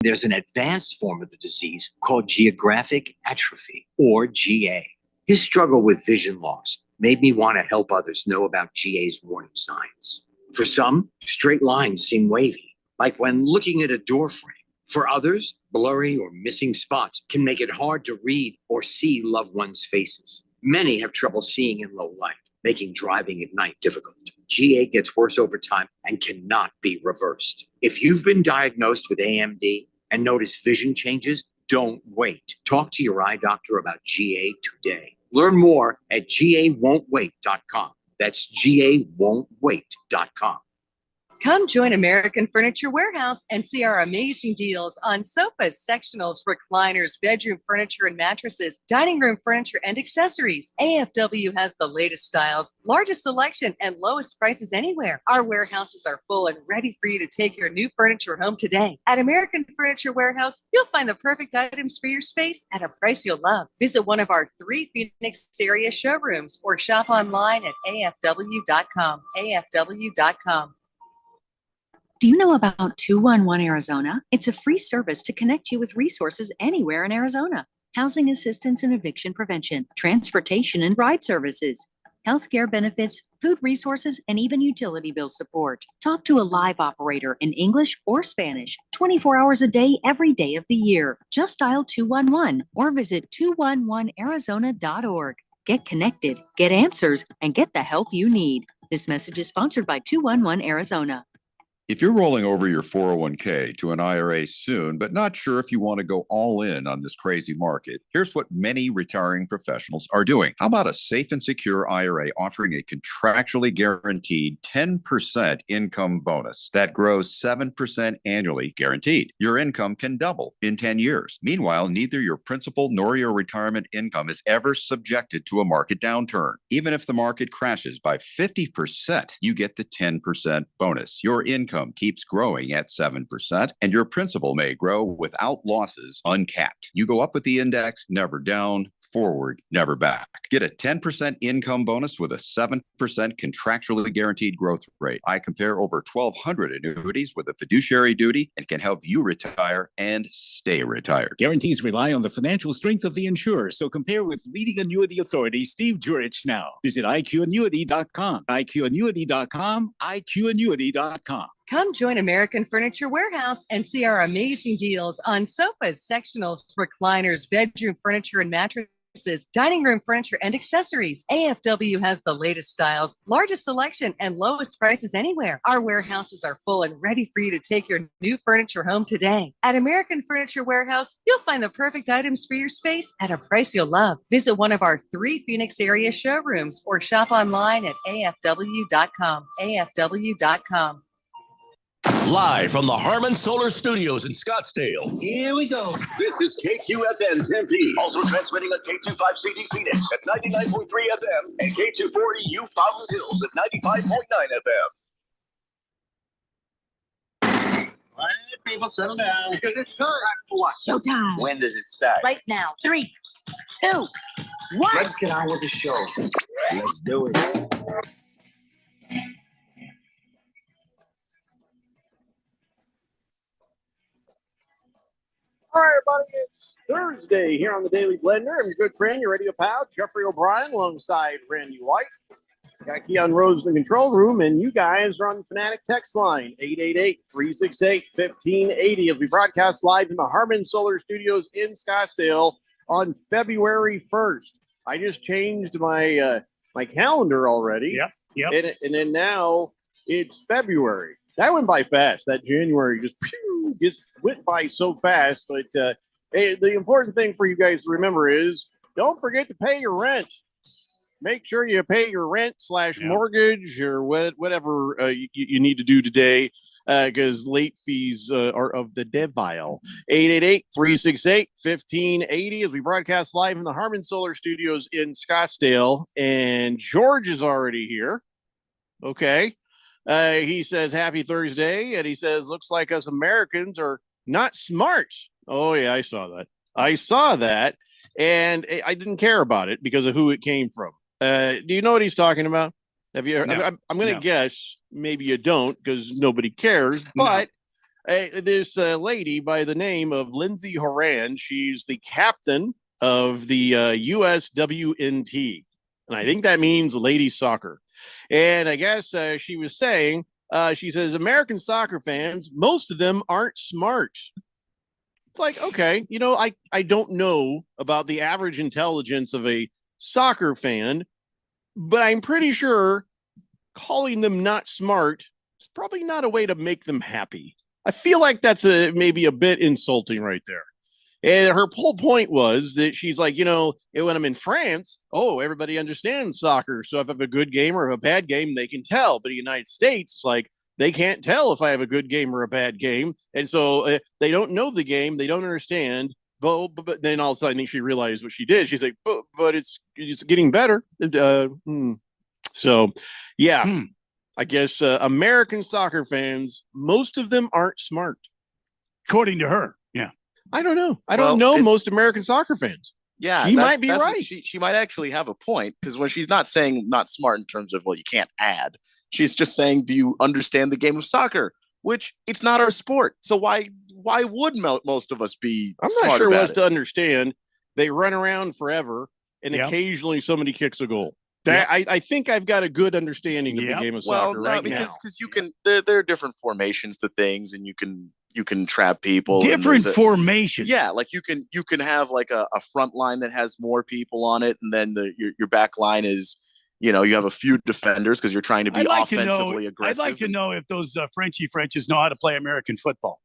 There's an advanced form of the disease called geographic atrophy, or GA. His struggle with vision loss made me want to help others know about GA's warning signs. For some, straight lines seem wavy, like when looking at a door frame. For others, blurry or missing spots can make it hard to read or see loved ones' faces. Many have trouble seeing in low light, making driving at night difficult. GA gets worse over time and cannot be reversed. If you've been diagnosed with AMD and notice vision changes, don't wait. Talk to your eye doctor about GA today. Learn more at gawon'twait.com. That's gawon'twait.com. Come join American Furniture Warehouse and see our amazing deals on sofas, sectionals, recliners, bedroom furniture and mattresses, dining room furniture and accessories. AFW has the latest styles, largest selection, and lowest prices anywhere. Our warehouses are full and ready for you to take your new furniture home today. At American Furniture Warehouse, you'll find the perfect items for your space at a price you'll love. Visit one of our 3 Phoenix area showrooms or shop online at afw.com. afw.com. Do you know about 211 Arizona? It's a free service to connect you with resources anywhere in Arizona. Housing assistance and eviction prevention, transportation and ride services, healthcare benefits, food resources, and even utility bill support. Talk to a live operator in English or Spanish, 24 hours a day, every day of the year. Just dial 211 or visit 211arizona.org. Get connected, get answers, and get the help you need. This message is sponsored by 211 Arizona. If you're rolling over your 401k to an IRA soon, but not sure if you want to go all in on this crazy market, here's what many retiring professionals are doing. How about a safe and secure IRA offering a contractually guaranteed 10% income bonus that grows 7% annually guaranteed? Your income can double in 10 years. Meanwhile, neither your principal nor your retirement income is ever subjected to a market downturn. Even if the market crashes by 50%, you get the 10% bonus. Your income keeps growing at 7%, and your principal may grow without losses, uncapped. You go up with the index, never down, forward, never back. Get a 10% income bonus with a 7% contractually guaranteed growth rate. I compare over 1,200 annuities with a fiduciary duty and can help you retire and stay retired. Guarantees rely on the financial strength of the insurer, so compare with leading annuity authority Steve Jurich now. Visit IQannuity.com, IQannuity.com, IQannuity.com. Come join American Furniture Warehouse and see our amazing deals on sofas, sectionals, recliners, bedroom furniture and mattresses, dining room furniture and accessories. AFW has the latest styles, largest selection, and lowest prices anywhere. Our warehouses are full and ready for you to take your new furniture home today. At American Furniture Warehouse, you'll find the perfect items for your space at a price you'll love. Visit one of our 3 Phoenix area showrooms or shop online at afw.com. afw.com. Live from the Harmon Solar Studios in Scottsdale. Here we go. This is KQFN Tempe. Also transmitting on K25CD Phoenix at 99.3 FM and K240U Fountain Hills at 95.9 FM. All right, people, settle down. Because it's time. What? Showtime. When does it start? Right now. 3, 2, 1. Let's get on with the show. Let's do it. All right, everybody, it's Thursday here on the Daily Blender. I'm your good friend, your radio pal, Jeffrey O'Brien, alongside Randy White. Got Keon Rose in the control room, and you guys are on the Fanatic text line, 888-368-1580, as we broadcast live in the Harmon Solar Studios in Scottsdale on February 1st. I just changed my my calendar already. Yep. And then now it's February. That went by fast. That January just went by so fast. But hey, the important thing for you guys to remember is don't forget to pay your rent. Make sure you pay your rent / mortgage or whatever you need to do today, because late fees are of the devil. 888-368-1580 as we broadcast live in the Harmon Solar Studios in Scottsdale. And George is already here. Okay. He says, happy Thursday. And he says, looks like us Americans are not smart. Oh, yeah, I saw that. And I didn't care about it because of who it came from. Do you know what he's talking about? Have you? No. I'm going to guess maybe you don't because nobody cares. But this lady by the name of Lindsey Horan. She's the captain of the USWNT. And I think that means ladies soccer. And I guess she was saying, she says, American soccer fans, most of them aren't smart. It's like, okay, I don't know about the average intelligence of a soccer fan, but I'm pretty sure calling them not smart is probably not a way to make them happy. I feel like that's maybe a bit insulting right there. And her whole point was that she's like, when I'm in France, everybody understands soccer. So if I have a good game or a bad game, they can tell. But in the United States, it's like they can't tell if I have a good game or a bad game. And so they don't know the game. They don't understand. But then all of a sudden, I think she realized what she did. She's like, but it's getting better. So, yeah, I guess American soccer fans, most of them aren't smart. According to her. Yeah. I don't know. I don't know most American soccer fans. Yeah, she might be right. She might actually have a point, because when she's not saying not smart in terms of, well, you can't add, she's just saying, do you understand the game of soccer? Which it's not our sport. So why would most of us be I'm smart not sure about what's it? to understand. They run around forever, and occasionally somebody kicks a goal. I think I've got a good understanding of the game of soccer now. Because you can there are different formations to things, and you can trap people. Different formations. Yeah, like you can have like a front line that has more people on it, and then your back line is, you have a few defenders because you're trying to be offensively aggressive. I'd like to know if those Frenchies know how to play American football.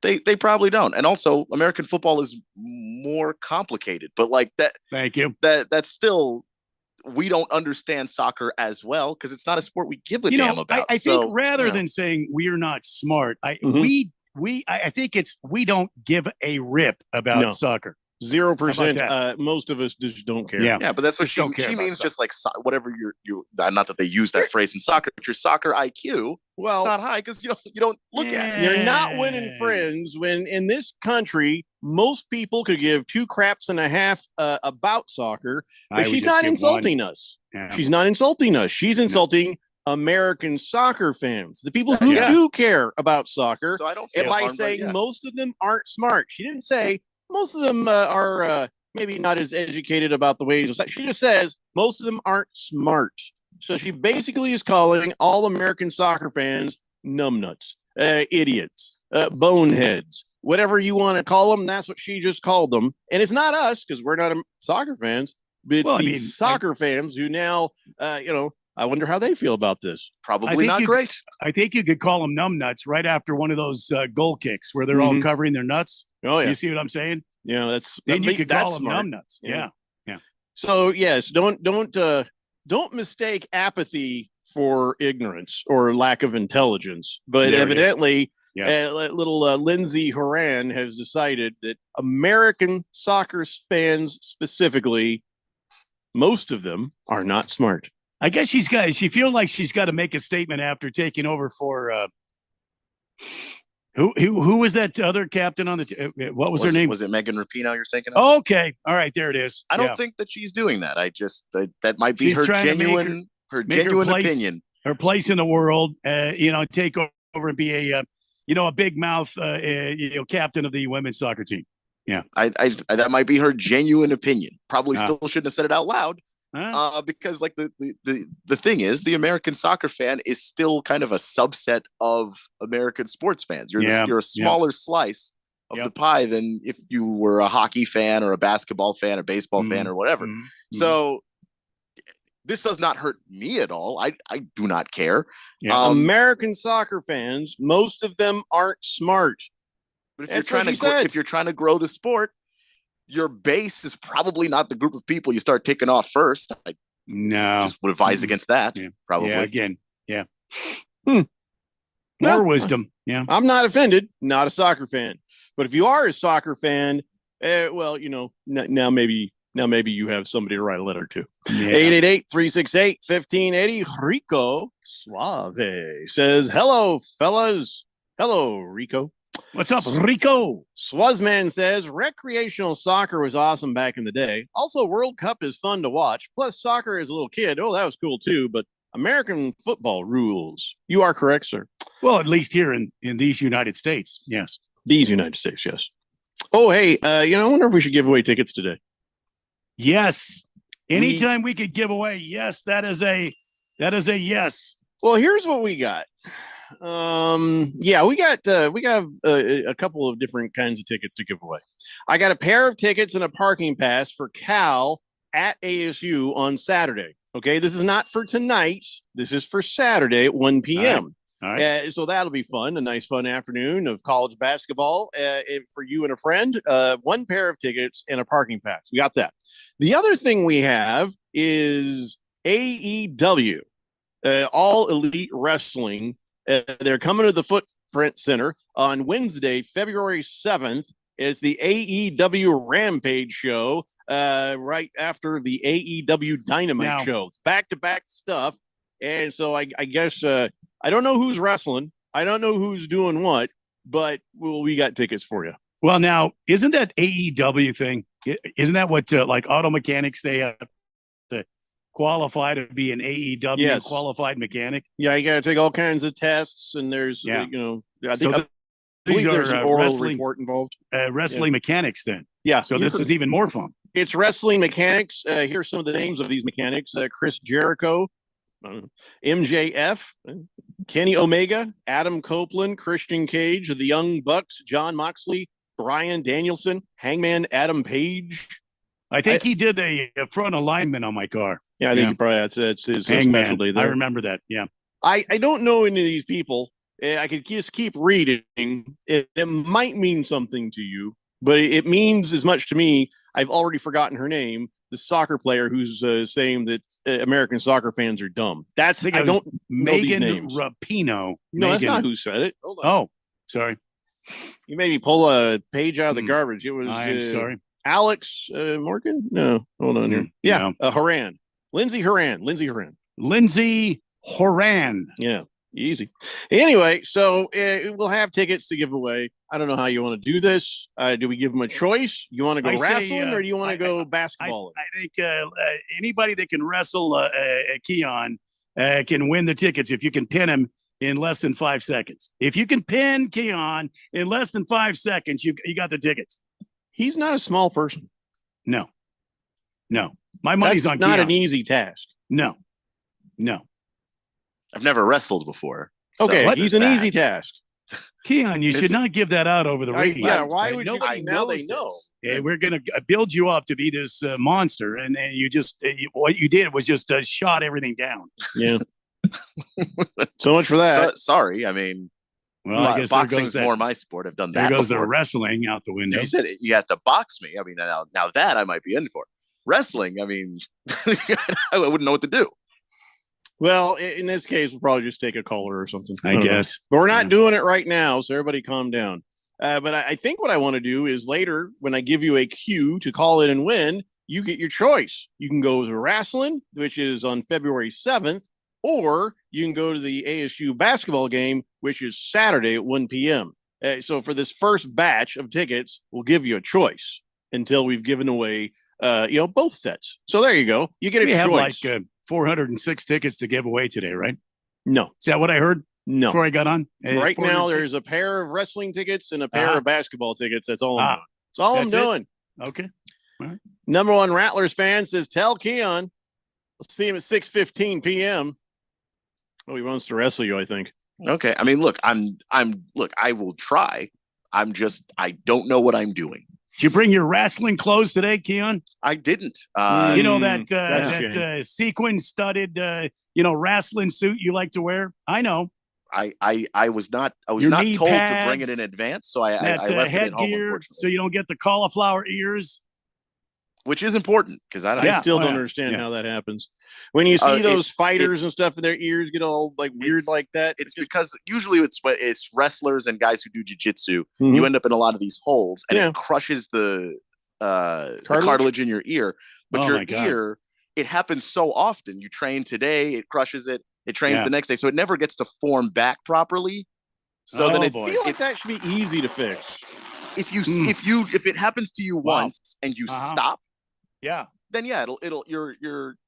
They probably don't. And also, American football is more complicated. But like that. Thank you. That's still, we don't understand soccer as well because it's not a sport we give a damn about. I think rather than saying we're not smart, I think it's we don't give a rip about soccer. 0%. Most of us just don't care. Yeah, but that's what she means. Just like whatever you not that they use that phrase in soccer, but your soccer IQ, well, it's not high because you don't look at it. You're not winning friends when in this country most people could give 2 craps and a half about soccer, but she's not insulting us. Yeah. She's not insulting us. She's insulting American soccer fans, the people who do care about soccer. So I don't feel by saying most of them aren't smart. She didn't say most of them are maybe not as educated about the ways of sex. She just says most of them aren't smart. So she basically is calling all American soccer fans numbnuts, idiots, boneheads, whatever you want to call them. That's what she just called them. And it's not us because we're not soccer fans, but it's soccer fans who now, I wonder how they feel about this. Probably not great. I think you could call them numbnuts right after one of those goal kicks where they're all covering their nuts. Oh, yeah. You see what I'm saying? Yeah, then you could call them numbnuts. Yeah. So yes, don't mistake apathy for ignorance or lack of intelligence. But evidently, little Lindsey Horan has decided that American soccer fans specifically, most of them are not smart. I guess she feels like she's got to make a statement after taking over for who was that other captain on the what was her name? Was it Megan Rapinoe you're thinking of? Okay. All right, there it is. I don't think that she's doing that. I just that might be her genuine opinion. Her place in the world, take over and be a big mouth captain of the women's soccer team. Yeah. I that might be her genuine opinion. Probably still shouldn't have said it out loud. Because like the thing is, the American soccer fan is still kind of a subset of American sports fans. You're a smaller slice of the pie than if you were a hockey fan or a basketball fan, a baseball fan, or whatever. So this does not hurt me at all. I do not care. American soccer fans, most of them aren't smart. But if you're trying to grow the sport, your base is probably not the group of people you start taking off first. I just would advise against that. Probably. Yeah, again. Yeah. More wisdom. Yeah. I'm not offended. Not a soccer fan. But if you are a soccer fan, now maybe you have somebody to write a letter to. 888-368-1580. Rico Suave says, hello, fellas. Hello, Rico. What's up, Rico? Swazman says recreational soccer was awesome back in the day. Also, World Cup is fun to watch. Plus, soccer as a little kid. Oh, that was cool too. But American football rules. You are correct, sir. Well, at least here in these United States, yes. These United States, yes. Oh, hey, I wonder if we should give away tickets today. Yes. Anytime we could give away, yes, that is a yes. Well, here's what we got. We got a couple of different kinds of tickets to give away. I got a pair of tickets and a parking pass for Cal at ASU on Saturday. Okay, this is not for tonight. This is for Saturday at 1 p.m. All right. So that'll be fun. A nice, fun afternoon of college basketball for you and a friend. One pair of tickets and a parking pass. We got that. The other thing we have is AEW, All Elite Wrestling. They're coming to the Footprint Center on Wednesday, February 7th. It's the AEW Rampage show right after the AEW Dynamite show. It's back-to-back stuff. And so I guess I don't know who's wrestling. I don't know who's doing what, but we got tickets for you. Well, now, isn't that AEW thing? Isn't that what, like auto mechanics, they have to qualify to be an AEW qualified mechanic? Yeah, you got to take all kinds of tests, and there's, I think these there's are an oral wrestling report involved. Wrestling mechanics, then. Yeah. So this is even more fun. It's wrestling mechanics. Here's some of the names of these mechanics: Chris Jericho, MJF, Kenny Omega, Adam Copeland, Christian Cage, the Young Bucks, John Moxley, Bryan Danielson, Hangman Adam Page. I think he did a front alignment on my car. Yeah, I think he probably that's his Hangman. specialty there. I remember that. Yeah. I don't know any of these people. I could just keep reading. It might mean something to you, but it means as much to me. I've already forgotten her name. The soccer player who's saying that American soccer fans are dumb. I don't Megan know these names. Rapinoe. No, that's not who said it. Hold on. Oh, sorry. You made me pull a page out of the garbage. It was I'm sorry. Alex Morgan? No, hold on here. Yeah, Horan. Lindsey Horan. Lindsey Horan. Yeah, easy. Anyway, so we'll have tickets to give away. I don't know how you want to do this. Do we give them a choice? You want to go wrestling or do you want to go basketball? I think anybody that can wrestle Keon can win the tickets if you can pin him in less than 5 seconds. If you can pin Keon in less than 5 seconds, you got the tickets. He's not a small person. No. My money's on Keon. Not an easy task. No. I've never wrestled before. Okay, he's an easy task. Keon, you should not give that out over the radio. Yeah, why would you? Now they know. Yeah, we're going to build you up to be this monster, and you just what you did was just shot everything down. Yeah. So much for that. Sorry, I mean, well, I guess boxing's more my sport. I've done that. There goes before. the wrestling out the window. You said you had to box me. I mean, now that I might be in for wrestling. I mean, I wouldn't know what to do. Well, in this case, we'll probably just take a caller or something. I guess. But we're not doing it right now, so everybody calm down. But I think what I want to do is later, when I give you a cue to call in and win, you get your choice. You can go to wrestling, which is on February 7th, or you can go to the ASU basketball game, which is Saturday at 1 p.m. So for this first batch of tickets, we'll give you a choice until we've given away, both sets. So there you go. You get a choice. We have like 406 tickets to give away today, right? No. Is that what I heard? No. Before I got on? Right now, there's a pair of wrestling tickets and a pair of basketball tickets. That's all I'm doing. That's all I'm doing. Okay. All right. Number one Rattlers fan says, tell Keon. Let's see him at 6:15 p.m. Oh, he wants to wrestle you, I think. Okay. I mean, look, I will try. I don't know what I'm doing. Did you bring your wrestling clothes today, Keon? I didn't. You know that sequin-studded, wrestling suit you like to wear? I know. I was not told to bring it in advance, so I left it at home, unfortunately. So you don't get the cauliflower ears. Which is important because I still don't understand how that happens. When you see those fighters and stuff, and their ears get all like weird like that. It's because usually it's wrestlers and guys who do jiu-jitsu. You end up in a lot of these holes, and it crushes the cartilage in your ear. But your ear, it happens so often. You train today, it crushes it. It trains the next day, so it never gets to form back properly. So then I feel like that should be easy to fix. If it happens to you once and you stop. Yeah. then yeah,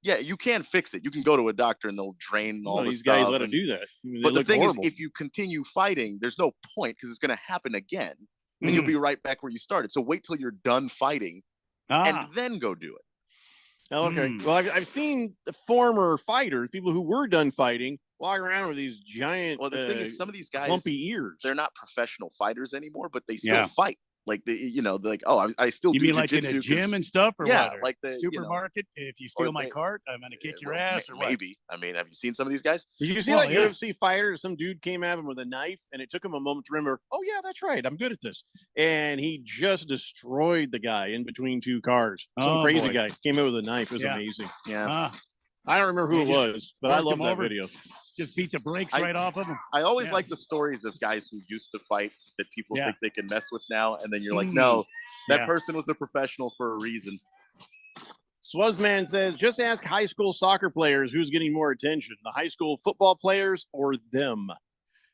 you can fix it. You can go to a doctor and they'll drain all the these stuff. guys let to do that. But the thing is, if you continue fighting, there's no point because it's going to happen again, and you'll be right back where you started. So wait till you're done fighting, and then go do it. Okay. Well, I've seen the former fighters, people who were done fighting, walk around with these giant. Well, the thing is, some of these guys, lumpy ears. They're not professional fighters anymore, but they still fight. Like I still you do mean like in a gym and stuff, or yeah, what? like the supermarket. If you steal my cart, I'm gonna kick your ass, or what? Maybe. I mean, have you seen some of these guys? Did you see that UFC fighter? Some dude came at him with a knife, and it took him a moment to remember. Oh yeah, that's right. I'm good at this, and he just destroyed the guy in between two cars. Some crazy guy came in with a knife. It was amazing. Yeah. I don't remember who it was, but I love that video. Just beat the brakes right off of him. I always like the stories of guys who used to fight that people think they can mess with now, and then you're like, no, that person was a professional for a reason. Swazman says, just ask high school soccer players who's getting more attention, the high school football players or them.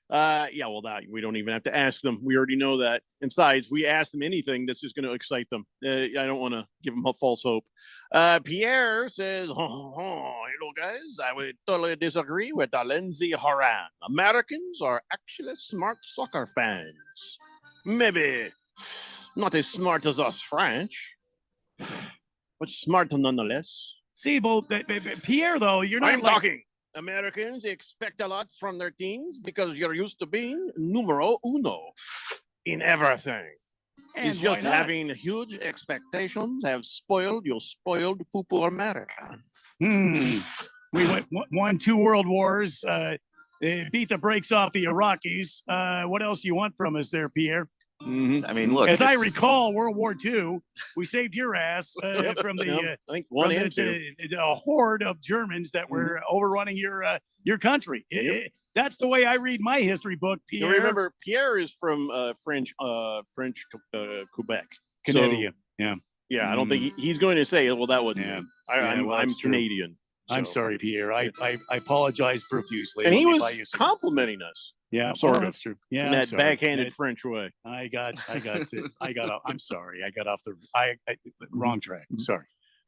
We don't even have to ask them. We already know that. And besides, we ask them anything that's just going to excite them. I don't want to give them a false hope. Pierre says, hello, guys. I would totally disagree with Lindsey Horan. Americans are actually smart soccer fans. Maybe not as smart as us French, but smart nonetheless. See, Pierre, though, you're not talking. Americans expect a lot from their teams because you're used to being numero uno in everything. And it's just having huge expectations have spoiled you spoiled poo-poo Americans. We won 2 world wars, beat the brakes off the Iraqis. What else do you want from us there, Pierre? I mean, look. As I recall, World War II, we saved your ass from the I think one and two. A horde of Germans that were overrunning your country. That's the way I read my history book, Pierre. You remember, Pierre is from French Quebec, Canadian. Yeah. I don't think he's going to say, "Well, that wasn't." I'm Canadian. So. I'm sorry, Pierre. I apologize profusely. And he was complimenting us. Yeah, that's true. Yeah, in that backhanded French way. I'm sorry. I got off the wrong track. Sorry.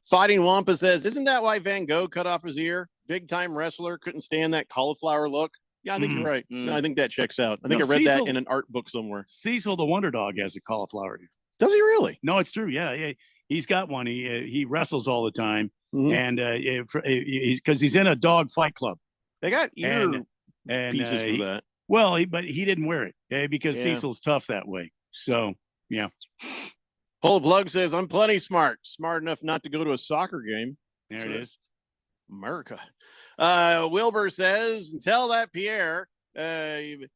Fighting Wampa says, isn't that why Van Gogh cut off his ear? Big time wrestler, couldn't stand that cauliflower look. Yeah, I think you're right. I think that checks out. I think I read that in an art book somewhere. Cecil the Wonder Dog has a cauliflower ear. Does he really? No, it's true. Yeah. He's got one. He wrestles all the time, and because he's in a dog fight club. They got ear pieces for that. Well, but he didn't wear it because Cecil's tough that way. So, yeah. Paul Plug says, I'm plenty smart enough not to go to a soccer game. There it is. America. Wilbur says, tell that Pierre. Easy.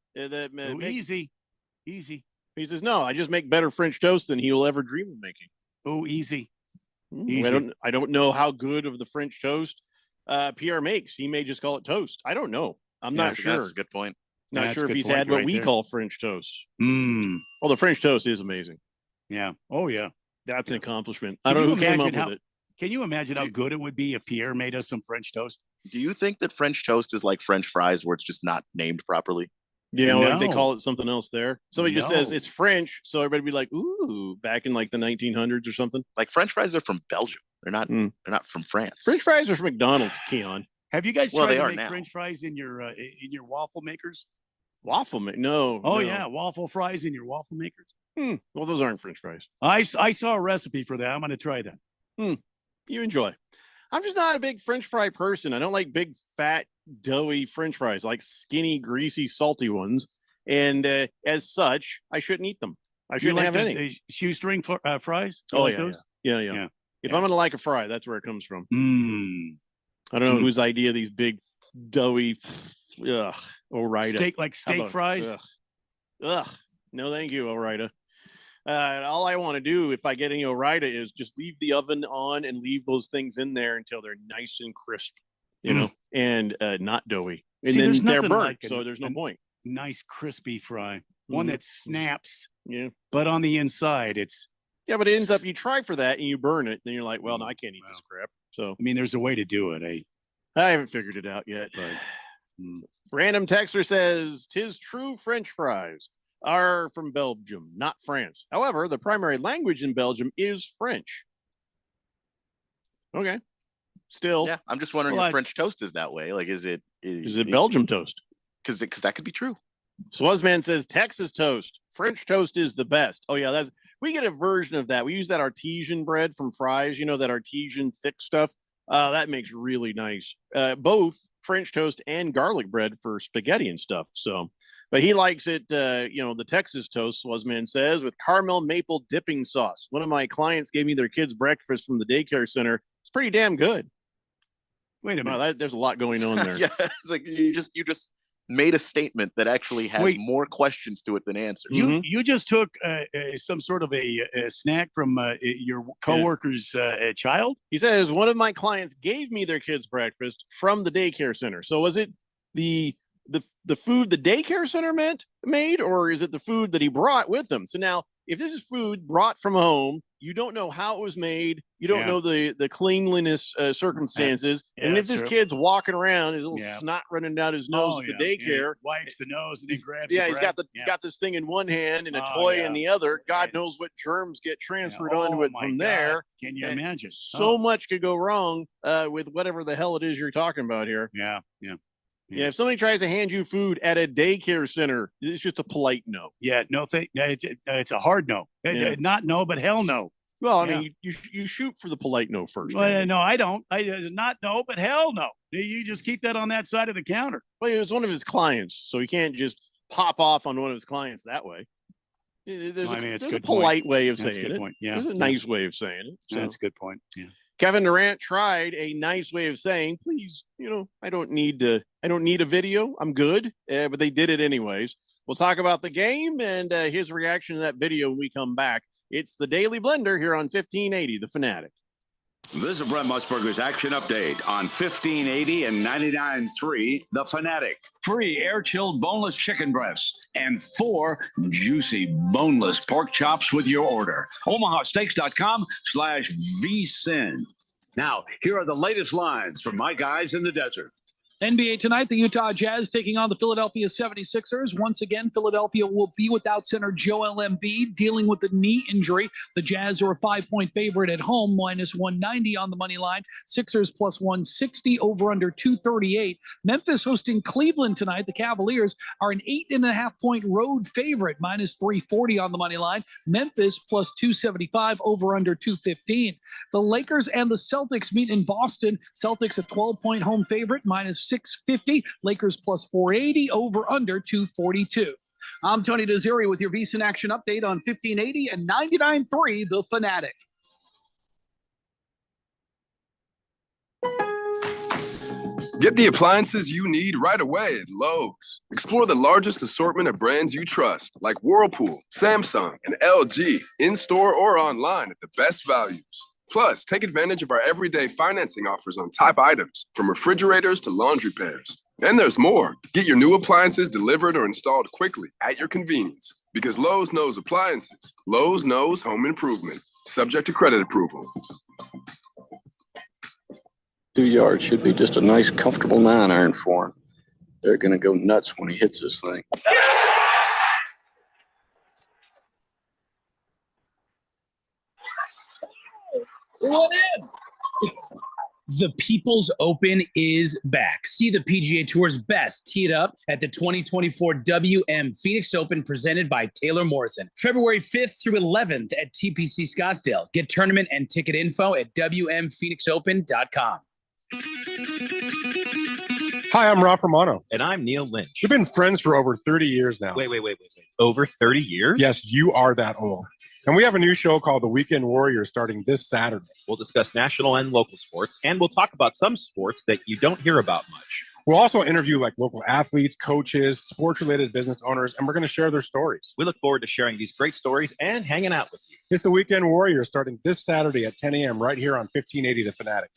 He says, no, I just make better French toast than he will ever dream of making. Oh, easy. I don't know how good of the French toast Pierre makes. He may just call it toast. I don't know. I'm not sure. That's a good point. Not sure if he's had what we call French toast. Well, the French toast is amazing. Yeah. Oh, yeah. That's an accomplishment. I don't know who came up with it. Can you imagine how good it would be if Pierre made us some French toast? Do you think that French toast is like French fries where it's just not named properly? Yeah, like they call it something else there. Somebody just says it's French, so everybody be like, ooh, back in like the 1900s or something. Like French fries are from Belgium. They're not. They're not from France. French fries are from McDonald's, Keon. Have you guys tried to make French fries in your waffle makers? Waffle maker? No. Oh, yeah. Waffle fries in your waffle makers. Well, those aren't French fries. I saw a recipe for that. I'm going to try that. You enjoy. I'm just not a big French fry person. I don't like big, fat, doughy French fries. I like skinny, greasy, salty ones. And as such, I shouldn't eat them. I shouldn't have any. The shoestring fries? Oh, yeah. If I'm going to like a fry, that's where it comes from. I don't know whose idea these big, doughy, Ore-Ida. Steak fries? Ugh. No, thank you, Ore-Ida. All I want to do if I get any Ore-Ida is just leave the oven on and leave those things in there until they're nice and crisp, and not doughy. And then they're burnt, so there's no point. Nice crispy fry, one that snaps. Yeah, but on the inside, it's but it ends up you try for that and you burn it, then you're like, well, no, I can't eat this crap. So I mean, there's a way to do it. I haven't figured it out yet. But Random texter says, "'Tis true, French fries are from Belgium, not France. However, the primary language in Belgium is French." Okay. Still, Yeah, I'm just wondering Well, if French toast is that way. Like, is it Belgium toast? Because that could be true. Swazman says Texas toast. French toast is the best. Oh yeah, we get a version of that. We use that artesian bread from Fry's. You know, that artesian thick stuff. That makes really nice. Both French toast and garlic bread for spaghetti and stuff. So, but he likes it. The Texas toast, Swazman says, with caramel maple dipping sauce. One of my clients gave me their kids' breakfast from the daycare center. It's pretty damn good. Wait a minute. Wow, there's a lot going on there. Yeah, it's like you just made a statement that actually has more questions to it than answers. You just took some sort of a snack from your coworker's child? He says one of my clients gave me their kids' breakfast from the daycare center. So was it the food the daycare center made, or is it the food that he brought with him? So now, if this is food brought from home, you don't know how it was made. You don't know the cleanliness circumstances. And if this kid's walking around, his little snot running down his nose at the daycare, wipes the nose and he grabs. Yeah, he's got this thing in one hand and a toy in the other. God knows what germs get transferred onto it from there. Can you imagine? So much could go wrong with whatever the hell it is you're talking about here. Yeah. Yeah, if somebody tries to hand you food at a daycare center, it's just a polite no. Yeah, no, it's a hard no. Not no, but hell no. Well, I mean, you shoot for the polite no first. Well, no, I don't. Not no, but hell no. You just keep that on that side of the counter. Well, it was one of his clients, so he can't just pop off on one of his clients that way. There's a polite way of saying it. Yeah, there's a nice way of saying it. So. That's a good point. Yeah. Kevin Durant tried a nice way of saying, please, I don't need a video. I'm good. But they did it anyways. We'll talk about the game and his reaction to that video when we come back. It's the Daily Blender here on 1580, The Fanatic. This is Brent Musburger's Action Update on 1580 and 99.3 The Fanatic. Free air-chilled boneless chicken breasts and 4 juicy boneless pork chops with your order. omahasteaks.com/vsin. Now, here are the latest lines from my guys in the desert. NBA tonight, the Utah Jazz taking on the Philadelphia 76ers. Once again, Philadelphia will be without center Joel Embiid, dealing with the knee injury. The Jazz are a 5-point favorite at home, -190 on the money line. Sixers +160, over under 238. Memphis hosting Cleveland tonight. The Cavaliers are an 8.5-point road favorite, -340 on the money line. Memphis +275, over under 215. The Lakers and the Celtics meet in Boston. Celtics a 12-point home favorite, -650. Lakers +480, over under 242. I'm Tony Desiri with your VSiN Action Update on 1580 and 99.3 The Fanatic. Get the appliances you need right away at Lowe's. Explore the largest assortment of brands you trust, like Whirlpool, Samsung, and LG, in-store or online at the best values. Plus, take advantage of our everyday financing offers on top items, from refrigerators to laundry pairs. And there's more. Get your new appliances delivered or installed quickly at your convenience. Because Lowe's knows appliances. Lowe's knows home improvement. Subject to credit approval. 2 yards should be just a nice, comfortable 9-iron for him. They're going to go nuts when he hits this thing. What in? The People's Open is back. See the PGA Tour's best teed up at the 2024 WM Phoenix Open presented by Taylor Morrison. February 5th through 11th at TPC Scottsdale. Get tournament and ticket info at WMPhoenixOpen.com. Hi, I'm Ralph Romano. And I'm Neil Lynch. We've been friends for over 30 years now. Wait. Over 30 years? Yes, you are that old. And we have a new show called The Weekend Warrior starting this Saturday. We'll discuss national and local sports, and we'll talk about some sports that you don't hear about much. We'll also interview like local athletes, coaches, sports-related business owners, and we're going to share their stories. We look forward to sharing these great stories and hanging out with you. It's The Weekend Warrior starting this Saturday at 10 a.m. right here on 1580 The Fanatic.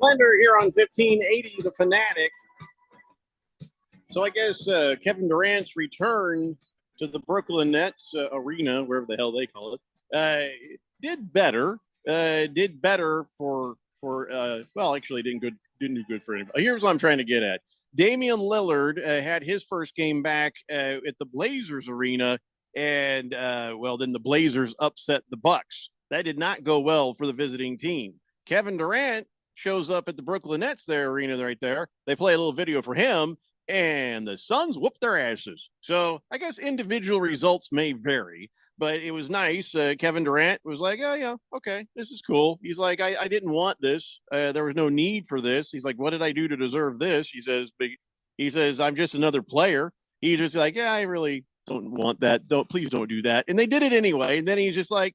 Blender here on 1580 The Fanatic. So I guess Kevin Durant's return to the Brooklyn Nets arena, wherever the hell they call it, did better for for actually didn't do good for anybody. Here's what I'm trying to get at. Damian Lillard had his first game back at the Blazers arena, and then the Blazers upset the Bucks. That did not go well for the visiting team. Kevin Durant shows up at the Brooklyn Nets, their arena right there. They play a little video for him, and the Suns whooped their asses. So I guess individual results may vary, but it was nice. Kevin Durant was like, oh, yeah, okay, this is cool. He's like, I didn't want this. There was no need for this. He's like, what did I do to deserve this? He says, I'm just another player. He's just like, yeah, I really don't want that. Please don't do that. And they did it anyway. And then he's just like,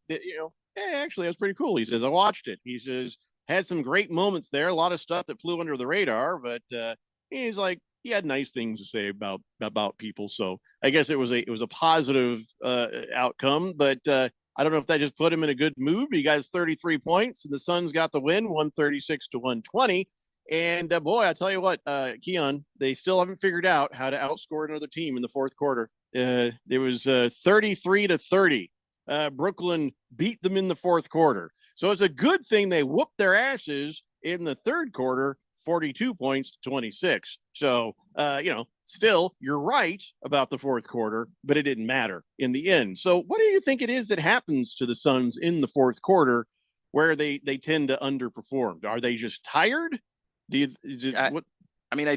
actually, that's pretty cool. He says, I watched it. He says, had some great moments there, a lot of stuff that flew under the radar, but he's like, he had nice things to say about people. So I guess it was a positive outcome, but I don't know if that just put him in a good mood. He got 33 points and the Suns got the win, 136-120. And boy, I tell you what, Keon, they still haven't figured out how to outscore another team in the fourth quarter. It was 33-30. Brooklyn beat them in the fourth quarter. So it's a good thing they whooped their asses in the third quarter, 42 points to 26. So, still, you're right about the fourth quarter, but it didn't matter in the end. So what do you think it is that happens to the Suns in the fourth quarter where they tend to underperform? Are they just tired? I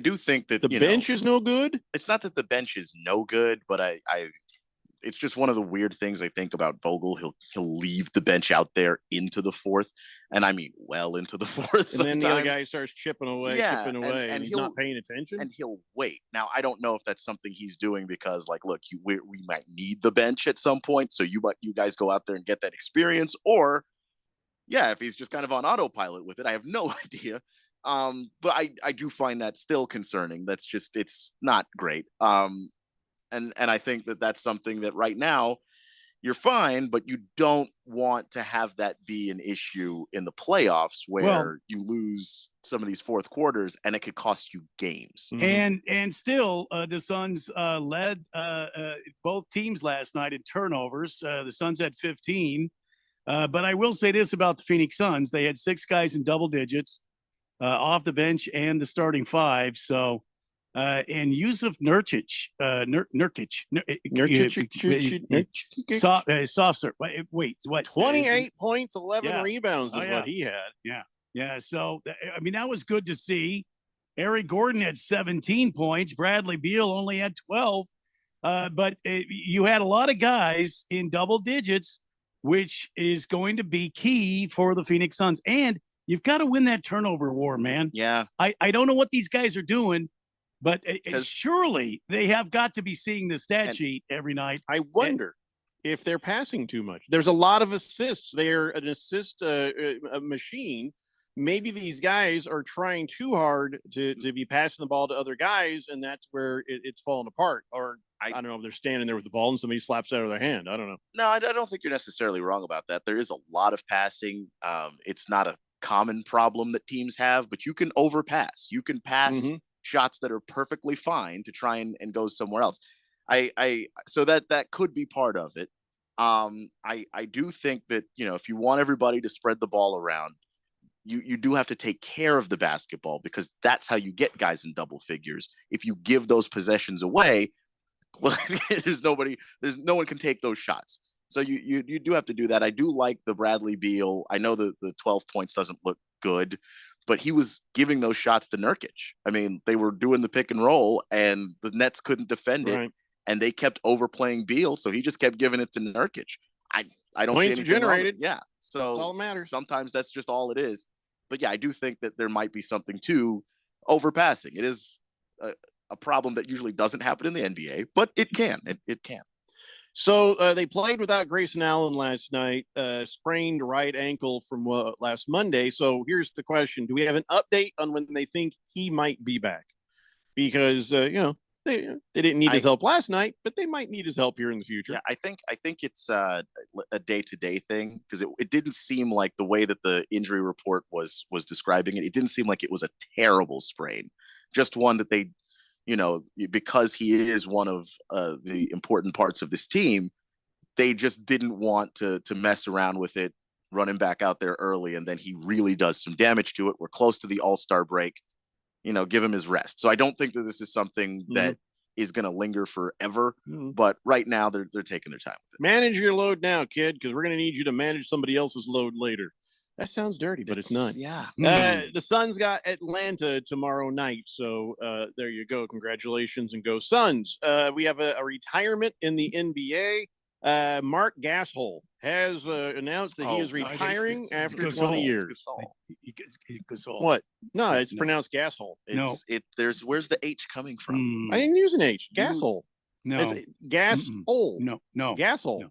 do think that the bench is no good. It's not that the bench is no good, but it's just one of the weird things I think about Vogel. He'll leave the bench out there into the fourth, and I mean well into the fourth. And sometimes. then the other guy starts chipping away, and he's not paying attention. And he'll wait. Now I don't know if that's something he's doing because, like, look, we might need the bench at some point, so you guys go out there and get that experience, or if he's just kind of on autopilot with it. I have no idea. But I do find that still concerning. It's not great. And I think that that's something that right now you're fine, but you don't want to have that be an issue in the playoffs where you lose some of these fourth quarters and it could cost you games. And still, the Suns led both teams last night in turnovers. The Suns had 15. But I will say this about the Phoenix Suns. They had 6 guys in double digits off the bench and the starting 5. So, and Yusuf Nurkic, soft serve. Wait, what? 28 points, 11 rebounds is what he had. Yeah. So, that was good to see. Eric Gordon had 17 points. Bradley Beal only had 12. But you had a lot of guys in double digits, which is going to be key for the Phoenix Suns. And you've got to win that turnover war, man. Yeah. I don't know what these guys are doing, but surely they have got to be seeing the stat sheet every night. I wonder if they're passing too much. There's a lot of assists. They're an assist machine. Maybe these guys are trying too hard to be passing the ball to other guys, and that's where it's falling apart. Or I don't know if they're standing there with the ball and somebody slaps it out of their hand. I don't know. No, I don't think you're necessarily wrong about that. There is a lot of passing. It's not a common problem that teams have, but you can overpass. You can pass shots that are perfectly fine to try and go somewhere else. So that could be part of it. I do think that, if you want everybody to spread the ball around, you do have to take care of the basketball because that's how you get guys in double figures. If you give those possessions away, well, no one can take those shots. So you do have to do that. I do like the Bradley Beal. I know the 12 points doesn't look good, but he was giving those shots to Nurkic. I mean, they were doing the pick and roll and the Nets couldn't defend it. And they kept overplaying Beal. So he just kept giving it to Nurkic. I don't points see anything generated. Yeah. So that's all that matters. Sometimes that's just all it is. But yeah, I do think that there might be something to overpassing. It is a problem that usually doesn't happen in the NBA, but it can. It can. So they played without Grayson Allen last night, sprained right ankle from last Monday. So here's the question. Do we have an update on when they think he might be back? Because, they didn't need his help last night, but they might need his help here in the future. Yeah, I think it's a day-to-day thing because it didn't seem like the way that the injury report was describing it. It didn't seem like it was a terrible sprain, just one that they, because he is one of the important parts of this team, they just didn't want to mess around with it run him back out there early, and then he really does some damage to it. We're close to the All-Star break. Give him his rest. So I don't think that this is something that is going to linger forever. But right now, they're taking their time with it. Manage your load now, kid, because we're going to need you to manage somebody else's load later. That sounds dirty, but it's not. Yeah. The Suns got Atlanta tomorrow night. So there you go. Congratulations and go Suns. We have a retirement in the NBA. Mark Gasol has announced that he is retiring after 20 years. Gasol. What? No, it's pronounced Gasol. Where's the H coming from? I didn't use an H. Gasol. No. It's Gasol. No. Gasol.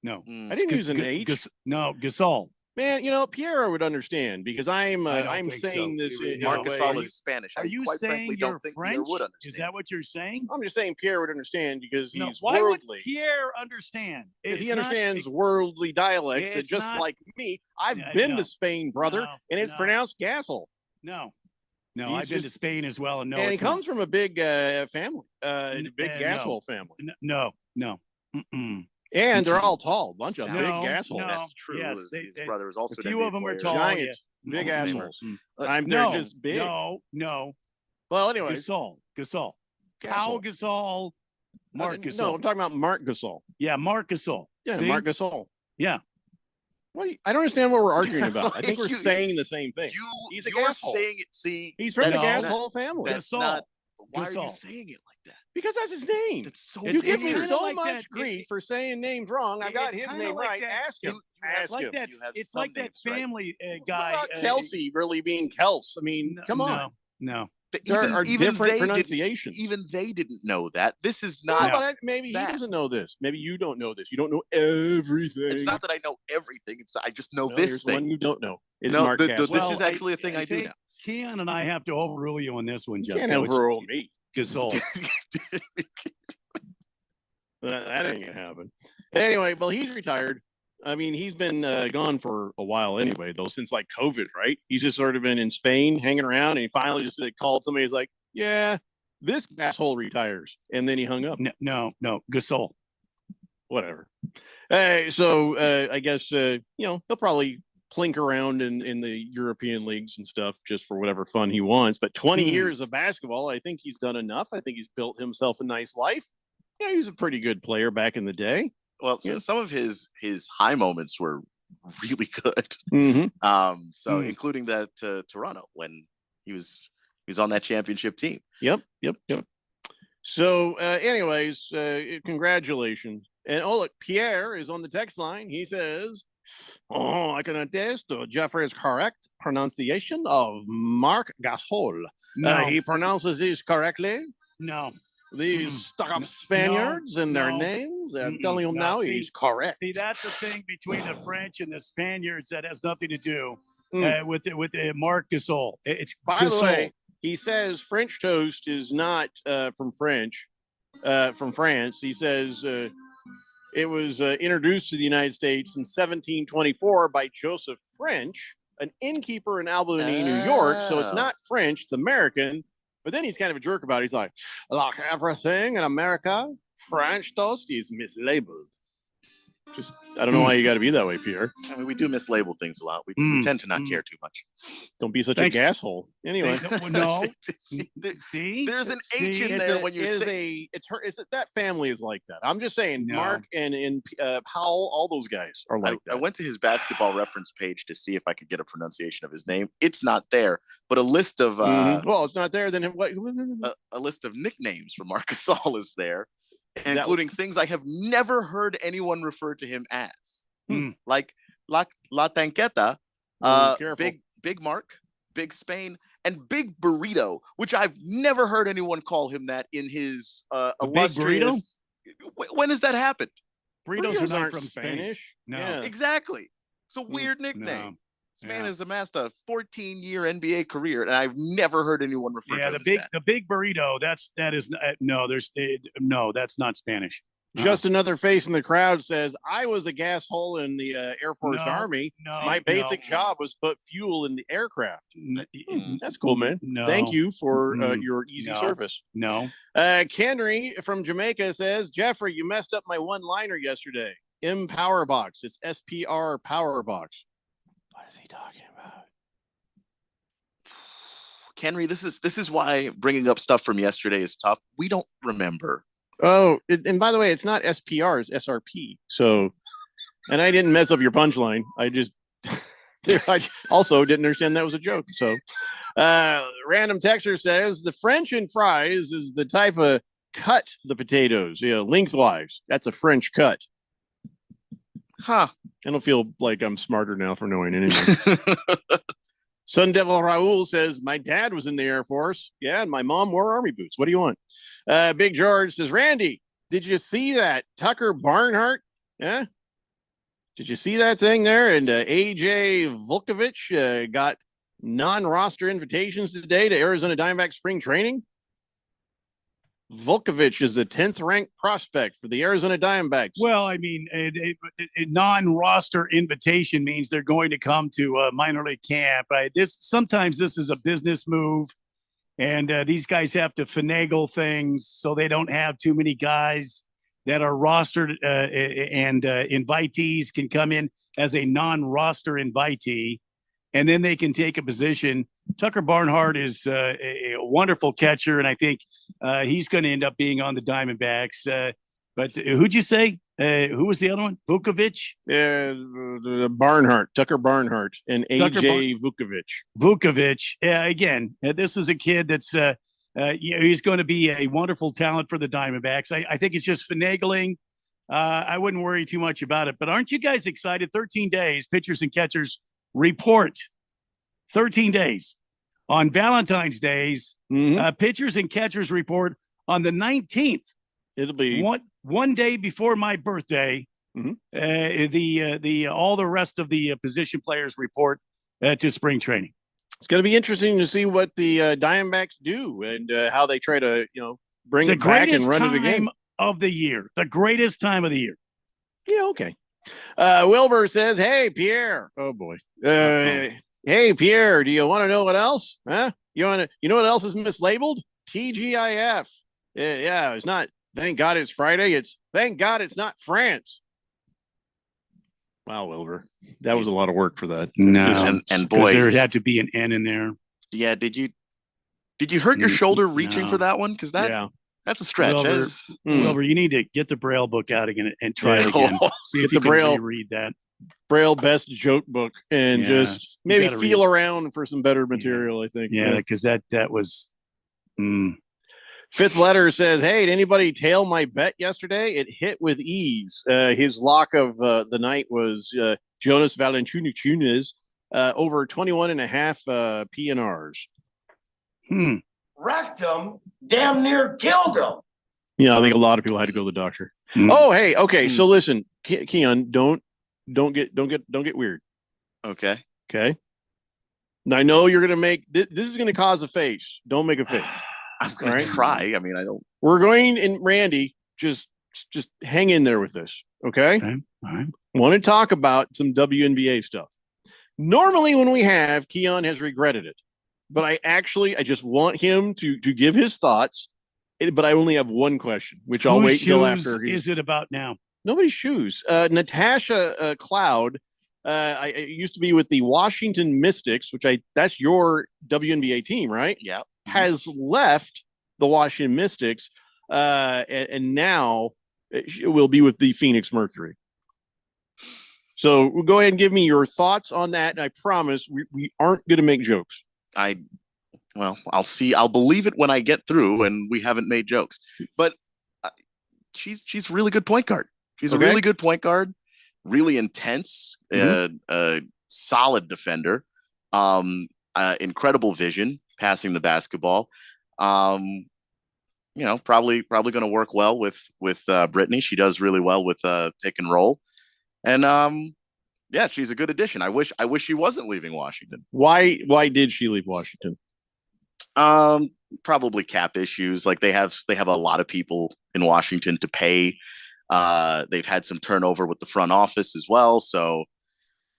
No. I didn't use an H. No, Gasol. Man, Pierre would understand because I'm saying so. this. Marc Gasol is Spanish. Are you saying you're French? Is that what you're saying? I'm just saying Pierre would understand because he's why worldly. would Pierre understand? Because he understands worldly dialects, and just like me, I've been to Spain, brother, and it's pronounced Gasol. No, I've been to Spain as well, and he comes from a big family, big Gasol family. No. Mm-mm. And they're all tall, bunch of big assholes. That's true. Yes, his brother was also a few of them are tall. Giants, big assholes. They're just big. No. Well, anyway, Gasol. Pau Gasol. Marc Gasol. No, I'm talking about Marc Gasol. Yeah, Marc Gasol. Yeah, Marc Gasol. Yeah. I don't understand what we're arguing about. I think we're saying the same thing. He's a you're gasshole. saying it. See, he's from the Gasol family. That's not. Why are you saying it like that? Because that's his name. You give me so much grief for saying names wrong. I got his name right. Ask him. Ask him. It's like that family guy. What about Kelsey really being Kels? I mean, come on. No. There are different pronunciations. Even they didn't know that. This is not. But maybe he doesn't know this. Maybe you don't know this. You don't know everything. It's not that I know everything. It's I just know this thing. One you don't know. No, this is actually a thing I do now. Keon and I have to overrule you on this one, Jeff. You can't overrule me. Gasol. That ain't gonna happen. Anyway, well, he's retired. I mean, he's been gone for a while anyway, though, since like COVID, right? He's just sort of been in Spain hanging around, and he finally just called somebody. He's like, "Yeah, this asshole retires," and then he hung up. No, Gasol. Whatever. Hey, so I guess he'll probably plink around in the European leagues and stuff just for whatever fun he wants. But 20 years of basketball, I think he's done enough. I think he's built himself a nice life. Yeah, he was a pretty good player back in the day. Well, so some of his high moments were really good. Including that Toronto when he was on that championship team. Yep. So, anyways, congratulations. And look, Pierre is on the text line. He says, "Oh, I can attest to Jeffrey's correct pronunciation of Marc Gasol. No. He pronounces these correctly. No. These stuck-up Spaniards and their names. I'm telling you now, he's correct. See, that's the thing between the French and the Spaniards that has nothing to do with Marc Gasol. It's by the way, he says French toast is not from France. He says it was introduced to the United States in 1724 by Joseph French, an innkeeper in Albany, New York. So it's not French, it's American. But then he's kind of a jerk about it. He's like everything in America, French toast is mislabeled. Just, I don't know why you got to be that way, Pierre. I mean, we do mislabel things a lot. We tend to not care too much. Don't be such a gasshole. Anyway, no. See, there's an H in there when you're saying that family is like that. I'm just saying, Mark and Powell, all those guys are like that. I went to his basketball reference page to see if I could get a pronunciation of his name. It's not there, but a list of well, it's not there. Then what? A list of nicknames for Marc Gasol is there. Including things I have never heard anyone refer to him as, like La Tanqueta, Big Mark, Big Spain, and Big Burrito, which I've never heard anyone call him that in his illustrious. When has that happened? Burritos aren't from Spanish. No, yeah. Exactly. It's a weird nickname. No. This man has amassed a 14-year NBA career, and I've never heard anyone refer to him as that. The big burrito. That is that's not Spanish. Just another face in the crowd says, "I was a gas hole in the Air Force Army. My basic job was put fuel in the aircraft." That's cool, man. No. Thank you for your easy service. No. Kenry from Jamaica says, "Jeffrey, you messed up my one-liner yesterday. M Power Box. It's SPR Power Box. What is he talking about? Henry, this is why bringing up stuff from yesterday is tough. We don't remember. Oh, and by the way, it's not SPR, it's SRP. So, and I didn't mess up your punchline. I just, I also didn't understand that was a joke. So, random texter says the French and fries is the type of cut the potatoes, lengthwise. That's a French cut. Huh. I don't feel like I'm smarter now for knowing anything. Sun Devil Raul says, my dad was in the Air Force. Yeah, and my mom wore army boots. What do you want? Big George says, Randy, did you see that Tucker Barnhart? Yeah? Did you see that thing there? And AJ Vukovich got non-roster invitations today to Arizona Diamondback spring training. Vukovich is the 10th ranked prospect for the Arizona Diamondbacks. Well, I mean, a non-roster invitation means they're going to come to a minor league camp. Sometimes this is a business move, and these guys have to finagle things so they don't have too many guys that are rostered, and invitees can come in as a non-roster invitee, and then they can take a position. Tucker Barnhart is a wonderful catcher, and I think he's going to end up being on the Diamondbacks. But who'd you say? Who was the other one? Vukovich? Barnhart, Tucker Barnhart, and AJ Vukovich. Vukovich. Again, this is a kid that's he's going to be a wonderful talent for the Diamondbacks. I think it's just finagling. I wouldn't worry too much about it. But aren't you guys excited? 13 days, pitchers and catchers report. 13 days. On Valentine's Days, pitchers and catchers report on the 19th. It'll be one day before my birthday. The all the rest of the position players report to spring training. It's going to be interesting to see what the Diamondbacks do and how they try to bring it back and run it again. Of the year, the greatest time of the year. Yeah, okay. Wilbur says, "Hey Pierre." Oh boy. Hey Pierre, do you want to know what else? Huh? You know what else is mislabeled? TGIF. Yeah, it's not. Thank God it's Friday. It's thank God it's not France. Wow, Wilbur, that was a lot of work for that. No, and boy, there would have to be an N in there. Yeah, did you hurt your shoulder reaching for that one? Because that's a stretch. Wilbur, you need to get the Braille book out again and try it again. See if you can read that. Braille best joke book and just maybe feel around for some better material. I think. Yeah, because that was. Fifth letter says, "Hey, did anybody tail my bet yesterday? It hit with ease. His lock of the night was Jonas Valanciunas over 21.5 PNRs. Wrecked him, damn near killed him. Yeah, I think a lot of people had to go to the doctor. Oh, hey, okay. So listen, Keon, don't get weird. Okay. Now, I know you're gonna make this is gonna cause a face. Don't make a face. I'm gonna try. I mean, I don't. We're going, and Randy, just hang in there with this. Okay. All right. Want to talk about some WNBA stuff. Normally, when we have, Keon has regretted it, but I just want him to give his thoughts. But I only have one question, which I'll wait till after. Is it about now? Nobody's shoes. Natasha Cloud. I used to be with the Washington Mystics, that's your WNBA team, right? Yeah. Has left the Washington Mystics, and now it will be with the Phoenix Mercury. So go ahead and give me your thoughts on that. And I promise we aren't going to make jokes. I'll see. I'll believe it when I get through and we haven't made jokes. But she's a really good point guard. She's a really good point guard, really intense, solid defender, incredible vision, passing the basketball. Probably going to work well with Brittany. She does really well with pick and roll, and she's a good addition. I wish she wasn't leaving Washington. Why did she leave Washington? Probably cap issues. Like they have a lot of people in Washington to pay. They've had some turnover with the front office as well, so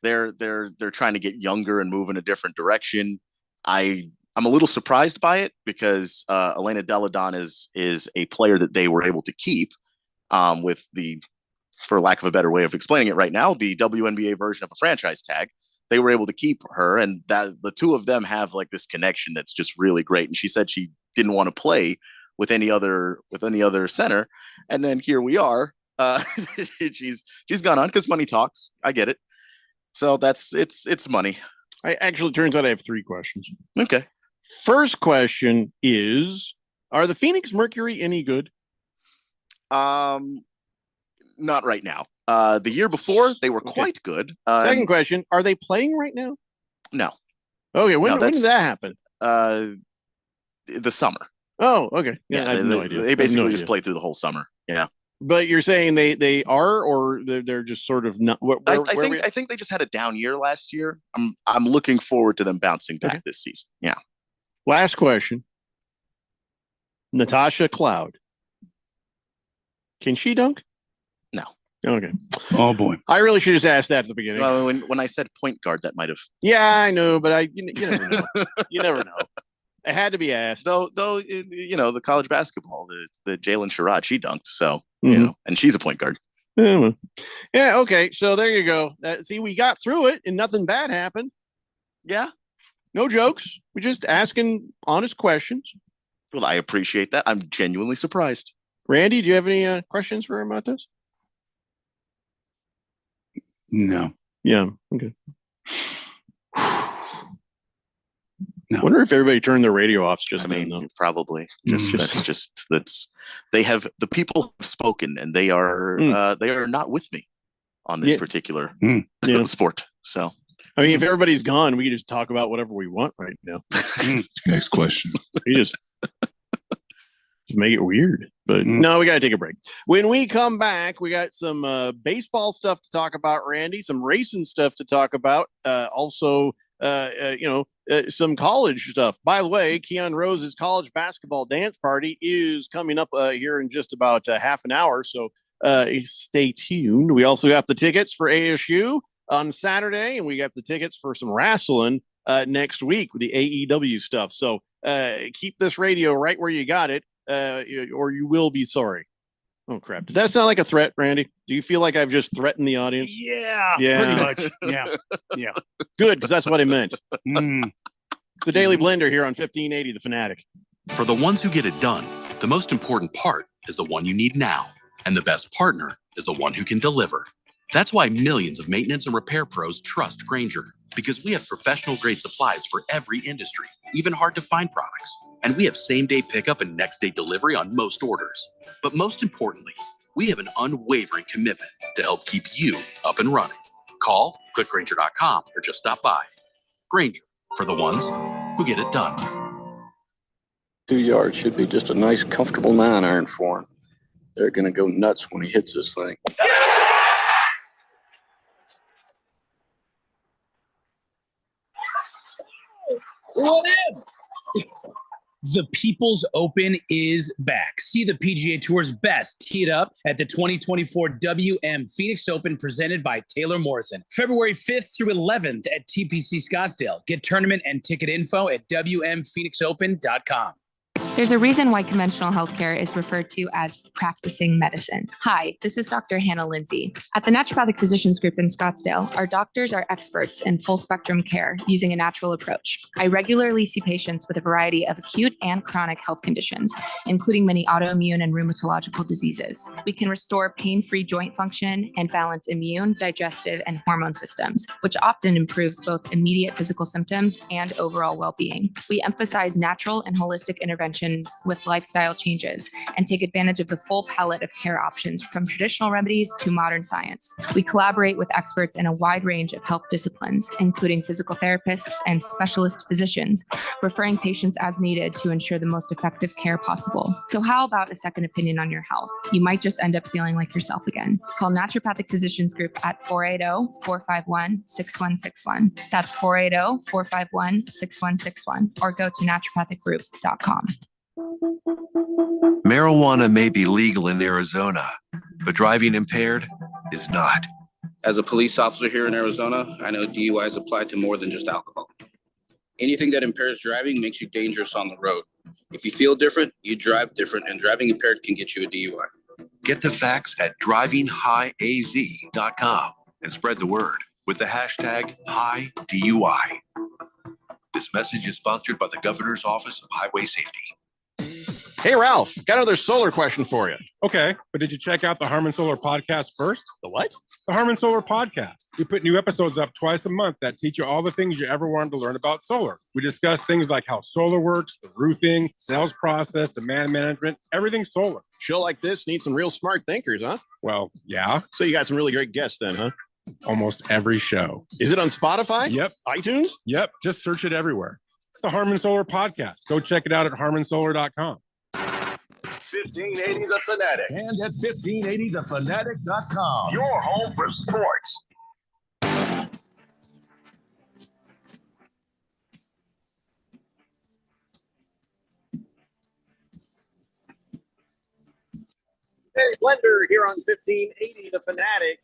they're trying to get younger and move in a different direction. I'm a little surprised by it because Elena Delle Donne is a player that they were able to keep with the for lack of a better way of explaining it right now, the WNBA version of a franchise tag. They were able to keep her, and that the two of them have like this connection that's just really great. And she said she didn't want to play with any other center, and then here we are. She's gone on because money talks. I get it. So it's money. It turns out I have 3 questions. Okay. First question is: are the Phoenix Mercury any good? Not right now. The year before they were quite good. Second question: are they playing right now? No. Okay. When did that happen? The summer. Oh, okay. Yeah, I have no idea. They basically just played through the whole summer. Yeah. But you're saying they are, or they're just sort of not. I think they just had a down year last year. I'm looking forward to them bouncing back this season. Yeah. Last question. Natasha Cloud. Can she dunk? No. Okay. Oh boy. I really should have asked that at the beginning. Well, when I said point guard, that might have. Yeah, I know, but you never know. You never know. It had to be asked. Though the college basketball, the Jalen Sherrod, she dunked. So and she's a point guard. Yeah. Okay. So there you go. See, we got through it, and nothing bad happened. Yeah. No jokes. We're just asking honest questions. Well, I appreciate that. I'm genuinely surprised. Randy, do you have any questions for him about this? No. Yeah. Okay. No. I wonder if everybody turned their radio off probably. The people have spoken, and they are not with me on this particular sport. So I mean, if everybody's gone, we can just talk about whatever we want right now. Next question. We just make it weird. But no, we got to take a break. When we come back, we got some baseball stuff to talk about, Randy, some racing stuff to talk about. Also, some college stuff. By the way, Keon Rose's college basketball dance party is coming up here in just about half an hour. So stay tuned. We also got the tickets for ASU on Saturday, and we got the tickets for some wrestling next week with the AEW stuff. So keep this radio right where you got it, or you will be sorry. Oh, crap. Did that sound like a threat, Randy? Do you feel like I've just threatened the audience? Yeah. Pretty much. Yeah. Good, because that's what I meant. It's the Daily Blender here on 1580 The Fanatic. For the ones who get it done, the most important part is the one you need now. And the best partner is the one who can deliver. That's why millions of maintenance and repair pros trust Grainger, because we have professional grade supplies for every industry, even hard to find products. And we have same day pickup and next day delivery on most orders. But most importantly, we have an unwavering commitment to help keep you up and running. Call, click Grainger.com, or just stop by. Grainger, for the ones who get it done. 2 yards should be just a nice, comfortable 9-iron for him. They're going to go nuts when he hits this thing. What in? The People's Open is back. See the PGA Tour's best teed up at the 2024 WM Phoenix Open presented by Taylor Morrison. February 5th through 11th at TPC Scottsdale. Get tournament and ticket info at WMPhoenixOpen.com. There's a reason why conventional healthcare is referred to as practicing medicine. Hi, this is Dr. Hannah Lindsay. At the Naturopathic Physicians Group in Scottsdale, our doctors are experts in full spectrum care using a natural approach. I regularly see patients with a variety of acute and chronic health conditions, including many autoimmune and rheumatological diseases. We can restore pain-free joint function and balance immune, digestive, and hormone systems, which often improves both immediate physical symptoms and overall well-being. We emphasize natural and holistic interventions with lifestyle changes and take advantage of the full palette of care options from traditional remedies to modern science. We collaborate with experts in a wide range of health disciplines, including physical therapists and specialist physicians, referring patients as needed to ensure the most effective care possible. So how about a second opinion on your health? You might just end up feeling like yourself again. Call Naturopathic Physicians Group at 480-451-6161. That's 480-451-6161, or go to naturopathicgroup.com. Marijuana may be legal in Arizona, but driving impaired is not. As a police officer here in Arizona, I know DUIs apply to more than just alcohol. Anything that impairs driving makes you dangerous on the road. If you feel different, you drive different, and driving impaired can get you a DUI. Get the facts at drivinghighaz.com and spread the word with the hashtag HighDUI. This message is sponsored by the Governor's Office of Highway Safety. Hey, Ralph, got another solar question for you. Okay, but did you check out the Harmon Solar podcast first? The what? The Harmon Solar podcast. We put new episodes up twice a month that teach you all the things you ever wanted to learn about solar. We discuss things like how solar works, the roofing, sales process, demand management, everything solar. Show like this needs some real smart thinkers, huh? Well, yeah. So you got some really great guests then, huh? Almost every show. Is it on Spotify? Yep. iTunes? Yep. Just search it everywhere. It's the Harmon Solar podcast. Go check it out at harmonsolar.com. 1580 The Fanatic. And at 1580thefanatic.com. Your home for sports. Hey, Blender here on 1580 The Fanatic.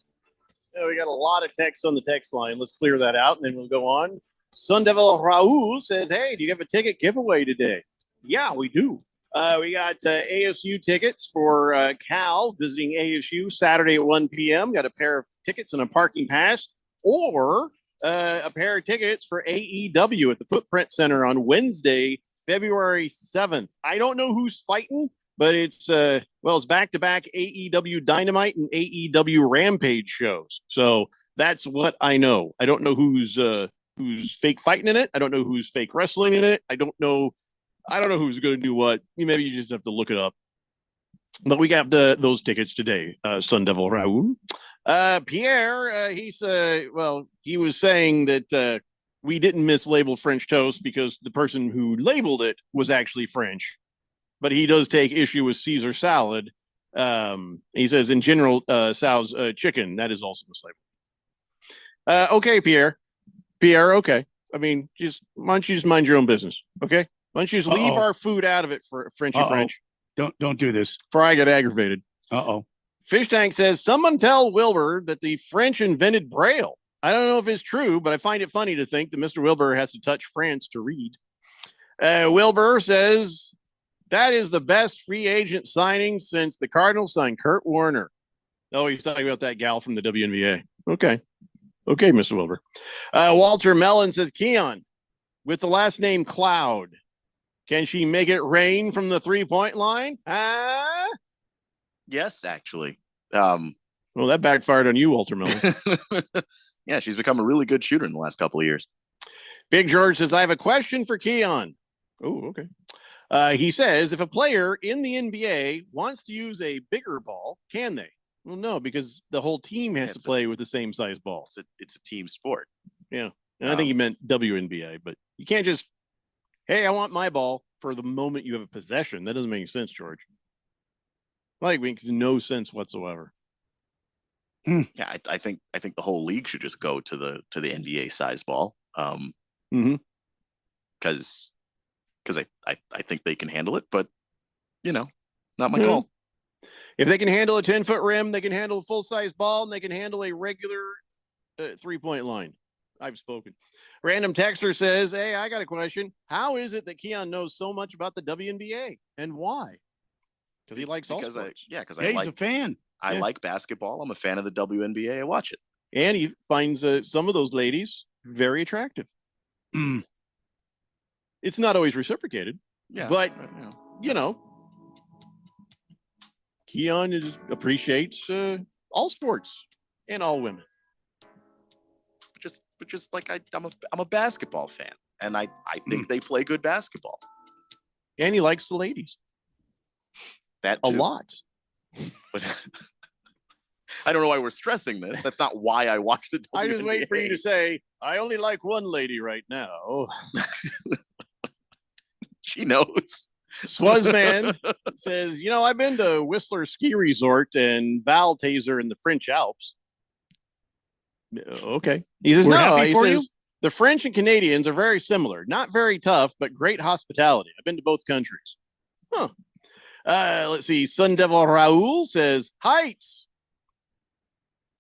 We got a lot of text on the text line. Let's clear that out, and then we'll go on. Sun Devil Raul says, hey, do you have a ticket giveaway today? Yeah, we do. We got ASU tickets for Cal visiting ASU Saturday at 1 p.m. Got a pair of tickets and a parking pass, or a pair of tickets for AEW at the Footprint Center on Wednesday, February 7th. I don't know who's fighting, but it's back-to-back AEW Dynamite and AEW Rampage shows. So that's what I know. I don't know who's fake fighting in it. I don't know who's fake wrestling in it. I don't know who's going to do what. Maybe you just have to look it up. But we got those tickets today. Sun Devil Raul. Pierre, he was saying that we didn't mislabel French toast because the person who labeled it was actually French. But he does take issue with Caesar salad. He says, in general, Sal's chicken. That is also mislabeled. Okay, Pierre. Pierre, okay. I mean, why don't you just mind your own business, okay? Why don't you just leave our food out of it for Frenchy French? Don't do this. Before I get aggravated. Fish Tank says, someone tell Wilbur that the French invented Braille. I don't know if it's true, but I find it funny to think that Mr. Wilbur has to touch France to read. Wilbur says, that is the best free agent signing since the Cardinals signed Kurt Warner. Oh, he's talking about that gal from the WNBA. Okay, Mr. Wilbur. Walter Mellon says, Keon, with the last name Cloud, can she make it rain from the 3-point line? Yes, actually. Well, that backfired on you, Walter Mellon. Yeah, she's become a really good shooter in the last couple of years. Big George says, I have a question for Keon. Oh, okay. He says, if a player in the NBA wants to use a bigger ball, can they? Well, no, because the whole team has to play with the same size ball. It's a team sport. Yeah. And I think he meant WNBA, but you can't just, hey, I want my ball for the moment you have a possession. That doesn't make sense, George. Like, makes no sense whatsoever. Yeah, I think the whole league should just go to the NBA size ball. Because I think they can handle it, but not my call. If they can handle a 10-foot rim, they can handle a full-size ball, and they can handle a regular 3-point line. I've spoken. Random Texter says, hey, I got a question. How is it that Keon knows so much about the WNBA, and why? Because he likes all sports. He's a fan. I like basketball. I'm a fan of the WNBA. I watch it. And he finds some of those ladies very attractive. It's not always reciprocated. Yeah. But, Keon appreciates all sports and all women. Just like I'm a basketball fan, and I think they play good basketball. And he likes the ladies. That too. A lot. But I don't know why we're stressing this. That's not why I watch the WNBA. I just wait for you to say, I only like one lady right now. She knows. Swazman says, I've been to Whistler Ski Resort and Val Taser in the French Alps. Okay. He says, the French and Canadians are very similar. Not very tough, but great hospitality. I've been to both countries. Huh. Let's see. Sun Devil Raul says, Heights.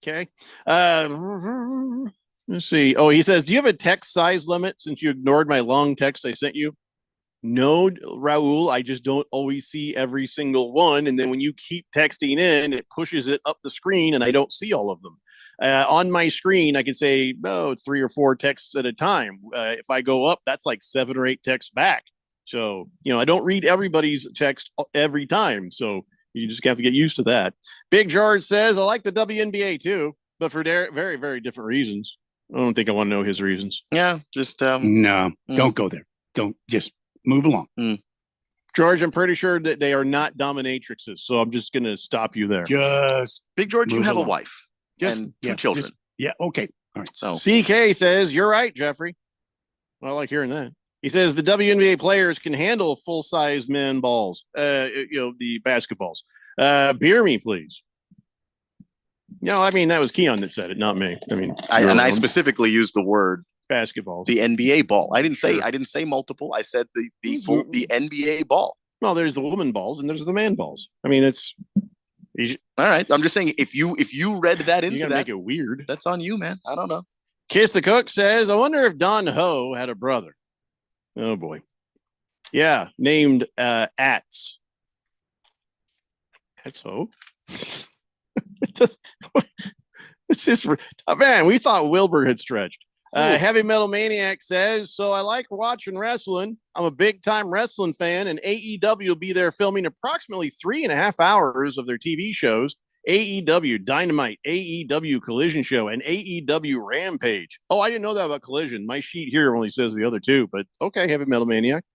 Okay. Let's see. Oh, he says, do you have a text size limit since you ignored my long text I sent you? No, Raul, I just don't always see every single one. And then when you keep texting in, it pushes it up the screen and I don't see all of them. On my screen, I can say, 3 or 4 texts at a time. If I go up, that's like 7 or 8 texts back. So, I don't read everybody's text every time. So you just have to get used to that. Big George says, I like the WNBA too, but for very, very different reasons. I don't think I want to know his reasons. Yeah, just no, don't go there. Don't just move along. George, I'm pretty sure that they are not dominatrixes, so I'm just going to stop you there. Just Big George, you have along. a wife and 2 yeah, children. Okay. All right. So CK says, you're right, Jeffrey. I like hearing that. He says the WNBA players can handle full-size men balls, the basketballs. Beer me, please. No, I mean, that was Keon that said it, not me. I mean, I specifically used the word basketballs. The NBA ball. I didn't say multiple. I said the NBA ball. Well, there's the woman balls and there's the man balls. I mean, all right. I'm just saying if you read that into that, make it weird. That's on you, man. I don't know. Kiss the Cook says, I wonder if Don Ho had a brother. Oh boy. Yeah, named Ats. That's Ho. It's just, man, we thought Wilbur had stretched. Heavy Metal Maniac says, so I like watching wrestling. I'm a big time wrestling fan, and AEW will be there filming approximately 3.5 hours of their TV shows. AEW Dynamite, AEW Collision Show, and AEW Rampage. Oh, I didn't know that about Collision. My sheet here only says the other two, but okay, Heavy Metal Maniac.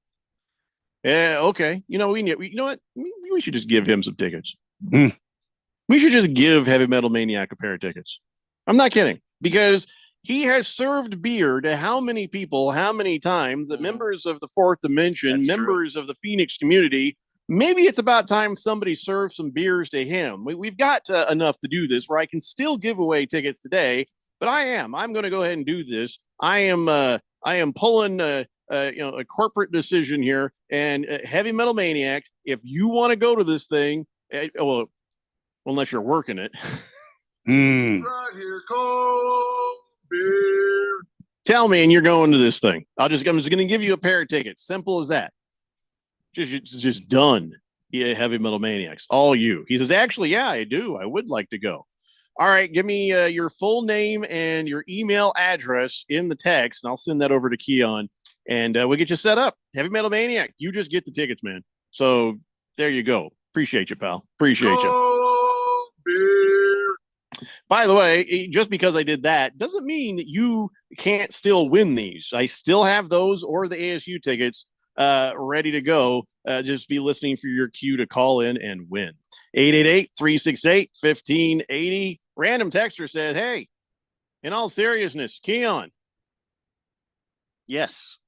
Yeah, okay. You know what? We should just give him some tickets. We should just give Heavy Metal Maniac a pair of tickets. I'm not kidding, because he has served beer to how many people, how many times, that members of the Fourth Dimension, members of the Phoenix community. Maybe it's about time somebody serves some beers to him. We've got enough to do this where I can still give away tickets today, but I'm going to go ahead and do this. I am pulling a corporate decision here, and Heavy Metal Maniacs, if you want to go to this thing, well, unless you're working it. Right here, cold beer. Tell me, and you're going to this thing. I'm just going to give you a pair of tickets. Simple as that. Just done. Yeah, Heavy Metal Maniacs. All you. He says, actually, yeah, I do. I would like to go. All right, give me your full name and your email address in the text, and I'll send that over to Keon, and we'll get you set up. Heavy Metal Maniac, you just get the tickets, man. So there you go. Appreciate you, pal. Appreciate you. Beer. By the way, just because I did that doesn't mean that you can't still win these. I still have those or the ASU tickets ready to go. Just be listening for your cue to call in and win. 888-368-1580. Random texter says, hey, in all seriousness, Keon. Yes.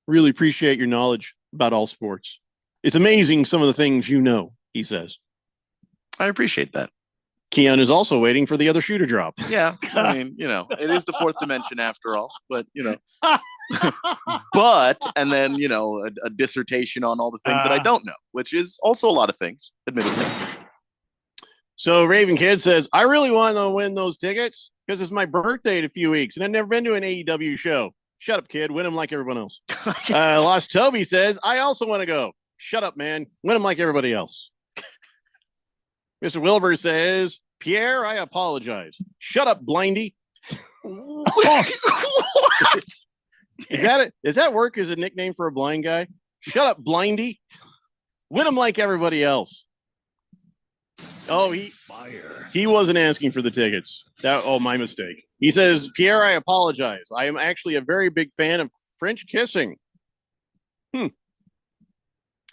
Really appreciate your knowledge about all sports. It's amazing some of the things you know, he says. I appreciate that. Keon is also waiting for the other shoe to drop. Yeah. I mean, it is the Fourth Dimension after all, but and then, a dissertation on all the things that I don't know, which is also a lot of things, admittedly. So Raven Kid says, I really want to win those tickets because it's my birthday in a few weeks and I've never been to an AEW show. Shut up, kid. Win them like everyone else. Lost Toby says, I also want to go. Shut up, man. Win them like everybody else. Mr. Wilbur says, Pierre, I apologize. Shut up, Blindy. What? Is that it? Does that work as a nickname for a blind guy? Shut up, Blindy. Win him like everybody else. Oh, he wasn't asking for the tickets. My mistake. He says, Pierre, I apologize. I am actually a very big fan of French kissing.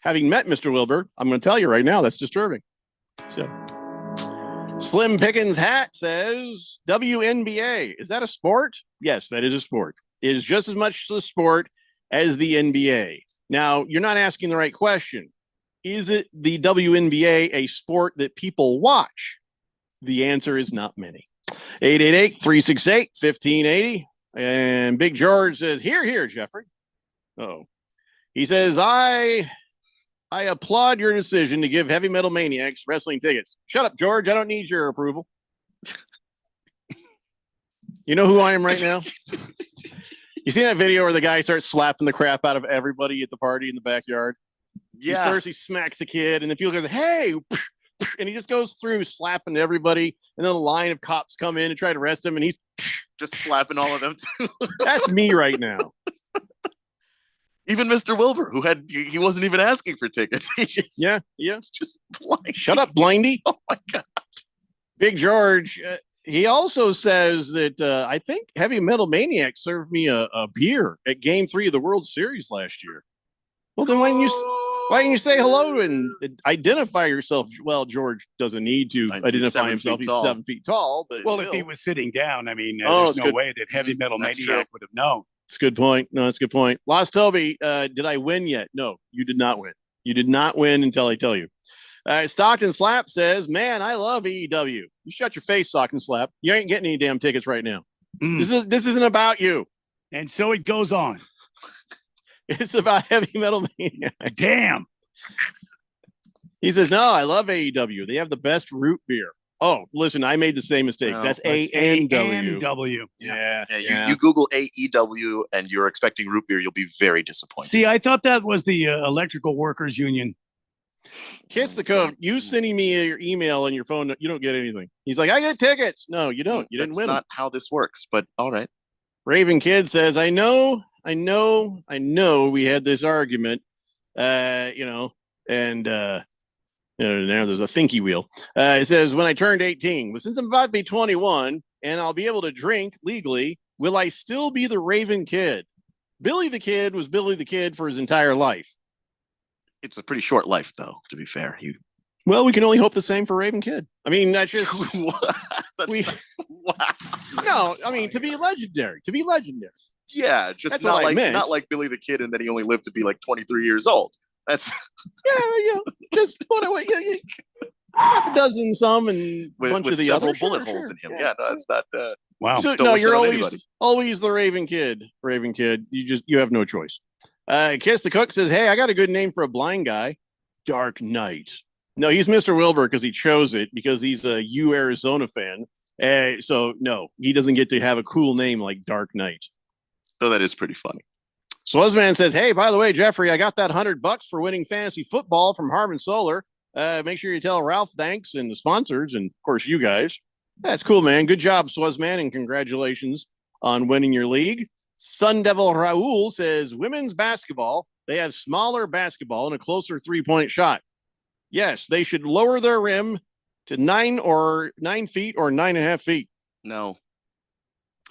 Having met Mr. Wilbur, I'm going to tell you right now, that's disturbing. So, Slim Pickens Hat says, WNBA. Is that a sport? Yes, that is a sport. It is just as much a sport as the NBA. Now, you're not asking the right question. Is it the WNBA a sport that people watch? The answer is not many. 888-368-1580. And Big George says, here, Jeffrey. Oh, he says, I applaud your decision to give Heavy Metal Maniacs wrestling tickets. Shut up, George. I don't need your approval. You know who I am right now? You see that video where the guy starts slapping the crap out of everybody at the party in the backyard? Yeah. First he smacks the kid, and then people go, "Hey!" and he just goes through slapping everybody. And then a line of cops come in and try to arrest him, and he's just slapping all of them too. That's me right now. Even Mr. Wilbur, who he wasn't even asking for tickets. He just, yeah. Just blind. Shut up, blindy. Oh my God. Big George. He also says that I think Heavy Metal Maniac served me a beer at Game 3 of the World Series last year. Well, then why didn't you say hello and identify yourself? Well, George doesn't need to identify himself. He's 7 feet tall. But well, still. if he was sitting down, I mean, Oh, there's no good. way that Heavy Metal That's Maniac true. would have known. That's a good point. No, that's a good point. Lost Toby, did I win yet? No, you did not win. You did not win until I tell you. Stockton Slap says, man, I love AEW. You shut your face, Stockton Slap. You ain't getting any damn tickets right now. This isn't about you. And so it goes on. It's about Heavy Metal Maniac. Damn. He says, no, I love AEW. They have the best root beer. Oh, listen, I made the same mistake. No, that's that's ANW. ANW. Yeah. You Google AEW and you're expecting root beer, you'll be very disappointed. See, I thought that was the Electrical Workers Union. Kiss the code. You sending me your email and your phone, you don't get anything. He's like, I get tickets. No, you don't. You didn't win. That's not how this works, but all right. Raven Kid says, I know we had this argument, and now there's a thinky wheel. It says, when I turned 18, but since I'm about to be 21 and I'll be able to drink legally, will I still be the Raven Kid? Billy the Kid was Billy the Kid for his entire life. It's a pretty short life, though, to be fair. Well, we can only hope the same for Raven Kid. I mean, that's just No, I mean, to be legendary. Yeah, just That's not what I like meant. not like Billy the Kid, and that he only lived to be like 23 years old. That's just what half a dozen, some, and a bunch with of the several other bullet holes in him. Yeah, no, it's not. Wow. So don't no, wish you're that on anybody. always the Raven Kid. Raven Kid. You have no choice. Kiss the Cook says, hey, I got a good name for a blind guy. Dark Knight. No, he's Mr. Wilbur because he chose it because he's a Arizona fan. So no, he doesn't get to have a cool name like Dark Knight. So that is pretty funny. Swazman says, hey, by the way, Jeffrey, I got that $100 for winning fantasy football from Harmon Solar. Make sure you tell Ralph thanks and the sponsors and, of course, you guys. That's cool, man. Good job, Swazman, and congratulations on winning your league. Sun Devil Raul says, women's basketball, they have smaller basketball and a closer three-point shot. Yes, they should lower their rim to 9 feet or 9.5 feet. No.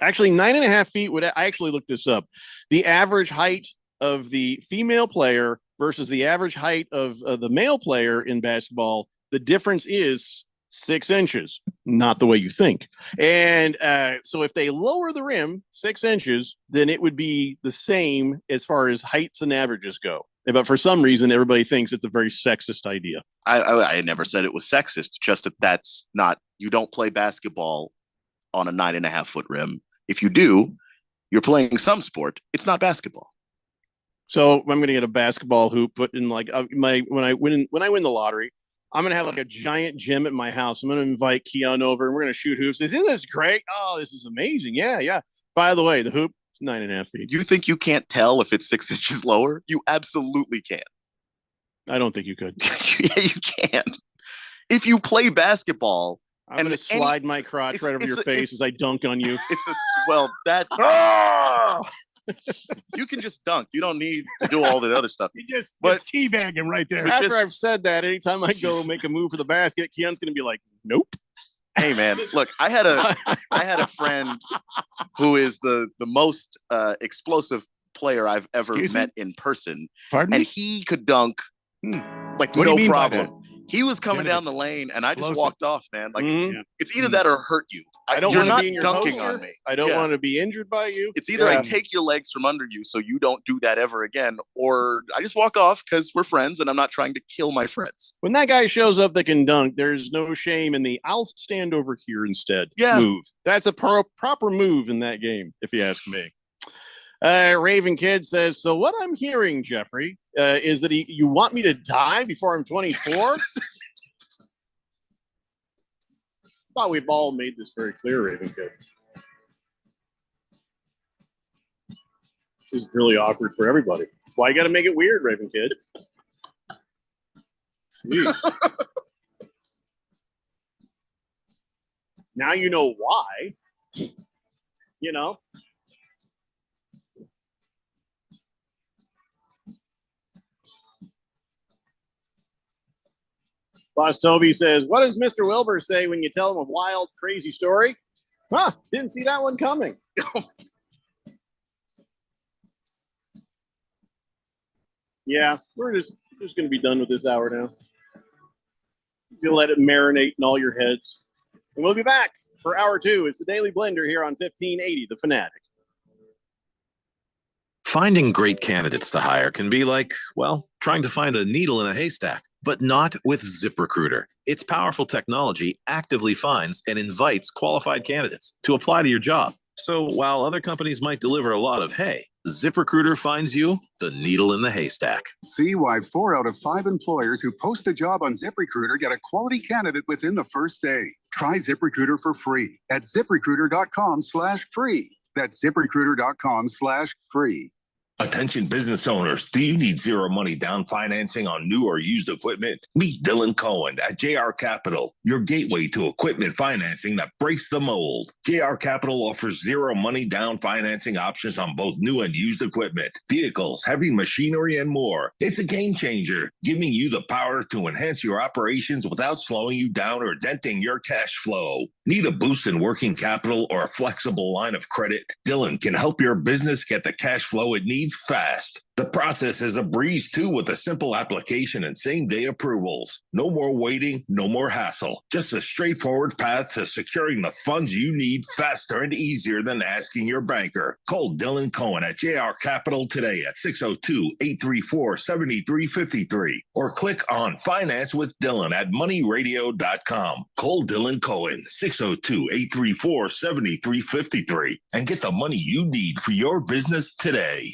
Actually, 9.5 feet would. I actually looked this up. The average height of the female player versus the average height of the male player in basketball, the difference is 6 inches. Not the way you think. And so if they lower the rim 6 inches, then it would be the same as far as heights and averages go. But for some reason, everybody thinks it's a very sexist idea. I never said it was sexist. Just that's not. You don't play basketball on a 9.5 foot rim. If you do, you're playing some sport. It's not basketball. So I'm going to get a basketball hoop put in like when I win the lottery. I'm going to have like a giant gym at my house. I'm going to invite Keon over and we're going to shoot hoops. Isn't this great? Oh, this is amazing. Yeah. By the way, the hoop is 9.5 feet. You think you can't tell if it's 6 inches lower? You absolutely can. I don't think you could. Yeah, you can. If you play basketball, I'm going to slide my crotch right over your face as I dunk on you. It's that. You can just dunk. You don't need to do all the other stuff. You just teabag him right there. After I've said that, anytime I go make a move for the basket, Keon's going to be like, nope. Hey man, look, I had a friend who is the most explosive player I've ever met in person. Pardon? And he could dunk like What do you no mean by problem. He was coming down the lane and I just Explosive. walked off, man. Like it's either that or hurt you. I don't You're want to not be in your dunking poster. on me. I don't Yeah. want to be injured by you. It's either I take your legs from under you so you don't do that ever again, or I just walk off because we're friends and I'm not trying to kill my friends. When that guy shows up that can dunk, there's no shame in the I'll stand over here instead move. That's a proper move in that game, if you ask me. Raven Kid says, so what I'm hearing, Jeffrey, is that you want me to die before I'm 24? Thought we've all made this very clear, Raven Kid. This is really awkward for everybody. Why you got to make it weird, Raven Kid? Jeez. Now you know why. You know. Boss Toby says, what does Mr. Wilbur say when you tell him a wild, crazy story? Huh, didn't see that one coming. Yeah, we're just going to be done with this hour now. You'll let it marinate in all your heads. And we'll be back for hour 2. It's the Daily Blender here on 1580, The Fanatic. Finding great candidates to hire can be like, well, trying to find a needle in a haystack, but not with ZipRecruiter. Its powerful technology actively finds and invites qualified candidates to apply to your job. So while other companies might deliver a lot of hay, ZipRecruiter finds you the needle in the haystack. See why 4 out of 5 employers who post a job on ZipRecruiter get a quality candidate within the first day. Try ZipRecruiter for free at ZipRecruiter.com/free. That's ZipRecruiter.com/free. Attention business owners, do you need zero money down financing on new or used equipment? Meet Dylan Cohen at JR Capital, your gateway to equipment financing that breaks the mold. JR Capital offers zero money down financing options on both new and used equipment, vehicles, heavy machinery, and more. It's a game changer, giving you the power to enhance your operations without slowing you down or denting your cash flow. Need a boost in working capital or a flexible line of credit? Dylan can help your business get the cash flow it needs fast. The process is a breeze too, with a simple application and same-day approvals. No more waiting, no more hassle. Just a straightforward path to securing the funds you need faster and easier than asking your banker. Call Dylan Cohen at JR Capital today at 602-834-7353 or click on Finance with Dylan at moneyradio.com. Call Dylan Cohen 602-834-7353 and get the money you need for your business today.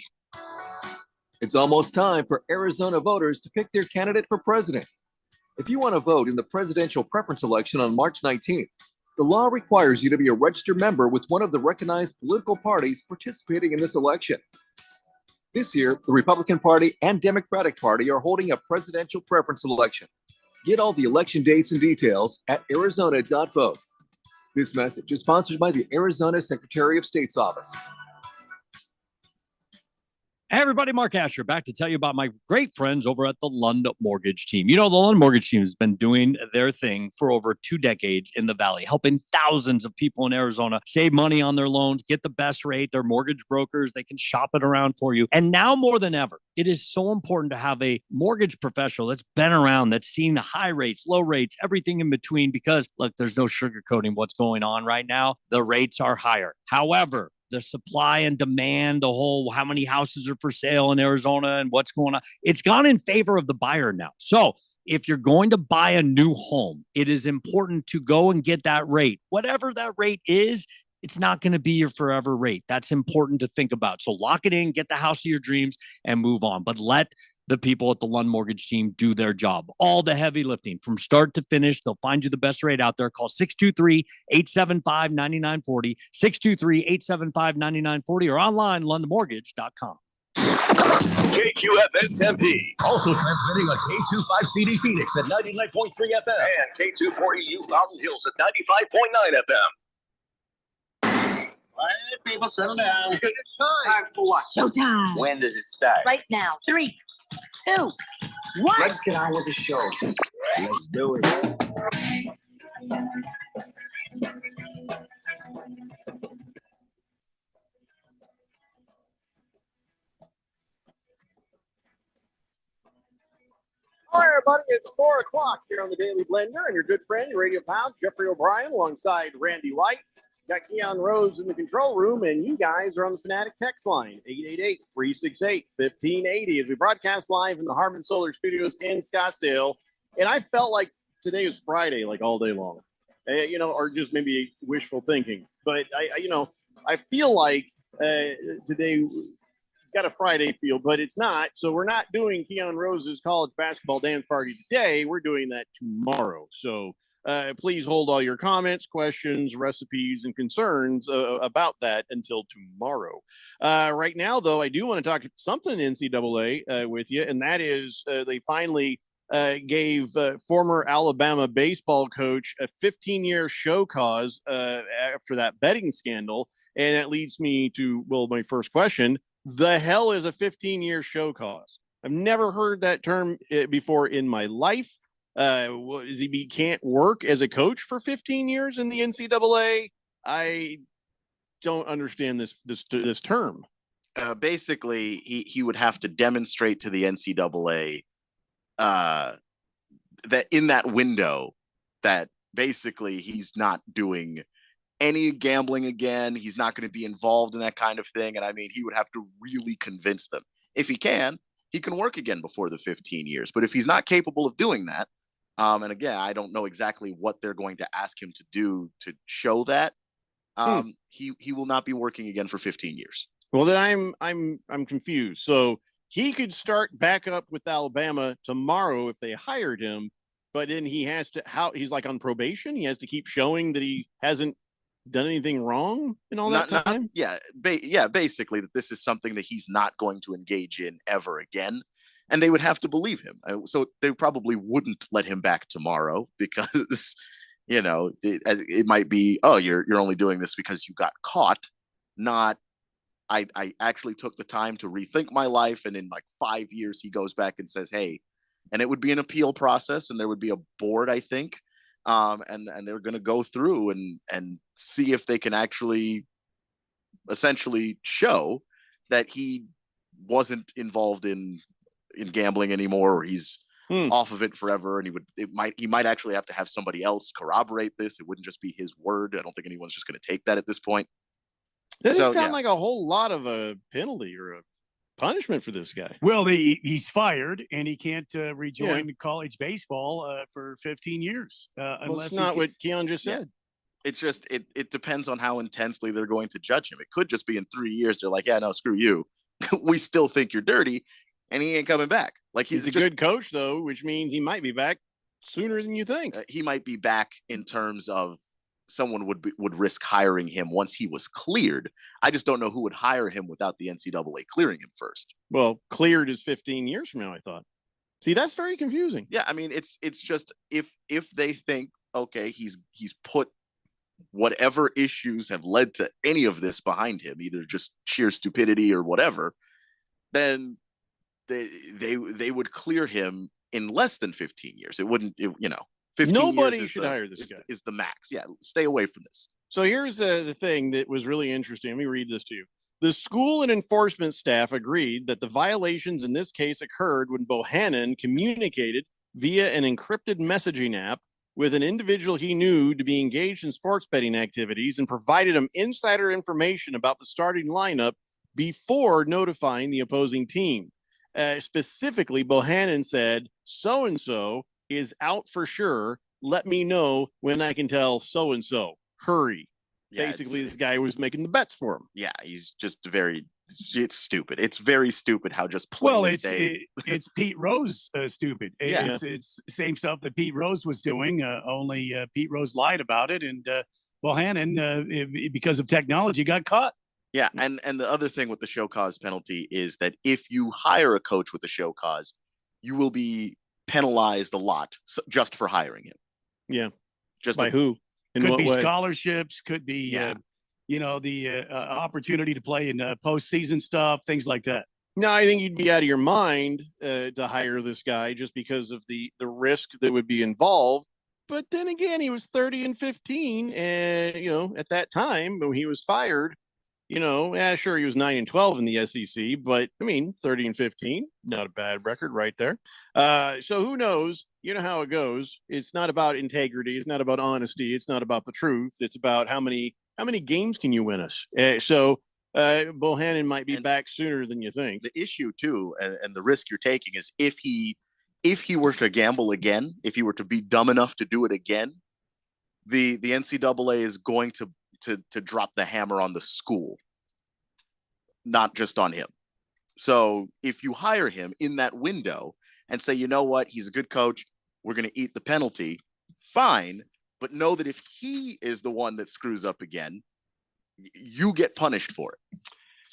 It's almost time for Arizona voters to pick their candidate for president. If you want to vote in the presidential preference election on March 19th, the law requires you to be a registered member with one of the recognized political parties participating in this election. This year, the Republican Party and Democratic Party are holding a presidential preference election. Get all the election dates and details at arizona.vote. This message is sponsored by the Arizona Secretary of State's office. Hey everybody, Mark Asher back to tell you about my great friends over at the Lund Mortgage Team. You know, the Lund Mortgage Team has been doing their thing for over 2 decades in the Valley, helping thousands of people in Arizona save money on their loans, get the best rate. They're mortgage brokers. They can shop it around for you. And now more than ever, it is so important to have a mortgage professional that's been around, that's seen the high rates, low rates, everything in between, because look, there's no sugarcoating what's going on right now. The rates are higher. However, the supply and demand, the whole how many houses are for sale in Arizona and what's going on, it's gone in favor of the buyer now. So if you're going to buy a new home, it is important to go and get that rate. Whatever that rate is, it's not going to be your forever rate. That's important to think about. So lock it in, get the house of your dreams, and move on. But let the people at the Lund Mortgage Team do their job. All the heavy lifting from start to finish. They'll find you the best rate out there. Call 623-875-9940, 623-875-9940, or online, lundmortgage.com. KQFN Tempe. Also transmitting on K25CD Phoenix at 99.3 FM. And K240U Fountain Hills at 95.9 FM. All right, people, settle down. Because it's time for what? Showtime. When does it start? Right now. 3, 2, 1. Let's get on with the show. Let's do it. All right, everybody, it's 4 o'clock here on the Daily Blender, and your good friend, your radio pal, Jeffrey O'Brien, alongside Randy White. Got Keon Rose in the control room, and you guys are on the Fanatic text line, 888-368-1580, as we broadcast live in the Harman Solar Studios in Scottsdale. And I felt like today was Friday, like all day long, or just maybe wishful thinking. But I feel like today got a Friday feel, but it's not. So we're not doing Keon Rose's college basketball dance party today. We're doing that tomorrow. So Please hold all your comments, questions, recipes, and concerns about that until tomorrow. Right now, though, I do want to talk something NCAA with you, and that is they finally gave former Alabama baseball coach a 15-year show cause after that betting scandal. And that leads me to, well, my first question. The hell is a 15-year show cause? I've never heard that term before in my life. He can't work as a coach for 15 years in the NCAA? I don't understand this term. Basically, he would have to demonstrate to the NCAA that in that window that basically he's not doing any gambling again. He's not going to be involved in that kind of thing. And I mean, he would have to really convince them. If he can work again before the 15 years. But if he's not capable of doing that, and again, I don't know exactly what they're going to ask him to do to show that, he will not be working again for 15 years. Well, then I'm confused. So he could start back up with Alabama tomorrow if they hired him, but then he's like on probation. He has to keep showing that he hasn't done anything wrong in all that time. Basically that this is something that he's not going to engage in ever again. And they would have to believe him. So they probably wouldn't let him back tomorrow because, it might be, oh, you're only doing this because you got caught. Not, I actually took the time to rethink my life. And in like 5 years, he goes back and says, hey, and it would be an appeal process and there would be a board, I think. And they're going to go through and see if they can actually essentially show that he wasn't involved in gambling anymore, or he's off of it forever. And he might actually have to have somebody else corroborate this. It wouldn't just be his word. I don't think anyone's just going to take that at this point. Doesn't sound like a whole lot of a penalty or a punishment for this guy. Well, he's fired and he can't rejoin college baseball for 15 years. Unless it's not what Keon just said. It's just it depends on how intensely they're going to judge him. It could just be in 3 years. They're like, yeah, no, screw you. We still think you're dirty, and he ain't coming back. Like he's a good coach, though, which means he might be back sooner than you think. He might be back in terms of someone would risk hiring him once he was cleared. I just don't know who would hire him without the NCAA clearing him first. Well, cleared is 15 years from now, I thought. See, that's very confusing. Yeah, I mean, it's just if they think, okay, he's put whatever issues have led to any of this behind him, either just sheer stupidity or whatever, then they would clear him in less than 15 years. It wouldn't, 15 Nobody years should hire this guy. Is the max. Yeah, stay away from this. So here's the thing that was really interesting. Let me read this to you. The school and enforcement staff agreed that the violations in this case occurred when Bohannon communicated via an encrypted messaging app with an individual he knew to be engaged in sports betting activities and provided him insider information about the starting lineup before notifying the opposing team. Specifically, Bohannon said, so-and-so is out for sure. Let me know when I can tell so-and-so. Hurry. Yeah, basically, this guy was making the bets for him. Yeah, he's just it's stupid. It's very stupid how just plain it's Pete Rose stupid. It's same stuff that Pete Rose was doing, only Pete Rose lied about it, and Bohannon, because of technology, got caught. Yeah, and the other thing with the show cause penalty is that if you hire a coach with a show cause, you will be penalized a lot just for hiring him. Yeah. Just by who? Could be scholarships, could be the opportunity to play in postseason stuff, things like that. No, I think you'd be out of your mind to hire this guy just because of the risk that would be involved. But then again, he was 30 and 15, and at that time when he was fired, sure, he was 9 and 12 in the SEC, but I mean, 30 and 15, not a bad record right there. So who knows? You know how it goes. It's not about integrity. It's not about honesty. It's not about the truth. It's about how many games can you win us? So Bohannon might be back sooner than you think. The issue too, and the risk you're taking is if he were to gamble again, if he were to be dumb enough to do it again, the NCAA is going to drop the hammer on the school, not just on him. So if you hire him in that window and say, you know what, he's a good coach, we're going to eat the penalty, fine. but know that if he is the one that screws up again, you get punished for it.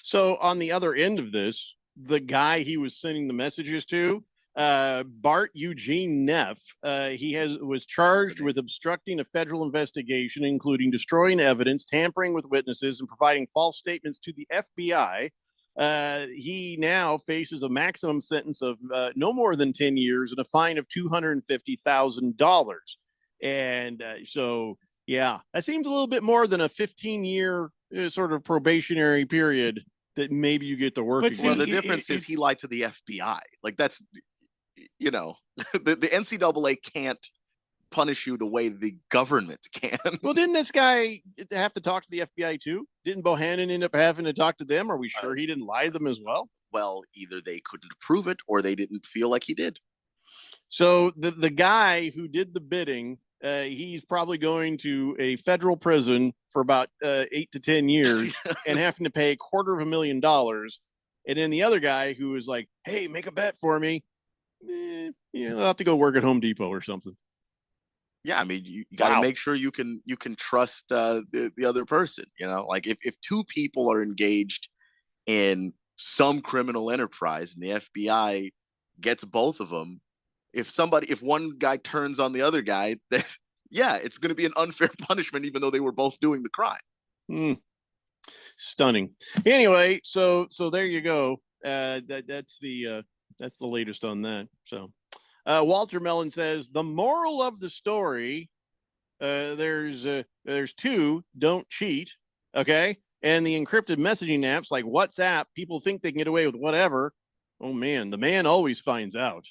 So on the other end of this, the guy he was sending the messages to, Bart Eugene Neff, was charged with obstructing a federal investigation, including destroying evidence, tampering with witnesses, and providing false statements to the FBI. He now faces a maximum sentence of no more than 10 years and a fine of $250,000. And so, yeah, that seems a little bit more than a 15-year sort of probationary period that maybe you get to work again. Well, the difference is he lied to the FBI. Like, that's, you know, the NCAA can't punish you the way the government can. Well, didn't this guy have to talk to the FBI too? Didn't Bohannon end up having to talk to them? Are we sure he didn't lie to them as well? Well, either they couldn't prove it or they didn't feel like he did. So the guy who did the bidding, he's probably going to a federal prison for about 8 to 10 years and having to pay $250,000. And then the other guy who was like, hey, make a bet for me. I'll have to go work at Home Depot or something. Yeah, I mean, you got to make sure you can trust the other person. You know, like if two people are engaged in some criminal enterprise and the FBI gets both of them, if one guy turns on the other guy, then yeah, it's going to be an unfair punishment, even though they were both doing the crime. Stunning. Anyway, so there you go. That's the latest on that. So. Walter Mellon says the moral of the story, there's two, don't cheat. Okay. And the encrypted messaging apps like WhatsApp, people think they can get away with whatever. Oh man, the man always finds out.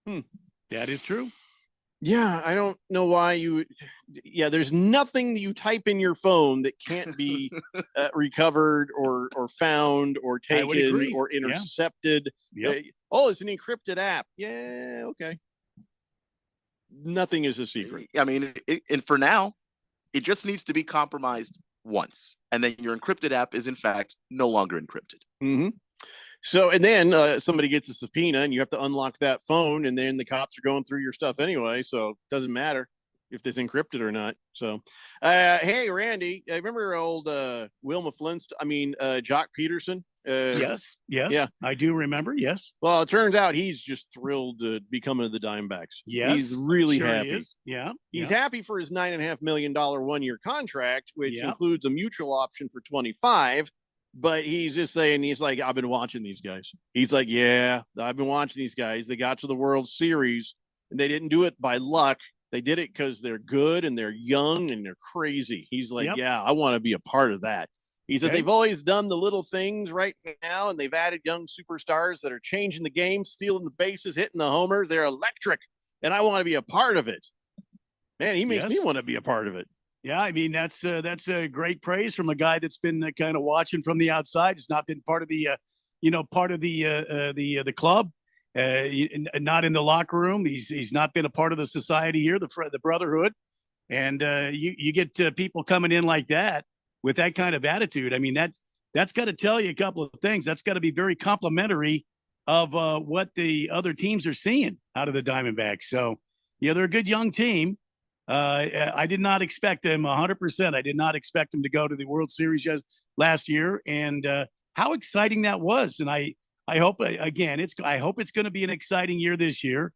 That is true. Yeah. I don't know why there's nothing that you type in your phone that can't be recovered or found or taken or intercepted. Yeah. Yep. Oh, it's an encrypted app. Yeah, okay. Nothing is a secret. I mean, and for now, it just needs to be compromised once. And then your encrypted app is, in fact, no longer encrypted. Mm-hmm. So, and then somebody gets a subpoena and you have to unlock that phone, and then the cops are going through your stuff anyway. So it doesn't matter if it's encrypted or not. So, hey, Randy, remember old Wilma Flintstone? Jock Peterson? Yes. Yeah, I do remember. Yes. Well, it turns out he's just thrilled to be coming to the Diamondbacks. Yes, he's really sure happy. He is. Yeah, he's happy for his $9.5 million 1-year contract, which includes a mutual option for 25. But he's just saying, he's like, I've been watching these guys. He's like, yeah, I've been watching these guys. They got to the World Series, and they didn't do it by luck. They did it because they're good and they're young and they're crazy. He's like, yeah, I want to be a part of that. He said they've always done the little things right now, and they've added young superstars that are changing the game, stealing the bases, hitting the homers. They're electric, and I want to be a part of it. Man, he makes me want to be a part of it. Yeah, I mean, that's a great praise from a guy that's been kind of watching from the outside. He's not been part of the, the club, not in the locker room. He's not been a part of the society here, the brotherhood, and you get people coming in like that with that kind of attitude. I mean, that's got to tell you a couple of things. That's got to be very complimentary of what the other teams are seeing out of the Diamondbacks. So, yeah, they're a good young team. I did not expect them 100%. I did not expect them to go to the World Series last year, and how exciting that was. And I hope I hope it's going to be an exciting year this year.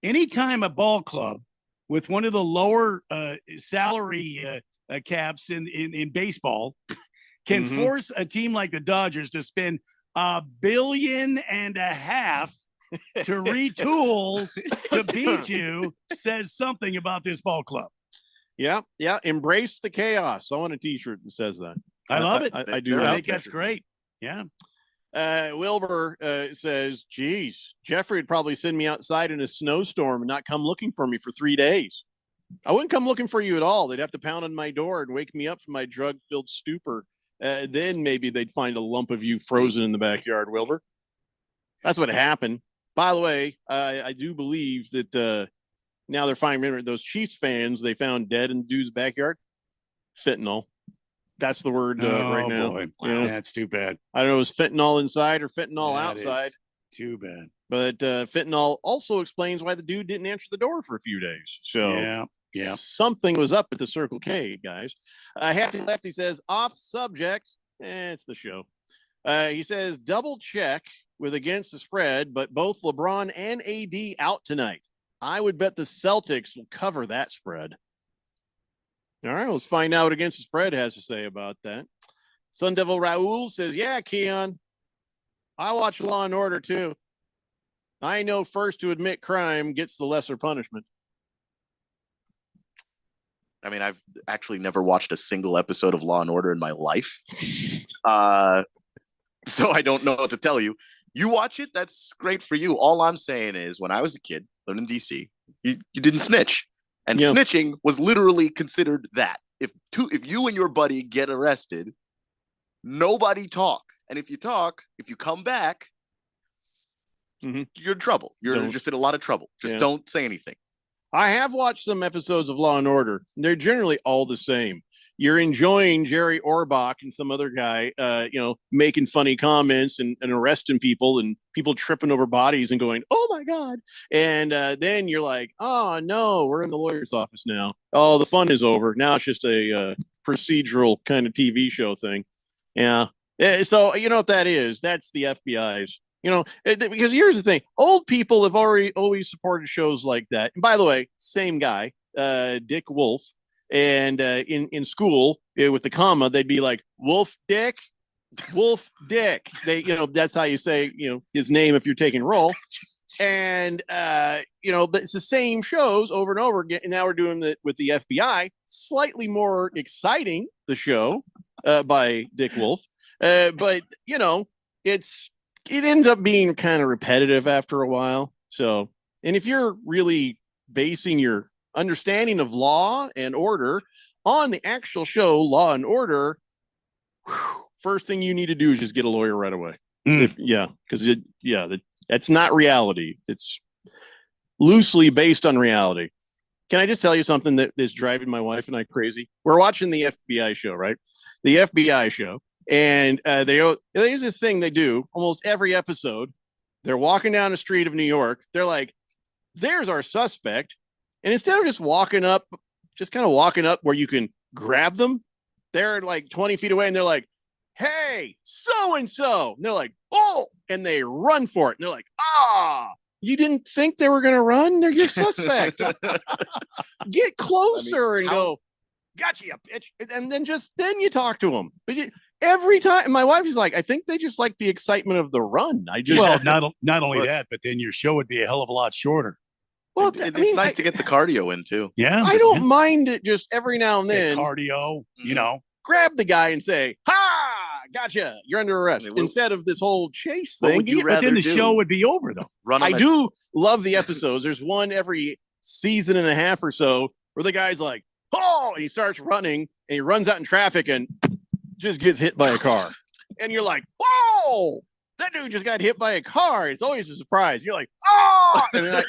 Anytime a ball club with one of the lower salary caps in baseball can force a team like the Dodgers to spend $1.5 billion to retool to beat you, says something about this ball club. Yeah. Embrace the chaos. I want a T-shirt that says that. I love it. I do. I think that's great. Yeah. Wilbur says, geez, Jeffrey would probably send me outside in a snowstorm and not come looking for me for 3 days. I wouldn't come looking for you at all. They'd have to pound on my door and wake me up from my drug-filled stupor. Then maybe they'd find a lump of you frozen in the backyard, Wilbur. That's what happened. By the way, I do believe that now they're finding those Chiefs fans they found dead in the dude's backyard. Fentanyl. That's the word right now. Boy. Wow, that's too bad. I don't know, it was fentanyl inside or fentanyl outside. Too bad. But fentanyl also explains why the dude didn't answer the door for a few days. So Yeah. Something was up at the Circle K, guys. Happy Lefty says, off subject. It's the show. He says, double check with against the spread, but both LeBron and AD out tonight. I would bet the Celtics will cover that spread. All right, let's find out what against the spread has to say about that. Sun Devil Raul says, yeah, Keon, I watch Law and Order too. I know first to admit crime gets the lesser punishment. I mean, I've actually never watched a single episode of Law and Order in my life. So I don't know what to tell you. You watch it, that's great for you. All I'm saying is when I was a kid, living in DC, you didn't snitch. And snitching was literally considered that. If you and your buddy get arrested, nobody talk. And if you talk, if you come back, you're in trouble. You're just in a lot of trouble. Just don't say anything. I have watched some episodes of Law and Order. They're generally all the same. You're enjoying Jerry Orbach and some other guy, making funny comments and arresting people and people tripping over bodies and going, oh my God. And then you're like, oh no, we're in the lawyer's office now. Oh, the fun is over. Now it's just a procedural kind of TV show thing. Yeah. So you know what that is? That's the FBI's. Because here's the thing. Old people have always supported shows like that. And by the way, same guy, Dick Wolf. And in school with the comma, they'd be like Wolf Dick. They, that's how you say, his name if you're taking roll. And but it's the same shows over and over again. And now we're doing it with the FBI, slightly more exciting. The show by Dick Wolf, but it ends up being kind of repetitive after a while. So, and if you're really basing your understanding of law and order on the actual show Law and Order, first thing you need to do is just get a lawyer right away. Because that's not reality. It's loosely based on reality. Can I just tell you something that is driving my wife and I crazy? We're watching the FBI show, right? The FBI show. And there's this thing they do almost every episode. They're walking down the street of New York. They're like, there's our suspect. And instead of just kind of walking up where you can grab them, they're like 20 feet away and they're like, hey, so-and-so. And they're like, oh, and they run for it. And they're like, you didn't think they were going to run? They're your suspect. Get closer and go, gotcha, you bitch. And then you talk to them. But every time, my wife is like, I think they just like the excitement of the run. Not only that, but then your show would be a hell of a lot shorter. Well, it's nice to get the cardio in too. Yeah, I don't mind it just every now and then. Cardio, grab the guy and say, "Ha, gotcha, you're under arrest." Instead of this whole chase thing. But then the show would be over, though. I do love the episodes. There's one every season and a half or so where the guy's like, "Oh," and he starts running and he runs out in traffic and just gets hit by a car, and you're like, "Whoa!" That dude just got hit by a car. It's always a surprise. You're like, oh! And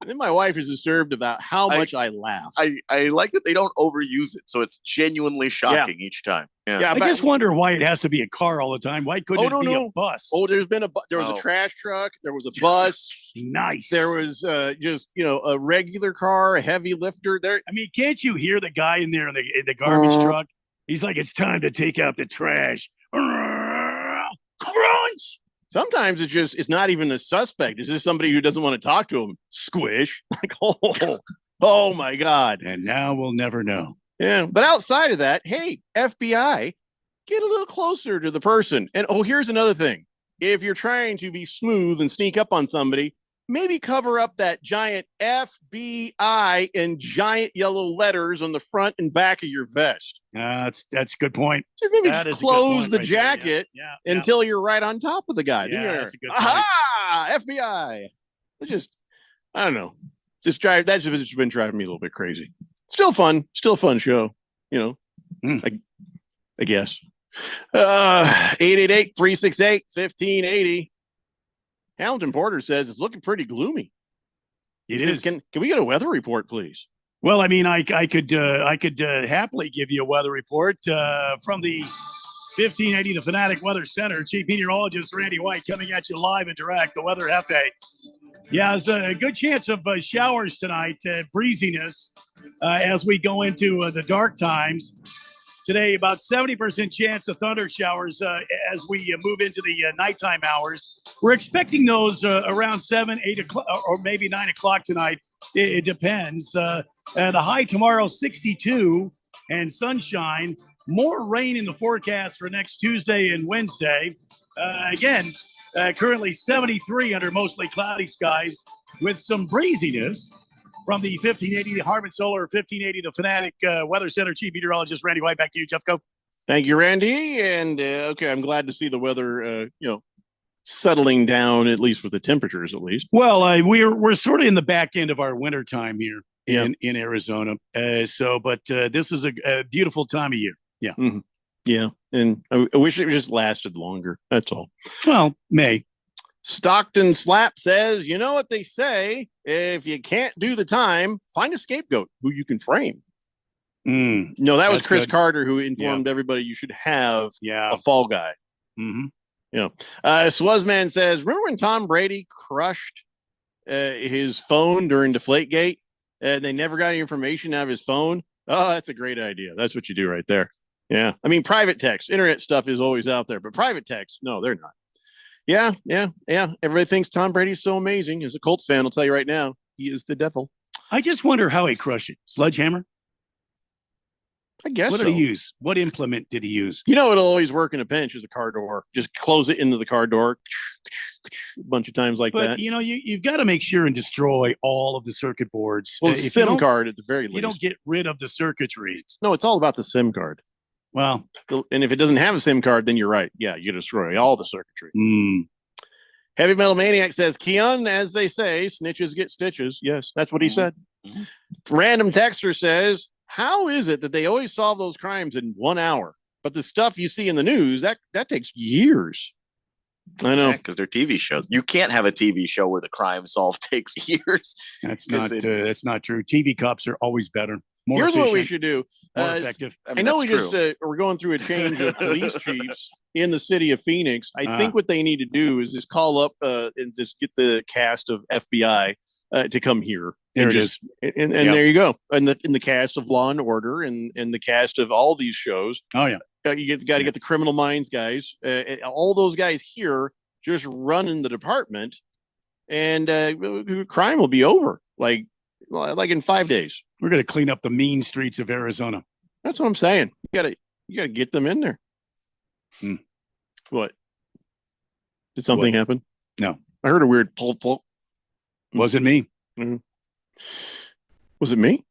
then my wife is disturbed about how much I laugh. I like that they don't overuse it, so it's genuinely shocking each time. I just wonder why it has to be a car all the time. Why couldn't it be a bus? Oh, there was a trash truck. There was a bus. Nice. There was just a regular car, a heavy lifter. There. I mean, can't you hear the guy in there in the garbage truck? He's like, it's time to take out the trash. Crunch. Sometimes it's not even a suspect. It's just somebody who doesn't want to talk to him. Squish. Like, oh my God. And now we'll never know. Yeah. But outside of that, hey, FBI, get a little closer to the person. And here's another thing. If you're trying to be smooth and sneak up on somebody, maybe cover up that giant FBI in giant yellow letters on the front and back of your vest. That's a good point. Just maybe just close the jacket until you're right on top of the guy. Yeah, that's a good point. Aha! FBI. I don't know. That's just been driving me a little bit crazy. Still fun show. I guess. 888-368-1580. Hamilton Porter says it's looking pretty gloomy. It is. Can we get a weather report, please? Well, I mean, I could happily give you a weather report from the 1580 The Fanatic Weather Center. Chief Meteorologist Randy White coming at you live and direct. The weather Hefe. Yeah, there's a good chance of showers tonight, breeziness. as we go into the dark times. Today, about 70% chance of thunder showers as we move into the nighttime hours. We're expecting those around 7, 8 o'clock, or maybe 9 o'clock tonight. It depends. The high tomorrow, 62, and sunshine. More rain in the forecast for next Tuesday and Wednesday. Again, currently 73 under mostly cloudy skies with some breeziness. From the 1580 Harman Solar, 1580 the Fanatic Weather Center Chief Meteorologist Randy White. Back to you, Jeffco. Thank you, Randy. And okay, I'm glad to see the weather, settling down, at least with the temperatures, at least. Well, we're sort of in the back end of our winter time here in Arizona. But this is a beautiful time of year. Yeah. Mm-hmm. Yeah. And I wish it just lasted longer. That's all. Well, May. Stockton Slap says, you know what they say, if you can't do the time, find a scapegoat who you can frame. No, that was Chris Carter who informed everybody you should have a fall guy. Mm-hmm. Swazman says, remember when Tom Brady crushed his phone during Deflategate and they never got any information out of his phone? Oh, that's a great idea. That's what you do right there. Yeah. I mean, private text, internet stuff is always out there, but private text, no, they're not. Yeah. Everybody thinks Tom Brady's so amazing. As a Colts fan, I'll tell you right now, he is the devil. I just wonder how he crushed it. Sledgehammer? I guess What did he use? What implement did he use? It'll always work in a pinch as a car door. Just close it into the car door a bunch of times like that. But, you've got to make sure and destroy all of the circuit boards. Well, the SIM card at the very least. You don't get rid of the circuitry. No, it's all about the SIM card. Well, and if it doesn't have a SIM card, then you're right. Yeah, you destroy all the circuitry. Heavy Metal Maniac says, Keon, as they say, snitches get stitches. Yes, that's what he said. Random Texter says, how is it that they always solve those crimes in 1 hour? But the stuff you see in the news, that takes years. I know. Because they're TV shows. You can't have a TV show where the crime solved takes years. That's not true. TV cops are always better. More Here's what we should do. More effective. I know we're going through a change of police chiefs in the city of Phoenix. I think what they need to do is just call up and just get the cast of FBI to come here. There it is. And there you go. And the cast of Law and Order and the cast of all these shows. Oh, yeah. You got to get the Criminal Minds guys. All those guys here just running the department. And crime will be over. Like in 5 days. We're going to clean up the mean streets of Arizona. That's what I'm saying. You gotta get them in there. What? Did something happen? No. I heard a weird pull. Was it me? Mm-hmm. Was it me?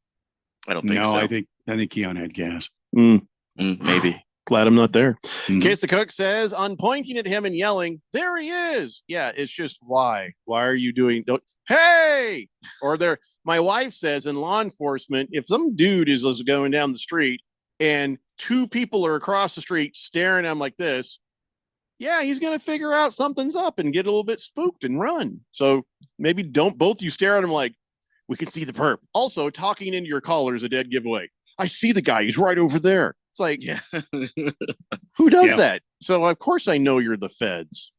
I don't think so. No, I think Keon had gas. Maybe. Glad I'm not there. Case the Cook says, on pointing at him and yelling, there he is. Yeah, it's just why? Why are you doing? Hey! Or my wife says in law enforcement, if some dude is going down the street and two people are across the street staring at him like this, yeah, he's going to figure out something's up and get a little bit spooked and run. So maybe don't both you stare at him like, we can see the perp. Also, talking into your caller is a dead giveaway. I see the guy. He's right over there. It's like, who does that? So, of course, I know you're the feds.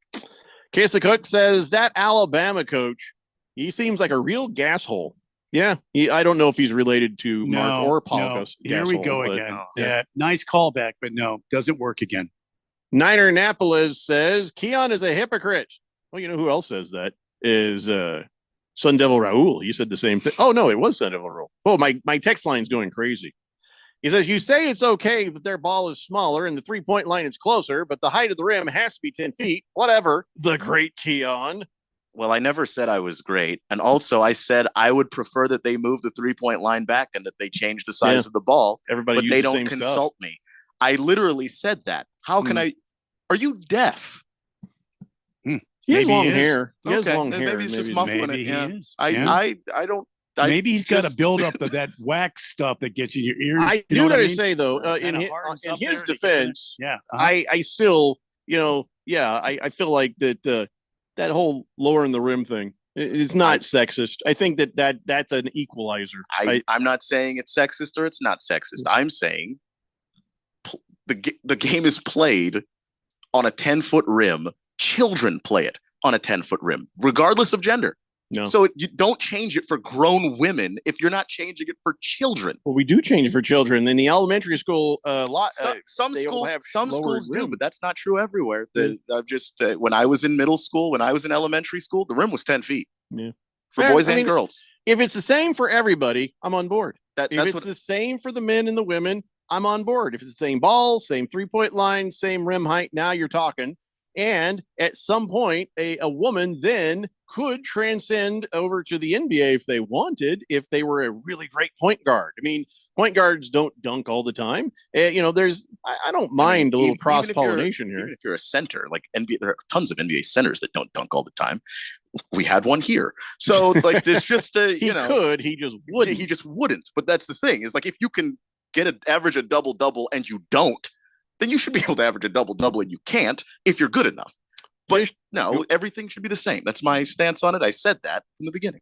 Case the Cook says that Alabama coach, he seems like a real gas hole. Yeah, I don't know if he's related to Mark or Paul. Here we go again. Yeah, nice callback, but no, doesn't work again. Niner Napolis says Keon is a hypocrite. Well, you know who else says that is Sun Devil Raul. He said the same thing. Oh no, it was Sun Devil Raul. Oh, my text line's going crazy. He says, you say it's okay that their ball is smaller and the 3-point line is closer, but the height of the rim has to be 10 feet. Whatever. The great Keon. Well, I never said I was great. And also I said I would prefer that they move the 3-point line back and that they change the size of the ball. Everybody but they don't consult me. I literally said that. How can are you deaf? He has long hair. He has long hair. Maybe he's just muffling it. Yeah. I don't. Maybe he's got a buildup of that wax stuff that gets in your ears. I do gotta say though, in his defense, I still, I feel like that that whole lowering the rim thing is not sexist. I think that's an equalizer. I'm not saying it's sexist or it's not sexist. I'm saying the game is played on a 10-foot rim. Children play it on a 10-foot rim, regardless of gender. No. So you don't change it for grown women if you're not changing it for children. Well, we do change it for children. In the elementary school, Some they all schools, have some lowered schools do, rim. but that's not true everywhere. I've just when I was in middle school, when I was in elementary school, the rim was 10 feet. Yeah. For Yeah, boys I and mean, girls. If it's the same for everybody, I'm on board. If That's it's what the same for the men and the women, I'm on board. If it's the same ball, same 3-point line, same rim height, now you're talking. And at some point, a woman then could transcend over to the NBA if they wanted, if they were a really great point guard. I mean, point guards don't dunk all the time. There's, I don't mind a little cross pollination here. Even if you're a center, like NBA, there are tons of NBA centers that don't dunk all the time. We had one here. So like there's just a he could, he just wouldn't. He just wouldn't. But that's the thing, is like if you can average a double-double and you don't, then you should be able to average a double-double and you can't if you're good enough. But no, everything should be the same. That's my stance on it. I said that from the beginning.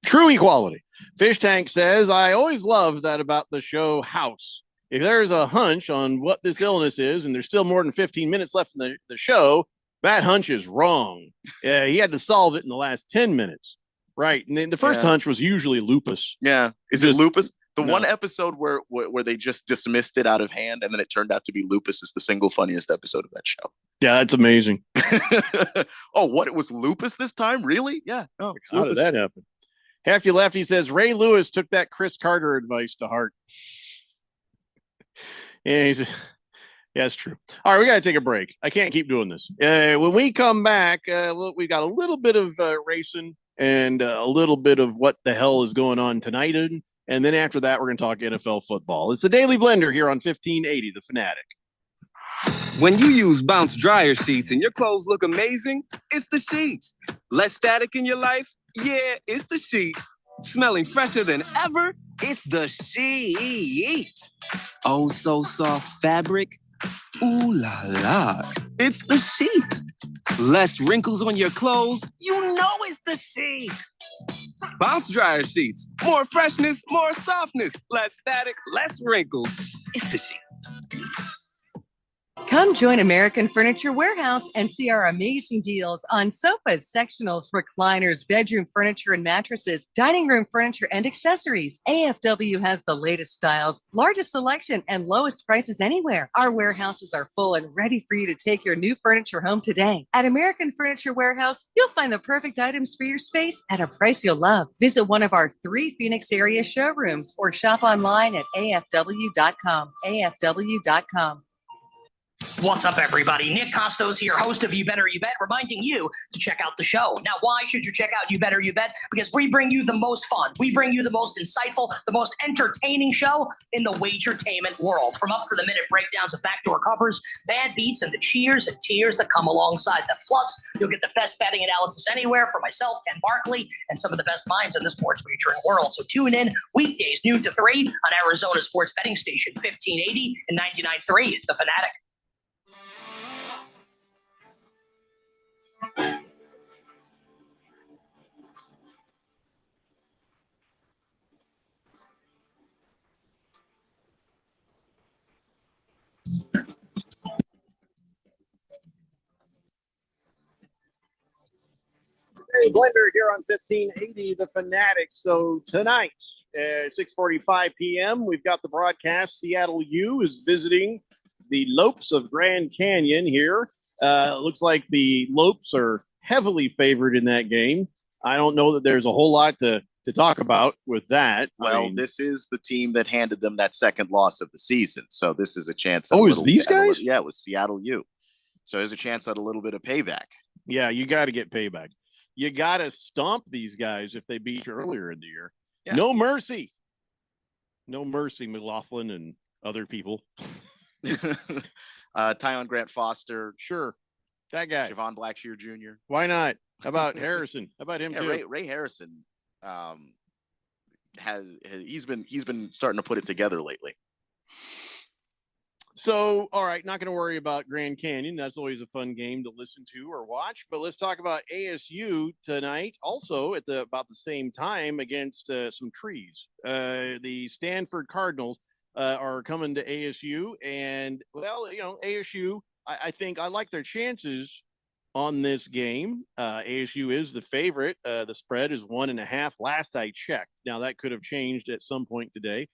True equality. Fish Tank says, I always love that about the show House. If there's a hunch on what this illness is and there's still more than 15 minutes left in the show, that hunch is wrong. He had to solve it in the last 10 minutes. Right. And then the first hunch was usually lupus. Yeah. Is it lupus? The one episode where they just dismissed it out of hand and then it turned out to be lupus is the single funniest episode of that show. Yeah, that's amazing. Oh, what? It was lupus this time? Really? Yeah. Oh, it's How lupus. did that happen? Hefty Lefty says Ray Lewis took that Chris Carter advice to heart. Yeah, yeah, it's true. All right, we got to take a break. I can't keep doing this. When we come back, we got a little bit of racing and a little bit of what the hell is going on tonight. And then after that, we're going to talk NFL football. It's the Daily Blender here on 1580, The Fanatic. When you use Bounce dryer sheets and your clothes look amazing, it's the sheets. Less static in your life? Yeah, it's the sheets. Smelling fresher than ever? It's the sheet. Oh, so soft fabric? Ooh la la. It's the sheet. Less wrinkles on your clothes? You know it's the sheet. Bounce dryer sheets. More freshness, more softness. Less static, less wrinkles. It's the sheet. Come join American Furniture Warehouse and see our amazing deals on sofas, sectionals, recliners, bedroom furniture and mattresses, dining room furniture and accessories. AFW has the latest styles, largest selection, and lowest prices anywhere. Our warehouses are full and ready for you to take your new furniture home today. At American Furniture Warehouse, you'll find the perfect items for your space at a price you'll love. Visit one of our 3 Phoenix area showrooms or shop online at afw.com. afw.com. What's up, everybody? Nick Costos here, host of You Better You Bet, reminding you to check out the show. Now, why should you check out You Better You Bet? Because we bring you the most fun. We bring you the most insightful, the most entertaining show in the wagertainment world. From up-to-the-minute breakdowns of backdoor covers, bad beats, and the cheers and tears that come alongside them. Plus, you'll get the best betting analysis anywhere from myself, Ken Barkley, and some of the best minds in the sports wagering world. So tune in weekdays, noon to 3 on Arizona Sports Betting Station, 1580 and 99.3, The Fanatic. Hey, Blender here on 1580, The Fanatic. So tonight, 6:45 p.m., we've got the broadcast. Seattle U is visiting the Lopes of Grand Canyon here. Looks like the Lopes are heavily favored in that game. I don't know that there's a whole lot to talk about with that. Well, this is the team that handed them that second loss of the season. So this is a chance. Oh, is these guys? Yeah, it was Seattle U. So there's a chance at a little bit of payback. Yeah, you got to get payback. You got to stomp these guys if they beat you earlier in the year. Yeah. No mercy. No mercy, McLaughlin and other people. Tyon Grant Foster. Sure. That guy. Javon Blackshear Jr. Why not? How about Harrison? How about him too? Ray Harrison he's been starting to put it together lately. So, all right, not going to worry about Grand Canyon. That's always a fun game to listen to or watch. But let's talk about ASU tonight. Also, at about the same time against some trees. The Stanford Cardinals are coming to ASU, and well, ASU. I think I like their chances on this game. ASU is the favorite. The spread is 1.5 last I checked. Now that could have changed at some point today,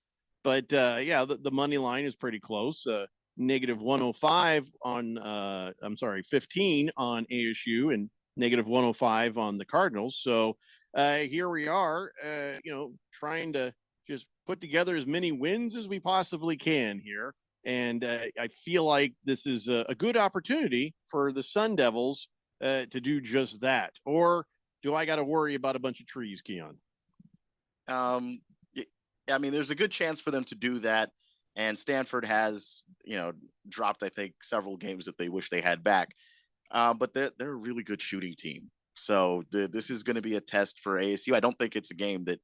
but the money line is pretty close. Negative 105 on 15 on ASU and negative 105 on the Cardinals. So here we are, trying to just put together as many wins as we possibly can here. And I feel like this is a good opportunity for the Sun Devils to do just that. Or do I got to worry about a bunch of trees, Keon? I mean, there's a good chance for them to do that. And Stanford has, dropped, I think, several games that they wish they had back. But they're a really good shooting team. So this is going to be a test for ASU. I don't think it's a game that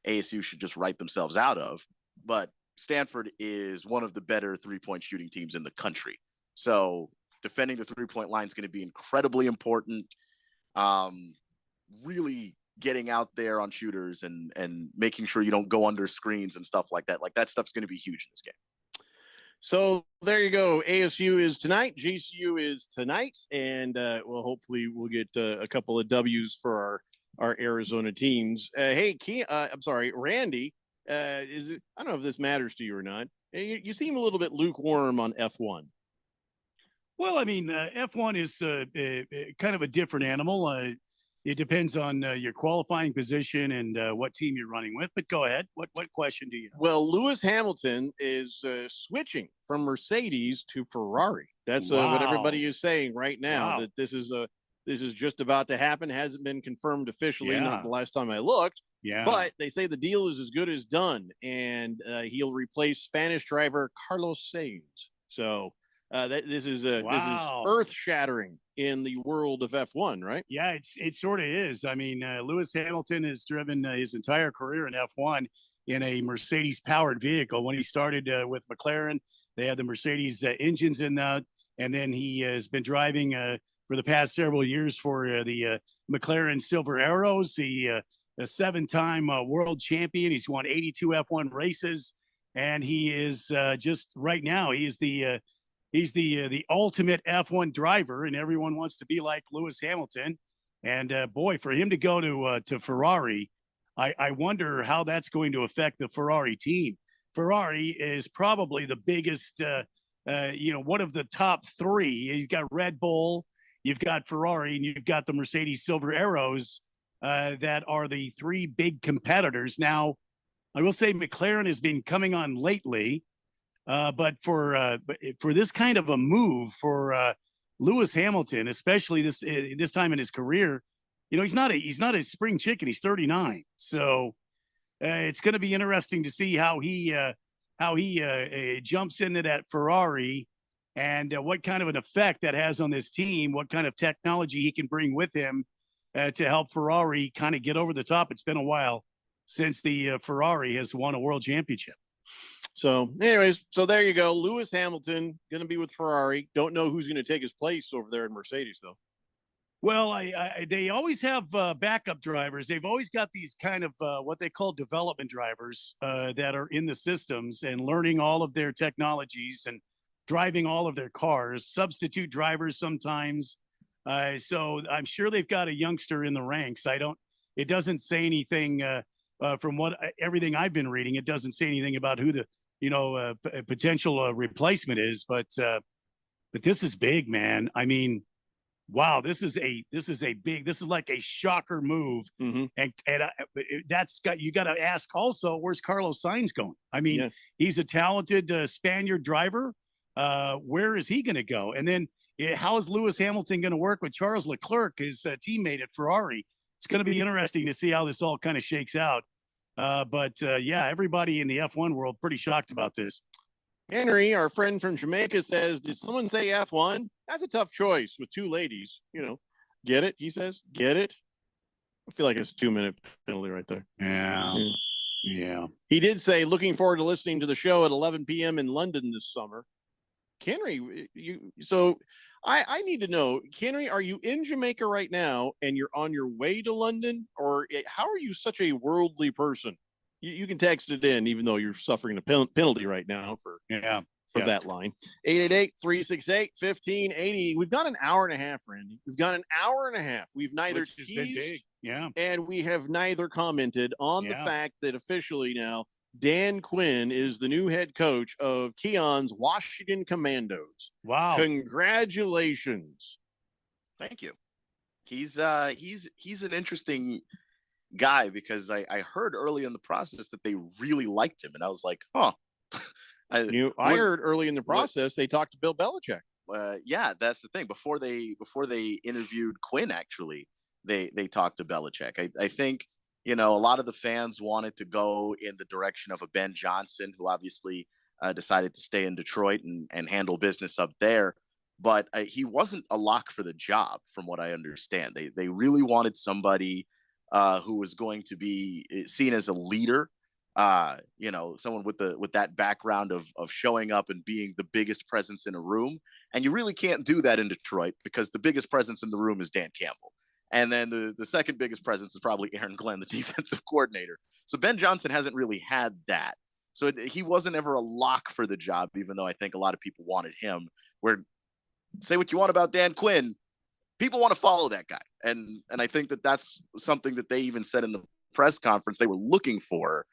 ASU should just write themselves out of. But Stanford is one of the better three-point shooting teams in the country. So defending the three-point line is going to be incredibly important. Really getting out there on shooters and making sure you don't go under screens and stuff like that. Like that stuff's going to be huge in this game. So there you go. ASU is tonight. GCU is tonight. And hopefully we'll get a couple of W's for our Arizona teams. Randy. I don't know if this matters to you or not. You seem a little bit lukewarm on F1. Well, I mean, F1 is kind of a different animal. It depends on your qualifying position and what team you're running with. But go ahead. What question do you have? Well, Lewis Hamilton is switching from Mercedes to Ferrari. That's what everybody is saying right now. Wow. That this is just about to happen. Hasn't been confirmed officially. Not the last time I looked. Yeah. But they say the deal is as good as done, and he'll replace Spanish driver Carlos Sainz. So this is earth-shattering in the world of F1, right? Yeah, it sort of is. I mean, Lewis Hamilton has driven his entire career in F1 in a Mercedes-powered vehicle. When he started with McLaren, they had the Mercedes engines in that, and then he has been driving for the past several years for the McLaren Silver Arrows. He a 7-time world champion. He's won 82 F1 races, and he is just right now. He's the ultimate F1 driver, and everyone wants to be like Lewis Hamilton. And boy, for him to go to Ferrari, I wonder how that's going to affect the Ferrari team. Ferrari is probably the biggest, one of the top three. You've got Red Bull, you've got Ferrari, and you've got the Mercedes Silver Arrows. That are the three big competitors. Now, I will say McLaren has been coming on lately, but for this kind of a move for Lewis Hamilton, especially this time in his career, he's not a spring chicken. He's 39, so it's going to be interesting to see how he jumps into that Ferrari and what kind of an effect that has on this team. What kind of technology he can bring with him. To help Ferrari kind of get over the top. It's been a while since the Ferrari has won a world championship. So anyways, there you go. Lewis Hamilton going to be with Ferrari. Don't know who's going to take his place over there in Mercedes, though. Well, they always have backup drivers. They've always got these kind of what they call development drivers that are in the systems and learning all of their technologies and driving all of their cars, substitute drivers sometimes. So I'm sure they've got a youngster in the ranks. It doesn't say anything from everything I've been reading. It doesn't say anything about who the, potential replacement is, but this is big, man. I mean, wow, this is like a shocker move. Mm-hmm. And you got to ask also, where's Carlos Sainz going? I mean, he's a talented Spaniard driver. Where is he going to go? And then, how is Lewis Hamilton going to work with Charles Leclerc, his teammate at Ferrari? It's going to be interesting to see how this all kind of shakes out. But everybody in the F1 world pretty shocked about this. Henry, our friend from Jamaica, says, did someone say F1? That's a tough choice with two ladies. Get it? He says, get it? I feel like it's a 2-minute penalty right there. Yeah. He did say, looking forward to listening to the show at 11 p.m. in London this summer. Henry, I need to know, Henry, are you in Jamaica right now and you're on your way to London? Or how are you such a worldly person? You can text it in, even though you're suffering a penalty right now for for Yeah. that line. 888-368-1580. We've got an hour and a half, Randy. We've got an hour and a half. We've neither Which has been teased big. Yeah. and we have neither commented on the fact that officially now Dan Quinn is the new head coach of Keon's Washington Commandos. Wow. Congratulations. Thank you. He's an interesting guy because I heard early in the process that they really liked him, and I was like, huh. I heard early in the process they talked to Bill Belichick. Yeah, that's the thing. Before they interviewed Quinn, actually, they talked to Belichick. I think, a lot of the fans wanted to go in the direction of a Ben Johnson, who obviously decided to stay in Detroit and handle business up there. But he wasn't a lock for the job, from what I understand. They really wanted somebody who was going to be seen as a leader, someone with that background of showing up and being the biggest presence in a room. And you really can't do that in Detroit because the biggest presence in the room is Dan Campbell. And then the second biggest presence is probably Aaron Glenn, the defensive coordinator. So Ben Johnson hasn't really had that. So he wasn't ever a lock for the job, even though I think a lot of people wanted him. Where, say what you want about Dan Quinn, people want to follow that guy. And I think that's something that they even said in the press conference they were looking for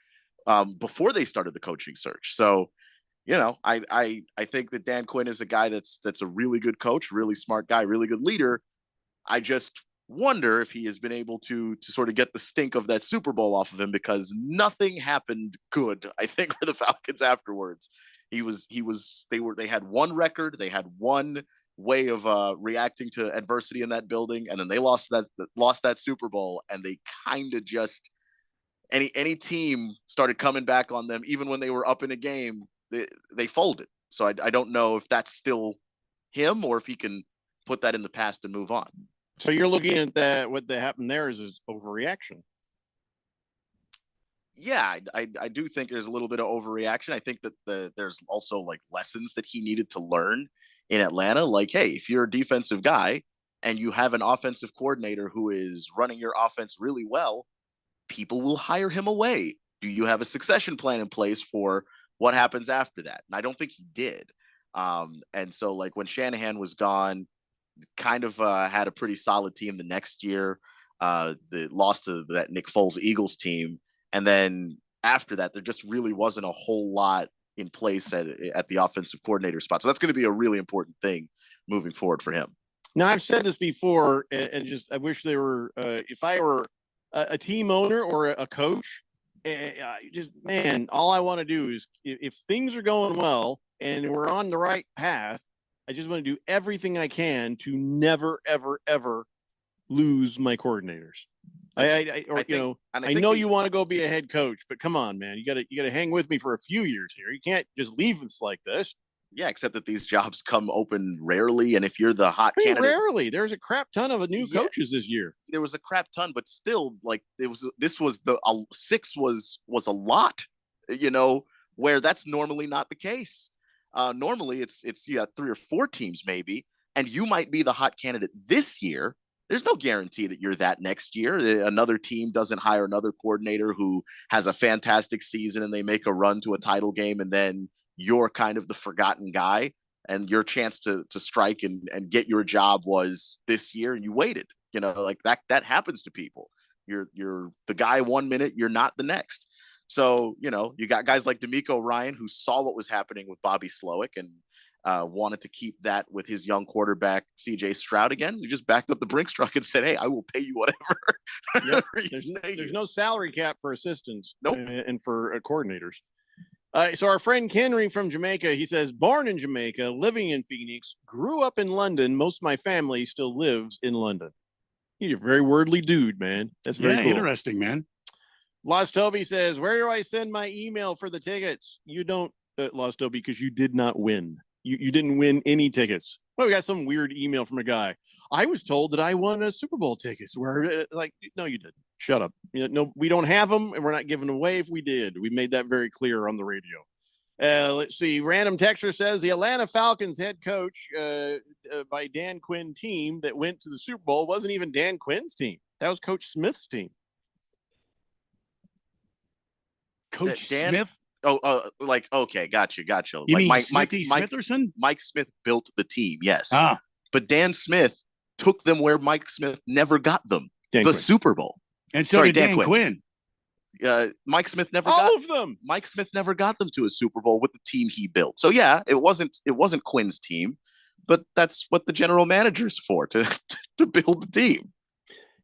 before they started the coaching search. So, I think that Dan Quinn is a guy that's a really good coach, really smart guy, really good leader. I just wonder if he has been able to sort of get the stink of that Super Bowl off of him, because nothing happened good, I think, for the Falcons afterwards. They had one record, they had one way of reacting to adversity in that building, and then they lost that Super Bowl, and they kind of just any team started coming back on them, even when they were up in a game, they folded. So I don't know if that's still him or if he can put that in the past and move on. So you're looking at that. What happened there is overreaction. Yeah, I do think there's a little bit of overreaction. I think that there's also like lessons that he needed to learn in Atlanta. Like, hey, if you're a defensive guy and you have an offensive coordinator who is running your offense really well, people will hire him away. Do you have a succession plan in place for what happens after that? And I don't think he did. And so like when Shanahan was gone, kind of had a pretty solid team the next year. The lost to that Nick Foles Eagles team. And then after that, there just really wasn't a whole lot in place at the offensive coordinator spot. So that's going to be a really important thing moving forward for him. Now, I've said this before, and just I wish they were, if I were a team owner or a coach, man, all I want to do is if things are going well and we're on the right path, I just want to do everything I can to never, ever, ever lose my coordinators. I know you want to go be a head coach, but come on, man, you gotta hang with me for a few years here. You can't just leave us like this. Yeah, except that these jobs come open rarely, and if you're the hot candidate, rarely. There's a crap ton of new coaches this year. There was a crap ton, but still, like this was the 6 was a lot, where that's normally not the case. Normally it's you got 3 or 4 teams maybe, and you might be the hot candidate this year. There's no guarantee that you're that next year. Another team doesn't hire another coordinator who has a fantastic season and they make a run to a title game, and then you're kind of the forgotten guy, and your chance to strike and get your job was this year, and you waited. Like that happens to people. You're the guy one minute, you're not the next. So, you got guys like DeMeco Ryan who saw what was happening with Bobby Slowick and wanted to keep that with his young quarterback, CJ Stroud again. He just backed up the Brinks truck and said, hey, I will pay you whatever. Yep. There's no salary cap for assistants. Nope. And for coordinators. So our friend Henry from Jamaica, he says, born in Jamaica, living in Phoenix, grew up in London. Most of my family still lives in London. You're a very wordly dude, man. That's very cool. Interesting, man. Lost Toby says, where do I send my email for the tickets? You don't, Lost Toby, because you did not win. You didn't win any tickets. Well, we got some weird email from a guy. I was told that I won a Super Bowl tickets. Where no, you didn't. Shut up. No, we don't have them, and we're not giving away if we did. We made that very clear on the radio. Let's see. Random Texter says the Atlanta Falcons head coach by Dan Quinn team that went to the Super Bowl wasn't even Dan Quinn's team. That was Coach Smith's team. Coach Smith? Like, okay, gotcha. You Like mean Mike Smithy Smitherson? Mike Smith built the team, yes. Ah. But Dan Smith took them where Mike Smith never got them, Dan the Quinn. Super Bowl. And so did Dan Quinn. Mike Smith never All got of them. Mike Smith never got them to a Super Bowl with the team he built. So yeah, it wasn't Quinn's team, but that's what the general manager's for, to build the team.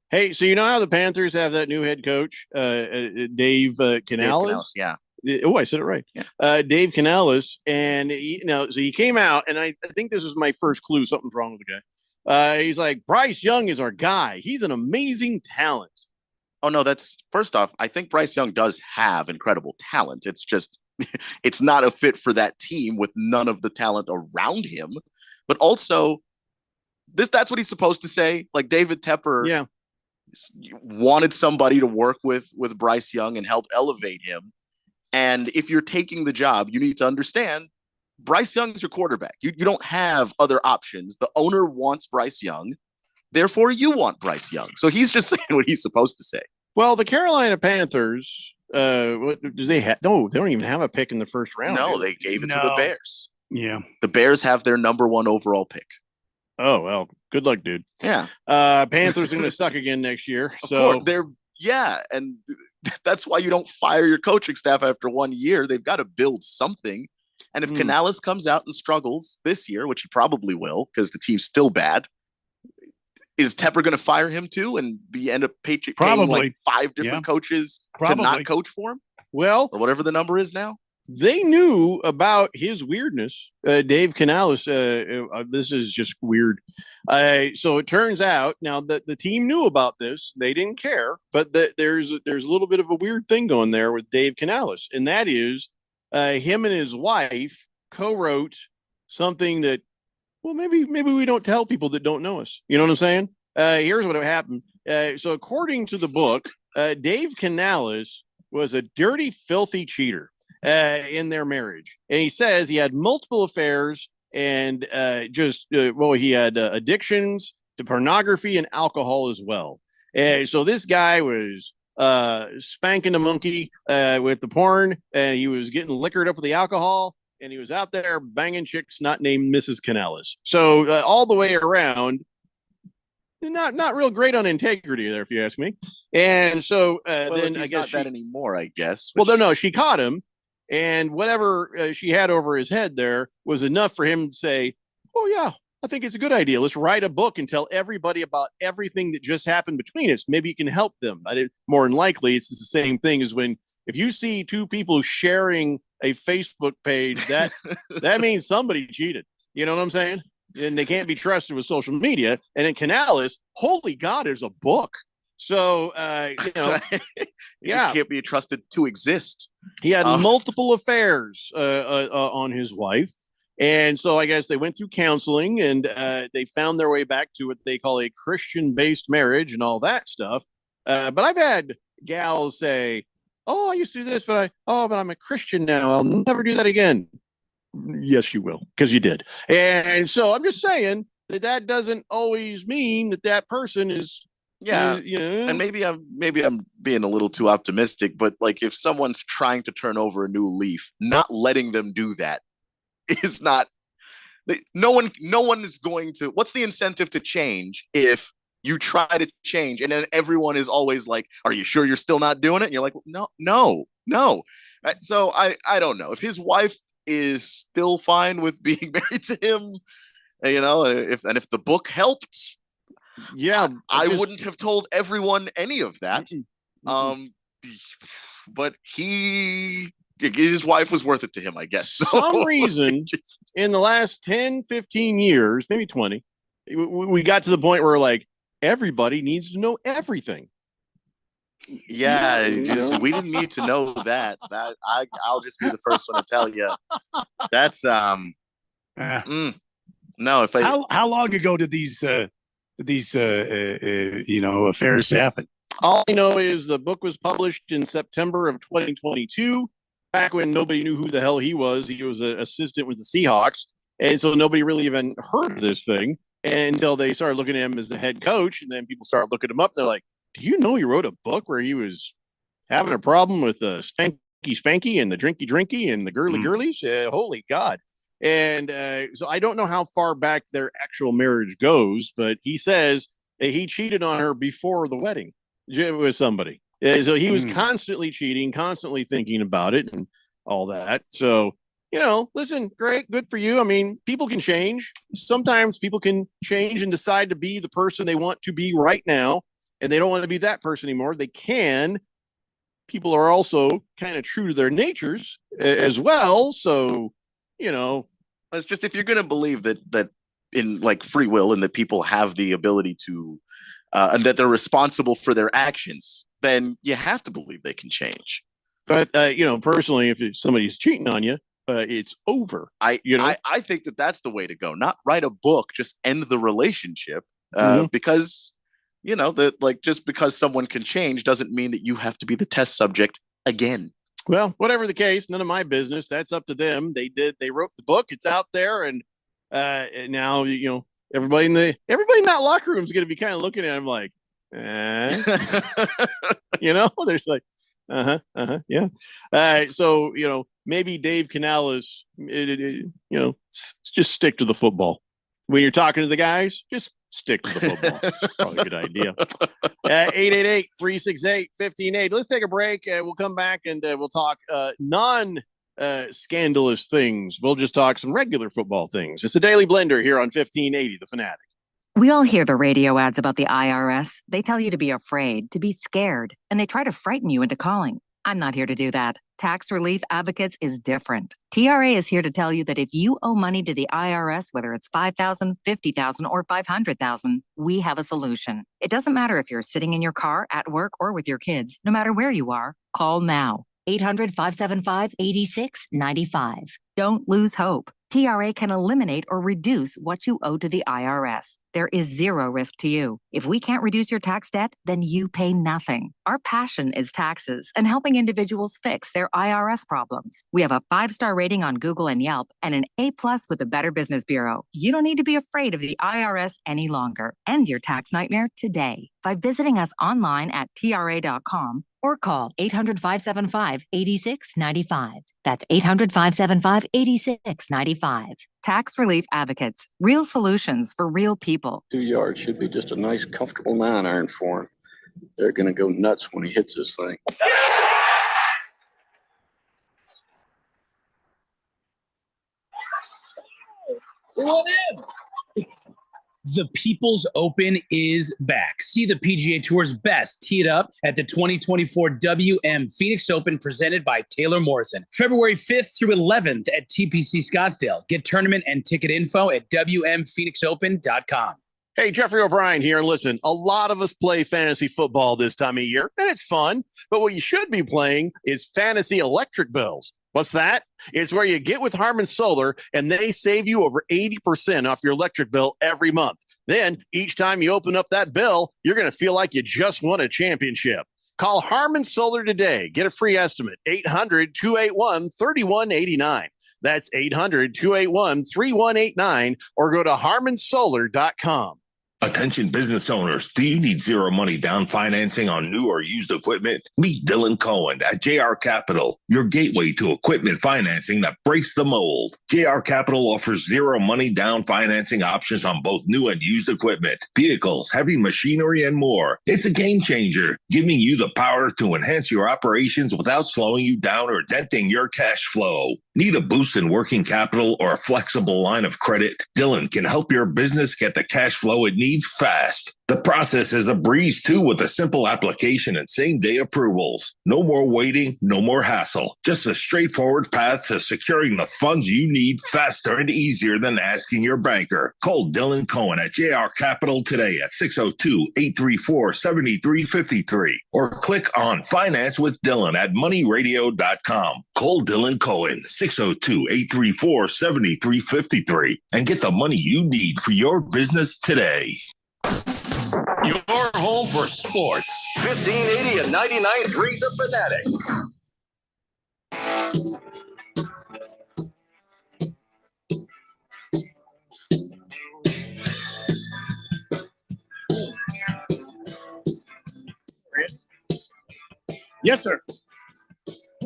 Hey, so you know how the Panthers have that new head coach, Dave Canales? Yeah. Oh, I said it right. Yeah. Dave Canales, and so he came out, and I think this was my first clue. Something's wrong with the guy. He's like, Bryce Young is our guy. He's an amazing talent. Oh no, that's first off. I think Bryce Young does have incredible talent. It's just it's not a fit for that team with none of the talent around him. But also, that's what he's supposed to say. Like David Tepper, wanted somebody to work with Bryce Young and help elevate him. And if you're taking the job, you need to understand Bryce Young is your quarterback. You don't have other options. The owner wants Bryce Young. Therefore, you want Bryce Young. So he's just saying what he's supposed to say. Well, the Carolina Panthers, what do they have? No, they don't even have a pick in the first round. No, they gave it to the Bears. Yeah. The Bears have their number 1 overall pick. Oh, well, good luck, dude. Yeah. Panthers are going to suck again next year. So and that's why you don't fire your coaching staff after 1 year. They've got to build something. And if Canales comes out and struggles this year, which he probably will because the team's still bad, is Tepper going to fire him too and end up paying like 5 different coaches to not coach for him? Well, or whatever the number is now. They knew about his weirdness. Dave Canales, this is just weird. So it turns out now that the team knew about this, they didn't care, but there's a little bit of a weird thing going there with Dave Canales. And that is him and his wife co-wrote something that, well, maybe we don't tell people that don't know us. You know what I'm saying? Here's what happened. So according to the book, Dave Canales was a dirty, filthy cheater in their marriage. And he says he had multiple affairs and he had addictions to pornography and alcohol as well. So this guy was spanking the monkey with the porn, and he was getting liquored up with the alcohol, and he was out there banging chicks not named Mrs. Canales. So all the way around, not real great on integrity there, if you ask me. And so then I guess not that anymore, I guess. Well, no, she caught him, and whatever she had over his head there was enough for him to say, "Oh yeah, I think it's a good idea. Let's write a book and tell everybody about everything that just happened between us. Maybe you can help them." More than likely, it's the same thing as if you see 2 people sharing a Facebook page, that means somebody cheated. You know what I'm saying? And they can't be trusted with social media. And in Canales, holy God, there's a book. So, just can't be trusted to exist. He had multiple affairs on his wife. And so I guess they went through counseling and they found their way back to what they call a Christian-based marriage and all that stuff. But I've had gals say, "Oh, I used to do this, but I'm a Christian now. I'll never do that again." Yes, you will, because you did. And so I'm just saying that doesn't always mean that person is. Yeah, and maybe I'm being a little too optimistic, but like if someone's trying to turn over a new leaf, not letting them do that is not. No one is going to. What's the incentive to change if you try to change and then everyone is always like, "Are you sure you're still not doing it?" And you're like, "No." So I don't know if his wife is still fine with being married to him. If the book helped. Yeah, I wouldn't have told everyone any of that. But his wife was worth it to him, I guess. Some reason in the last 10, 15 years, maybe 20, we got to the point where like everybody needs to know everything. Yeah, we didn't need to know that. I'll just be the first one to tell you. That's no. How long ago did these affairs happen? All I know is the book was published in September of 2022, back when nobody knew who the hell he was. He was an assistant with the Seahawks, and so nobody really even heard of this thing until they started looking at him as the head coach, and then people start looking him up. And they're like, "Do you know he wrote a book where he was having a problem with spanking spanky and the drinky and the girly girlies. Holy God. And so I don't know how far back their actual marriage goes, but he says that he cheated on her before the wedding with somebody. So he was constantly cheating, constantly thinking about it and all that. So, listen, great, good for you. I mean, people can change. Sometimes people can change and decide to be the person they want to be right now, and they don't want to be that person anymore. They can. People are also kind of true to their natures as well. So, it's just, if you're going to believe that in like free will and that people have the ability to, and that they're responsible for their actions, then you have to believe they can change. But, personally, if somebody's cheating on you, it's over. I think that's the way to go. Not write a book, just end the relationship, because, just because someone can change doesn't mean that you have to be the test subject again. Well, whatever the case, none of my business. That's up to them. They wrote the book. It's out there. And now, everybody in that locker room is going to be kind of looking at him like, there's like, yeah. So, maybe Dave Canales, just stick to the football. When you're talking to the guys, just stick to the football. It's probably a good idea. 888-368-1580. Let's take a break. We'll come back and we'll talk non-scandalous things. We'll just talk some regular football things. It's the Daily Blender here on 1580, The Fanatic. We all hear the radio ads about the IRS. They tell you to be afraid, to be scared, and they try to frighten you into calling. I'm not here to do that. Tax Relief Advocates is different. TRA is here to tell you that if you owe money to the IRS, whether it's $5,000, $50,000, or $500,000, we have a solution. It doesn't matter if you're sitting in your car, at work, or with your kids. No matter where you are, call now. 800-575-8695. Don't lose hope. TRA can eliminate or reduce what you owe to the IRS. There is zero risk to you. If we can't reduce your tax debt, then you pay nothing. Our passion is taxes and helping individuals fix their IRS problems. We have a 5-star rating on Google and Yelp and an A+ with the Better Business Bureau. You don't need to be afraid of the IRS any longer. End your tax nightmare today by visiting us online at TRA.com or call 800-575-8695. That's 800-575-8695. Tax Relief Advocates. Real solutions for real people. 2 yards should be just a nice, comfortable 9-iron for him. They're going to go nuts when he hits this thing. What in? The People's Open is back. See the PGA Tour's best teed up at the 2024 WM Phoenix Open presented by Taylor Morrison. February 5th through 11th at TPC Scottsdale. Get tournament and ticket info at WMPhoenixOpen.com. Hey, Jeffrey O'Brien here. And listen, a lot of us play fantasy football this time of year, and it's fun. But what you should be playing is fantasy electric bills. What's that? It's where you get with Harman Solar and they save you over 80% off your electric bill every month. Then each time you open up that bill, you're going to feel like you just won a championship. Call Harman Solar today. Get a free estimate. 800-281-3189. That's 800-281-3189 or go to harmansolar.com. Attention business owners, do you need zero money down financing on new or used equipment? Meet Dylan Cohen at JR Capital, your gateway to equipment financing that breaks the mold. JR Capital offers zero money down financing options on both new and used equipment, vehicles, heavy machinery, and more. It's a game changer, giving you the power to enhance your operations without slowing you down or denting your cash flow. Need a boost in working capital or a flexible line of credit? Dylan can help your business get the cash flow it needs fast. The process is a breeze too, with a simple application and same-day approvals. No more waiting, no more hassle. Just a straightforward path to securing the funds you need faster and easier than asking your banker. Call Dylan Cohen at JR Capital today at 602-834-7353 or click on Finance with Dylan at moneyradio.com. Call Dylan Cohen 602-834-7353 and get the money you need for your business today. Your home for sports. 1580 and 99.3 The Fanatic. Yes, sir.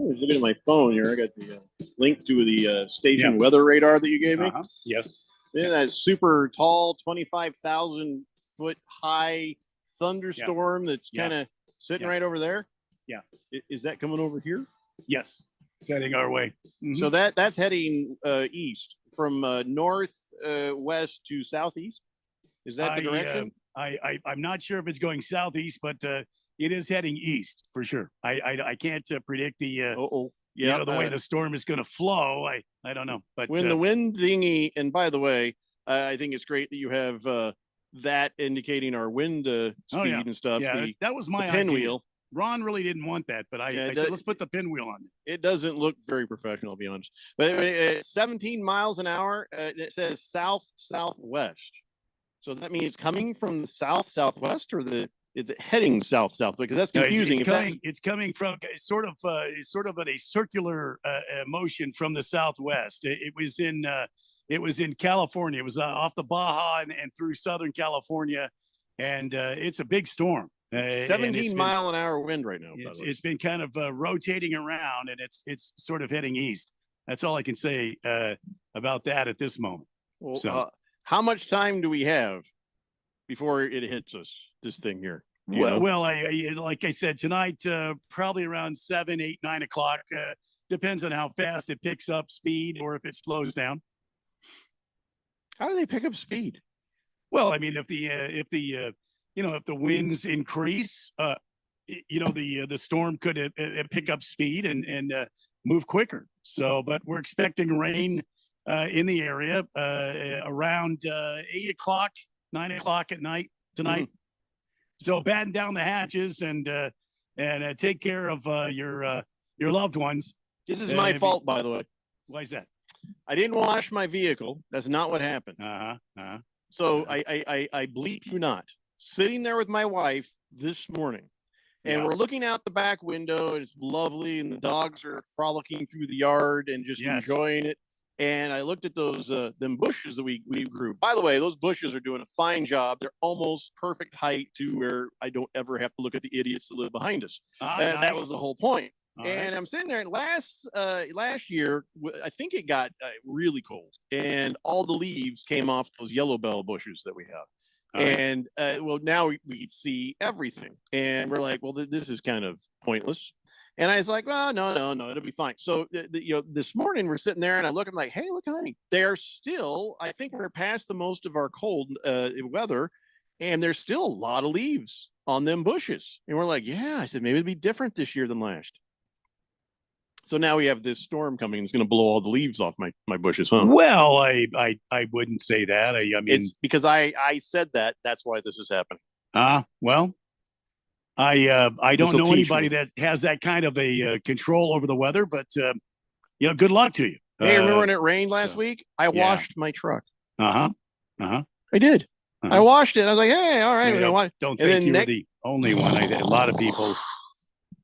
was looking at my phone here. I got the link to the station weather radar that you gave me. Yes. Yeah, that super tall, 25,000 foot high thunderstorm that's kind of sitting right over there. Yeah. Is that coming over here? Yes. It's heading our way. So that's heading east from north west to southeast. Is that the direction? I'm not sure if it's going southeast, but it is heading east for sure. I can't predict the the way the storm is going to flow. I don't know. But when the wind thingy, and by the way, I think it's great that you have that indicating our wind speed and stuff. Yeah, that was my pinwheel. idea. Ron really didn't want that, but I said, let's put the pinwheel on it. It doesn't look very professional, to be honest. But it's 17 miles an hour. It says south-southwest. So that means it's coming from the south-southwest, or is it heading south-southwest? Because that's confusing. It's coming from sort of in a circular motion from the southwest. It was in California. It was off the Baja and through Southern California, and it's a big storm. 17 mile an hour wind right now. It's been kind of rotating around, and it's sort of heading east. That's all I can say about that at this moment. Well, So how much time do we have before it hits us? This thing here. well, I like I said tonight, probably around 7, 8, 9 o'clock. Depends on how fast it picks up speed or if it slows down. How do they pick up speed? Well, I mean, if the winds increase, the storm could pick up speed and move quicker. So, but we're expecting rain in the area around 8 o'clock, 9 o'clock at night tonight. So batten down the hatches and take care of your loved ones. This is my fault, by the way. Why is that? I didn't wash my vehicle. That's not what happened. So I bleep you not. Sitting there with my wife this morning, and we're looking out the back window, and it's lovely, and the dogs are frolicking through the yard and just enjoying it. And I looked at those them bushes that we grew. By the way, those bushes are doing a fine job. They're almost perfect height to where I don't ever have to look at the idiots that live behind us. That was the whole point. And I'm sitting there. And last year, I think it got really cold, and all the leaves came off those yellow bell bushes that we have. And now we see everything, and we're like, well, this is kind of pointless. And I was like, well, no, it'll be fine. So this morning we're sitting there, and I look, I'm like, hey, look, honey, they're still. I think we're past the most of our cold weather, and there's still a lot of leaves on them bushes. And we're like, yeah. I said maybe it'll be different this year than last. So now we have this storm coming. It's going to blow all the leaves off my bushes, huh? Well, I wouldn't say that. I mean, it's because I said that. That's why this is happening. Well, I don't know anybody that has that kind of a control over the weather, but good luck to you. Hey, remember when it rained last week? I washed my truck. I did. I washed it. I was like, hey, all right. Don't think you were the only one. A lot of people,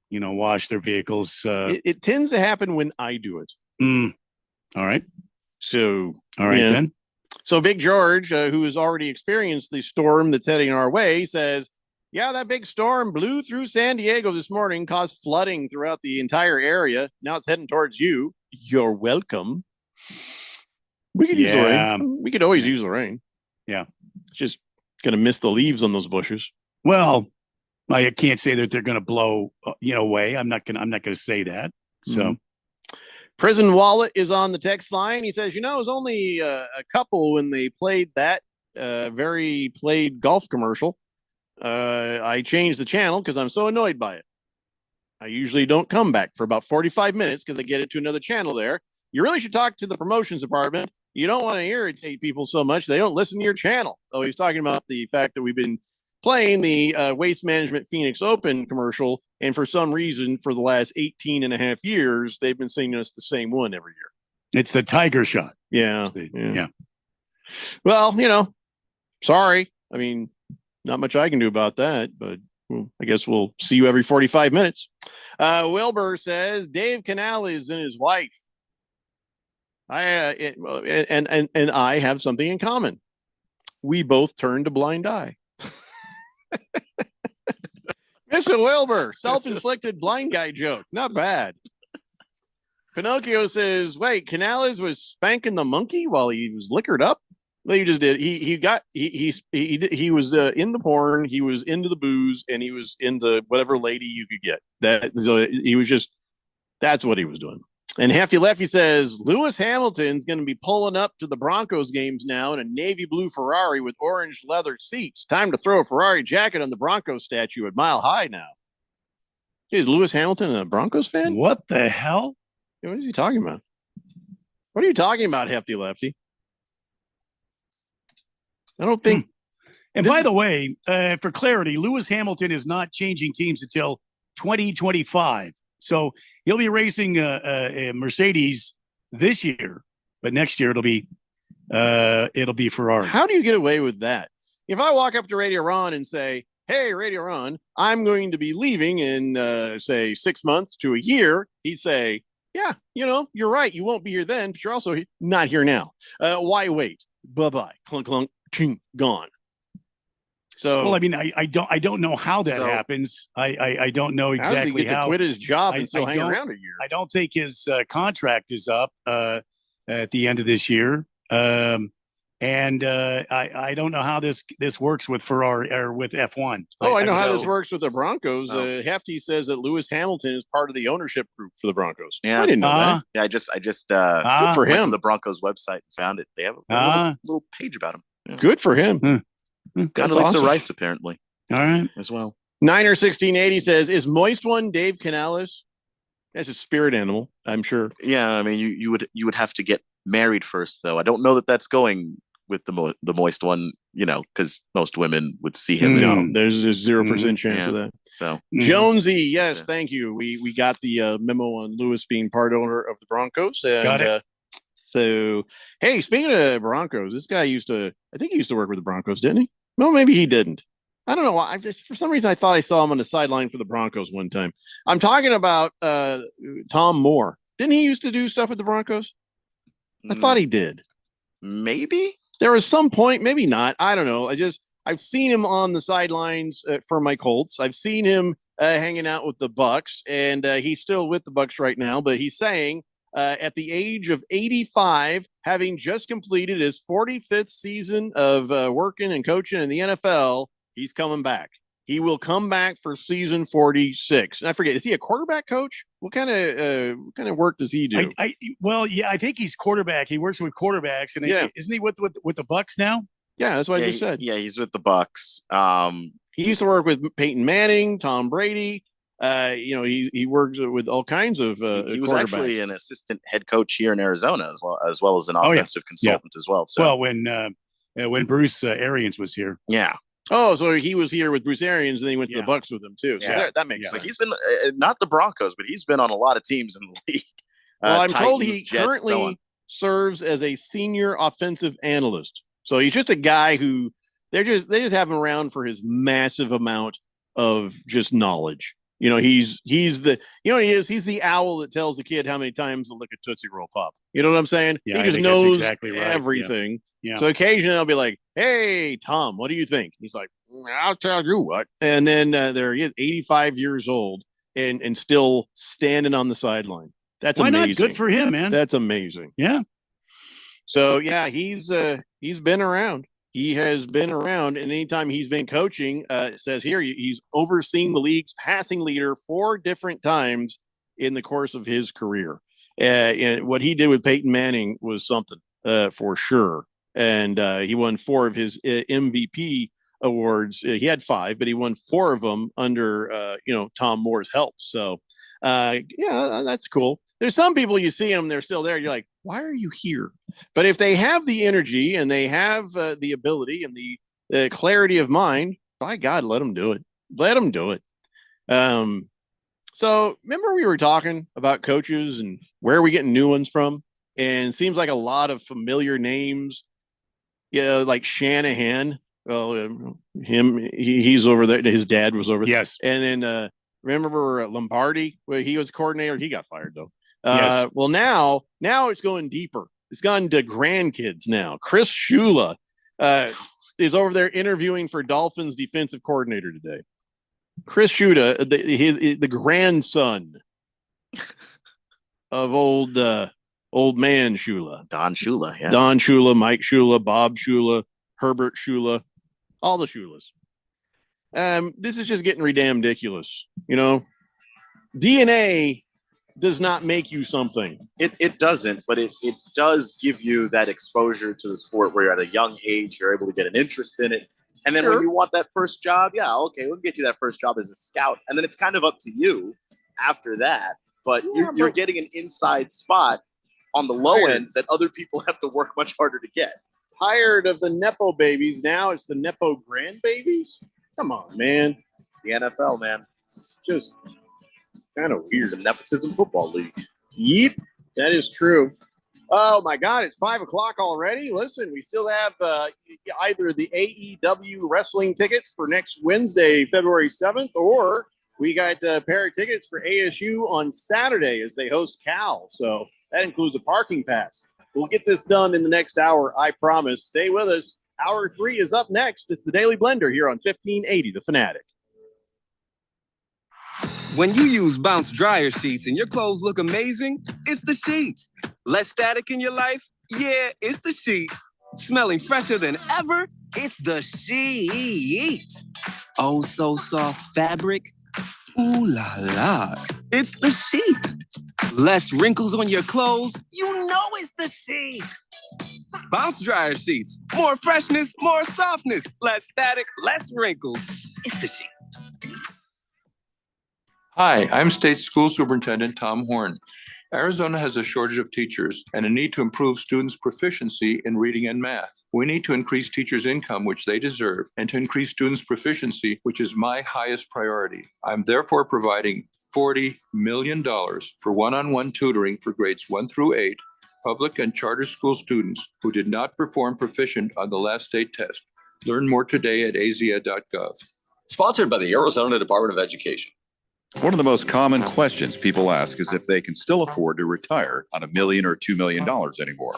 wash their vehicles. It tends to happen when I do it. All right. So, all right then. So Big George, who has already experienced the storm that's heading our way, says, yeah, that big storm blew through San Diego this morning, caused flooding throughout the entire area. Now it's heading towards you. You're welcome. We could use the rain. We could always use the rain. Yeah. Just going to miss the leaves on those bushes. Well, I can't say that they're going to blow, away. I'm not going to say that. So Prison Wallet is on the text line. He says, it was only a couple when they played that very played golf commercial. I changed the channel because I'm so annoyed by it. I usually don't come back for about 45 minutes because I get it to another channel there. You really should talk to the promotions department. You don't want to irritate people so much they don't listen to your channel. Oh, he's talking about the fact that we've been playing the Waste Management Phoenix Open commercial, and for some reason, for the last 18 and a half years, they've been singing us the same one every year. It's the Tiger Shot. Yeah. Well, sorry. I mean, not much I can do about that, but I guess we'll see you every 45 minutes. Wilbur says Dave Canal is and his wife. And I have something in common. We both turned a blind eye. Mr. Wilbur, self-inflicted blind guy joke. Not bad. Pinocchio says, "Wait, Canales was spanking the monkey while he was liquored up." No, he just did. He was in the porn. He was into the booze, and he was into whatever lady you could get. He was just. That's what he was doing. And Hefty Lefty says Lewis Hamilton's going to be pulling up to the Broncos games now in a navy blue Ferrari with orange leather seats. Time to throw a Ferrari jacket on the Broncos statue at Mile High now. Is Lewis Hamilton a Broncos fan? What the hell? What is he talking about? What are you talking about, Hefty Lefty? I don't think. And by the way, for clarity, Lewis Hamilton is not changing teams until 2025. So he'll be racing a Mercedes this year, but next year it'll be Ferrari. How do you get away with that? If I walk up to Radio Ron and say, "Hey, Radio Ron, I'm going to be leaving in say 6 months to a year," he'd say, "Yeah, you're right. You won't be here then, but you're also not here now. Why wait? Bye-bye. Clunk, clunk, ching, gone." So, well, I mean, I don't know how that happens. I don't know exactly how. Does he get to quit his job and still hang around a year? I don't think his contract is up at the end of this year. And I don't know how this works with Ferrari or with F1. I know how this works with the Broncos. Hefty says that Lewis Hamilton is part of the ownership group for the Broncos. Yeah, I didn't know that. Yeah, I just good for went him. to the Broncos website and found it. They have a little page about him. Yeah. Good for him. Kind of like the Rice, apparently. All right, as well. Niner 1680 says, "Is Moist One Dave Canales?" That's a spirit animal, I'm sure. Yeah, I mean, you would have to get married first, though. I don't know that that's going with the Moist One, because most women would see him. No, there's a 0% chance of that. So Jonesy, yes, thank you. We got the memo on Lewis being part owner of the Broncos. And, got it. So, hey, speaking of Broncos, this guy I think he used to work with the Broncos, didn't he? Well, maybe he didn't. I don't know why. For some reason, I thought I saw him on the sideline for the Broncos one time. I'm talking about Tom Moore. Didn't he used to do stuff with the Broncos? I thought he did. Maybe. There was some point, maybe not. I don't know. I've seen him on the sidelines for my Colts. I've seen him hanging out with the Bucks, and he's still with the Bucks right now. But he's saying at the age of 85, having just completed his 45th season of working and coaching in the NFL, he's coming back. He will come back for season 46. And I forget, is he a quarterback coach? What kind of work does he do? I think he's quarterback. He works with quarterbacks, and isn't he with the Bucks now? Yeah, that's what I just said. Yeah, he's with the Bucks. He used to work with Peyton Manning, Tom Brady. He works with all kinds of. He was actually an assistant head coach here in Arizona, as well as an offensive consultant as well. So, well, when Bruce Arians was here, yeah. Oh, so he was here with Bruce Arians, and then he went to the Bucks with him too. So that makes sense. So he's been not the Broncos, but he's been on a lot of teams in the league. Well, I'm told Titans, he Jets, currently serves as a senior offensive analyst. So he's just a guy who they just have him around for his massive amount of just knowledge. He's the he's the owl that tells the kid how many times to lick a Tootsie Roll Pop. You know what I'm saying? Yeah, he just that's knows exactly right. everything. Yeah. So occasionally I'll be like, "Hey, Tom, what do you think?" He's like, "I'll tell you what." And then there he is, 85 years old and still standing on the sideline. That's Why amazing. not? Good for him, man. That's amazing. Yeah. So yeah, he's been around. He has been around, and anytime he's been coaching, it says here he's overseen the league's passing leader 4 different times in the course of his career. And what he did with Peyton Manning was something for sure. And he won 4 of his MVP awards. He had 5, but he won 4 of them under Tom Moore's help. So that's cool. There's some people you see them, they're still there. You're like, why are you here? But if they have the energy and they have the ability and the clarity of mind, by God, let them do it. Let them do it. So remember we were talking about coaches and where are we getting new ones from? And it seems like a lot of familiar names, like Shanahan. Well, he's over there. His dad was over there. Yes. And then remember Lombardi? Well, he was coordinator. He got fired though. Yes. Well, now it's going deeper. It's gone to grandkids now. Chris Shula is over there interviewing for Dolphins defensive coordinator today. Chris Shula, the grandson of old man Shula. Don Shula, yeah. Don Shula, Mike Shula, Bob Shula, Herbert Shula, all the Shulas. This is just getting ridiculous. DNA does not make you something. It doesn't, but it does give you that exposure to the sport where you're at a young age, you're able to get an interest in it. And then when you want that first job, yeah, okay, we'll get you that first job as a scout. And then it's kind of up to you after that. But you're getting an inside spot on the low end that other people have to work much harder to get. Tired of the Nepo babies. Now it's the Nepo grandbabies. Come on, man. It's the NFL, man. It's just kind of weird. The Nepotism Football League. Yep, that is true. Oh my God, it's 5 o'clock already. Listen, we still have either the AEW wrestling tickets for next Wednesday, February 7th, or we got a pair of tickets for ASU on Saturday as they host Cal. So that includes a parking pass. We'll get this done in the next hour, I promise. Stay with us. Hour 3 is up next. It's the Daily Blender here on 1580 The Fanatic. When you use Bounce dryer sheets and your clothes look amazing, it's the sheets. Less static in your life? Yeah, it's the sheet. Smelling fresher than ever? It's the sheet. Oh, so soft fabric? Ooh la la. It's the sheet. Less wrinkles on your clothes? You know it's the sheet. Bounce dryer sheets. More freshness, more softness. Less static, less wrinkles. It's the sheet. Hi, I'm State School Superintendent Tom Horn. Arizona has a shortage of teachers and a need to improve students' proficiency in reading and math. We need to increase teachers' income, which they deserve, and to increase students' proficiency, which is my highest priority. I'm therefore providing $40 million for one-on-one tutoring for grades 1 through 8, public and charter school students who did not perform proficient on the last state test. Learn more today at azia.gov. Sponsored by the Arizona Department of Education. One of the most common questions people ask is if they can still afford to retire on $1 million or $2 million anymore.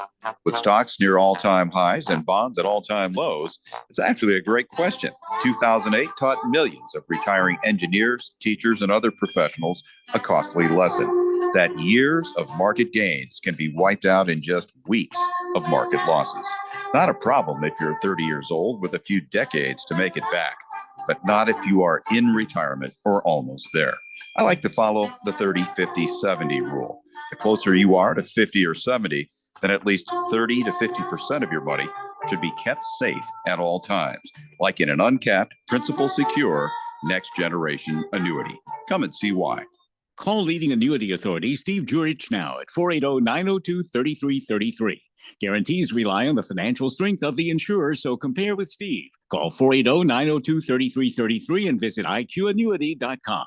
With stocks near all-time highs and bonds at all-time lows, it's actually a great question. 2008 taught millions of retiring engineers, teachers, and other professionals a costly lesson that years of market gains can be wiped out in just weeks of market losses. Not a problem if you're 30 years old with a few decades to make it back, but not if you are in retirement or almost there. I like to follow the 30-50-70 rule. The closer you are to 50 or 70, then at least 30 to 50% of your money should be kept safe at all times, like in an uncapped, principal secure, next generation annuity. Come and see why. Call leading annuity authority Steve Jurich now at 480-902-3333. Guarantees rely on the financial strength of the insurer, so compare with Steve. Call 480-902-3333 and visit iqannuity.com.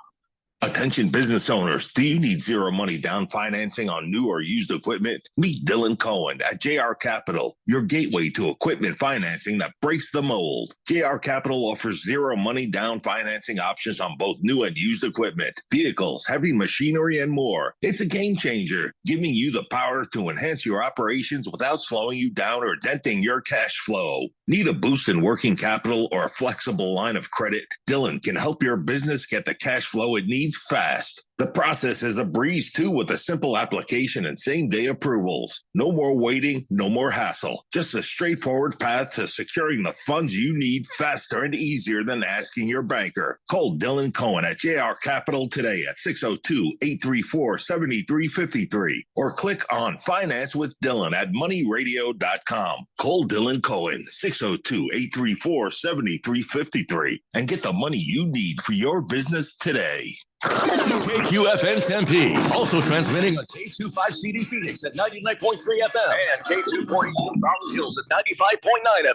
Attention business owners, do you need zero money down financing on new or used equipment? Meet Dylan Cohen at JR Capital, your gateway to equipment financing that breaks the mold. JR Capital offers zero money down financing options on both new and used equipment, vehicles, heavy machinery, and more. It's a game changer, giving you the power to enhance your operations without slowing you down or denting your cash flow. Need a boost in working capital or a flexible line of credit? Dylan can help your business get the cash flow it needs fast. The process is a breeze too, with a simple application and same-day approvals. No more waiting, no more hassle. Just a straightforward path to securing the funds you need faster and easier than asking your banker. Call Dylan Cohen at JR Capital today at 602-834-7353 or click on Finance with Dylan at moneyradio.com. Call Dylan Cohen 602-834-7353 and get the money you need for your business today. KQFN Tempe, also transmitting on K25CD Phoenix at 99.3 FM and K240 Fountain Hills at 95.9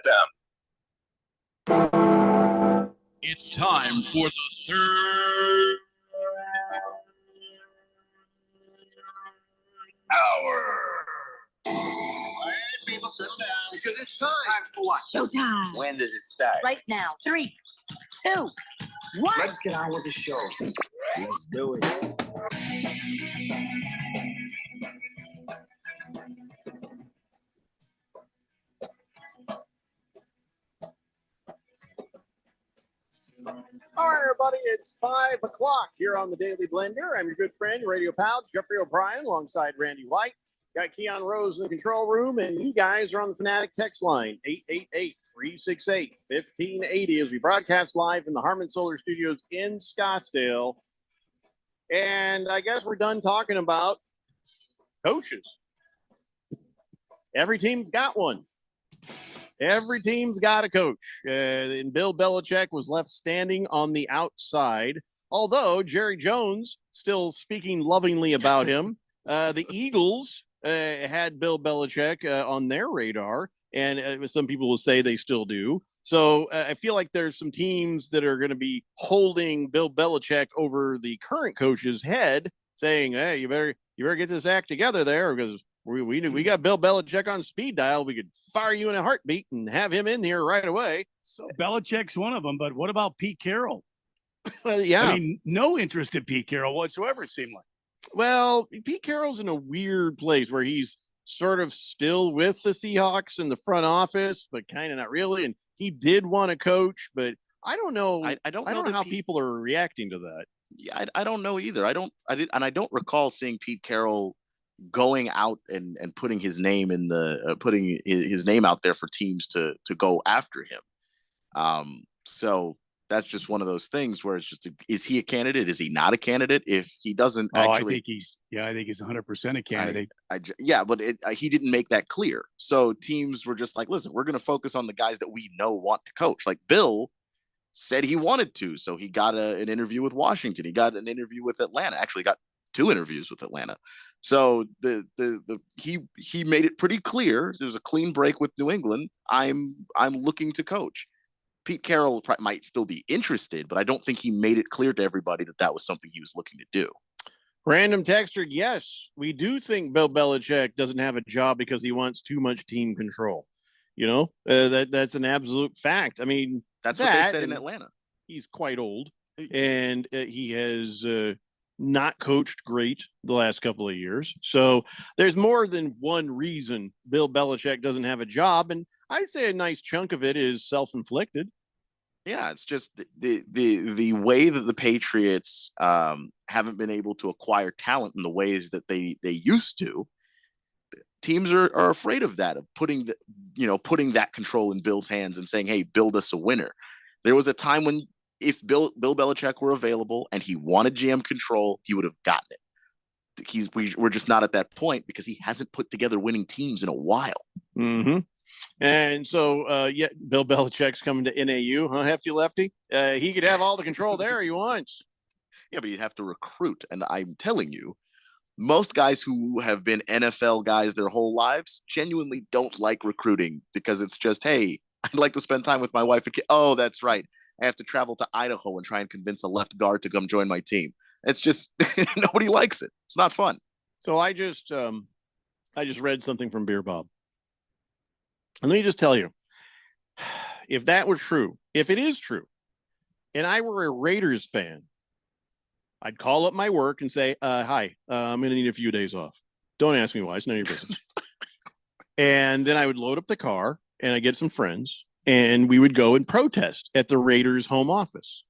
FM. It's time for the third hour. All right, people, settle down because it's time. Time for what? Showtime. When does it start? Right now. 3, 2, 1. Let's get on with the show. Let's do it. All right, everybody. It's 5 o'clock here on the Daily Blender. I'm your good friend, radio pal, Jeffrey O'Brien, alongside Randy White. Got Keon Rose in the control room, and you guys are on the Fanatic text line, 888-368-1580, as we broadcast live in the Harman Solar Studios in Scottsdale. And I guess we're done talking about coaches. Every team's got one. Every team's got a coach. And Bill Belichick was left standing on the outside, although Jerry Jones still speaking lovingly about him. The Eagles had Bill Belichick on their radar, and some people will say they still do. So I feel like there's some teams that are going to be holding Bill Belichick over the current coach's head, saying, "Hey, you better get this act together there, because we got Bill Belichick on speed dial. We could fire you in a heartbeat and have him in here right away." So Belichick's one of them, but what about Pete Carroll? Well, yeah, I mean, no interest in Pete Carroll whatsoever, it seemed like. Well, Pete Carroll's in a weird place where he's sort of still with the Seahawks in the front office, but kind of not really. And he did want to coach, but I don't know. I don't know how people are reacting to that. Yeah, I don't know either. I don't recall seeing Pete Carroll going out and putting his name in the putting his name out there for teams to go after him. So that's just one of those things where it's just, is he a candidate? Is he not a candidate? If he doesn't actually, I think he's 100% a candidate. Yeah, but he didn't make that clear. So teams were just like, listen, we're going to focus on the guys that we know want to coach. Like Bill said he wanted to, so he got an interview with Washington. He got an interview with Atlanta. Actually, got 2 interviews with Atlanta. So he made it pretty clear. There was a clean break with New England. I'm looking to coach. Pete Carroll might still be interested, but I don't think he made it clear to everybody that was something he was looking to do. Random texter, yes, we do think Bill Belichick doesn't have a job because he wants too much team control. You know, that's an absolute fact. I mean, that's what they said in Atlanta. He's quite old, and he has not coached great the last couple of years. So there's more than one reason Bill Belichick doesn't have a job, and I'd say a nice chunk of it is self-inflicted. Yeah, it's just the way that the Patriots haven't been able to acquire talent in the ways that they used to. Teams are afraid of that, of putting that control in Bill's hands and saying, "Hey, build us a winner." There was a time when if Bill Belichick were available and he wanted GM control, he would have gotten it. We're just not at that point because he hasn't put together winning teams in a while. Mm-hmm. And so, Bill Belichick's coming to NAU, huh, Hefty Lefty? He could have all the control there he wants. Yeah, but you'd have to recruit. And I'm telling you, most guys who have been NFL guys their whole lives genuinely don't like recruiting because it's just, hey, I'd like to spend time with my wife and kid. Oh, that's right. I have to travel to Idaho and try and convince a left guard to come join my team. It's just, nobody likes it. It's not fun. So I just read something from Beer Bob. And let me just tell you, if that were true, if it is true, and I were a Raiders fan, I'd call up my work and say, hi, I'm going to need a few days off. Don't ask me why. It's none of your business. And then I would load up the car and I'd get some friends and we would go and protest at the Raiders home office.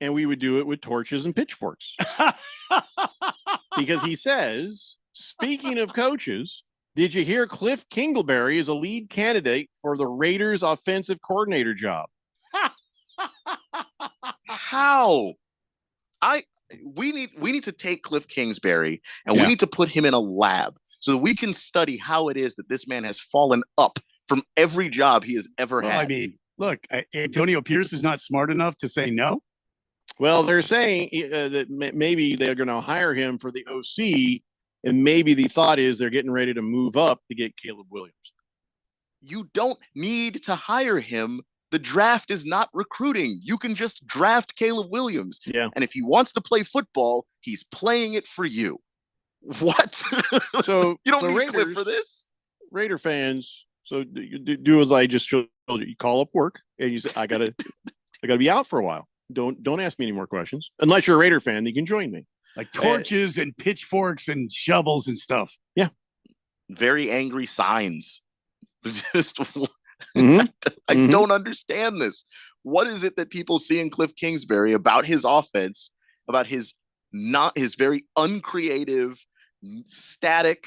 And we would do it with torches and pitchforks. Because he says, speaking of coaches, did you hear Cliff Kingsbury is a lead candidate for the Raiders offensive coordinator job? How? We need to take Cliff Kingsbury and we need to put him in a lab so that we can study how it is that this man has fallen up from every job he has ever had. I mean, look, Antonio Pierce is not smart enough to say no. Well, they're saying that maybe they're going to hire him for the OC. And maybe the thought is they're getting ready to move up to get Caleb Williams. You don't need to hire him. The draft is not recruiting. You can just draft Caleb Williams. Yeah. And if he wants to play football, he's playing it for you. What? So you don't need Raiders, Cliff for this? Raider fans, so do as I just showed you. You call up work and you say, I gotta be out for a while. Don't ask me any more questions. Unless you're a Raider fan, you can join me. Like torches and pitchforks and shovels and stuff. Yeah. Very angry signs. Just I don't understand this. What is it that people see in Cliff Kingsbury about his offense, about his very uncreative, static,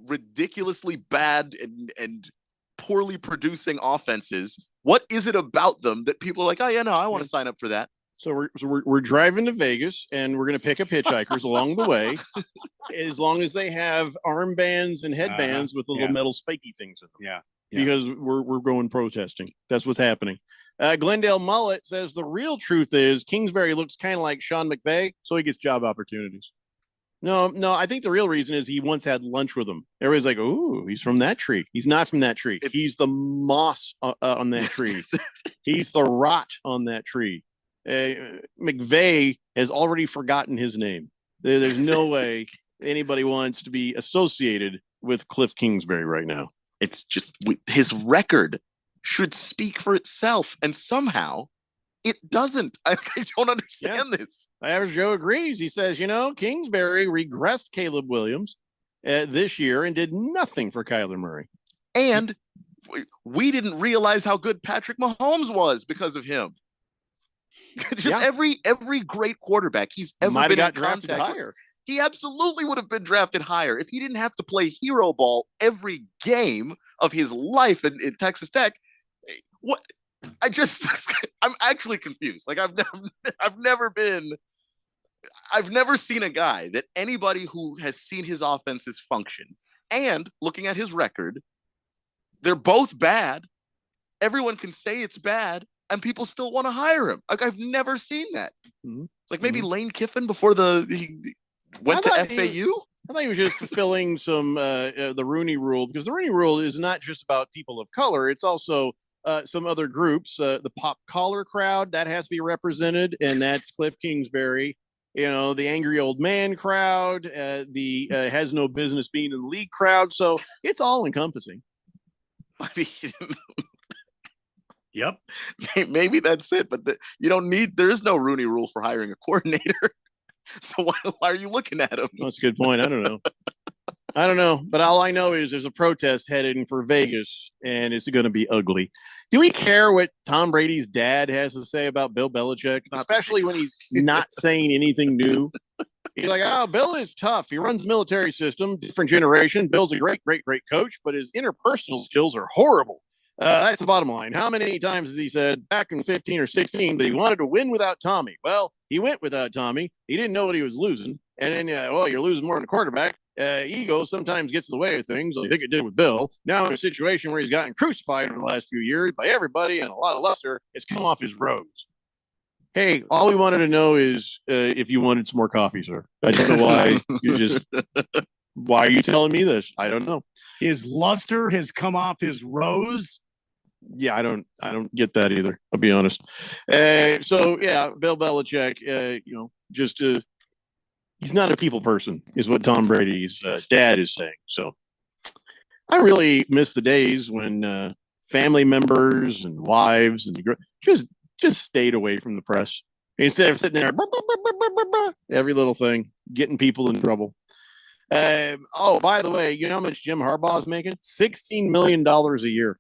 ridiculously bad and poorly producing offenses? What is it about them that people are like, oh yeah, no, I want to sign up for that? So we're driving to Vegas, and we're going to pick up hitchhikers along the way, as long as they have armbands and headbands with little metal spiky things in them. Yeah. Because we're going protesting. That's what's happening. Glendale Mullet says the real truth is Kingsbury looks kind of like Sean McVay, so he gets job opportunities. No, I think the real reason is he once had lunch with him. Everybody's like, "Ooh, he's from that tree." He's not from that tree. He's the moss on that tree. He's the rot on that tree. McVay has already forgotten his name. There's no way anybody wants to be associated with Cliff Kingsbury right now. It's just his record should speak for itself, and somehow it doesn't. I don't understand this. Average Joe agrees. He says, Kingsbury regressed Caleb Williams this year and did nothing for Kyler Murray. And we didn't realize how good Patrick Mahomes was because of him. Every great quarterback he's ever might been have got in drafted contact higher. With, he absolutely would have been drafted higher if he didn't have to play hero ball every game of his life in Texas Tech. What? I'm actually confused. Like I've never seen a guy that anybody who has seen his offenses function and looking at his record, they're both bad. Everyone can say it's bad, and people still want to hire him. Like I've never seen that. Mm-hmm. It's like maybe Lane Kiffin before he went to FAU. I thought he was just fulfilling some the Rooney Rule, because the Rooney Rule is not just about people of color. It's also some other groups, the pop collar crowd that has to be represented, and that's Cliff Kingsbury. The angry old man crowd, the has no business being in the league crowd. So it's all encompassing. I mean, yep. Maybe that's it, but there is no Rooney Rule for hiring a coordinator. So why are you looking at him? That's a good point. I don't know. But all I know is there's a protest heading for Vegas, and it's going to be ugly. Do we care what Tom Brady's dad has to say about Bill Belichick, especially when he's not saying anything new? He's like, Bill is tough. He runs military system, different generation. Bill's a great, great, great coach, but his interpersonal skills are horrible. That's the bottom line. How many times has he said back in 15 or 16 that he wanted to win without Tommy? Well, he went without Tommy. He didn't know what he was losing. And then, you're losing more than a quarterback. Ego sometimes gets in the way of things. I think it did with Bill. Now in a situation where he's gotten crucified in the last few years by everybody and a lot of luster, it's come off his rose. Hey, all we wanted to know is if you wanted some more coffee, sir. I don't know why why are you telling me this? I don't know. His luster has come off his rose. Yeah, I don't get that either. I'll be honest. Bill Belichick, he's not a people person, is what Tom Brady's dad is saying. So I really miss the days when family members and wives and just stayed away from the press instead of sitting there every little thing, getting people in trouble. By the way, you know how much Jim Harbaugh is making? $16 million a year.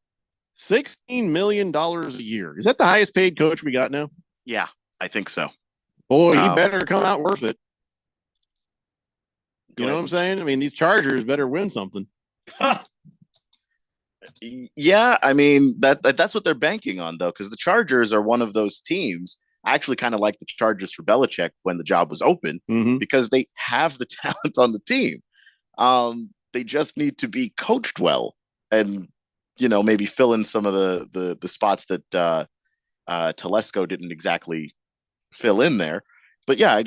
$16 million a year. Is that the highest paid coach we got now? Yeah, I think so. Boy, he better come out worth it. You know what I'm saying? I mean, these Chargers better win something. Yeah, I mean, that's what they're banking on, though, because the Chargers are one of those teams. I actually kind of like the Chargers for Belichick when the job was open, because they have the talent on the team. They just need to be coached well and, maybe fill in some of the spots that Telesco didn't exactly fill in there. But yeah,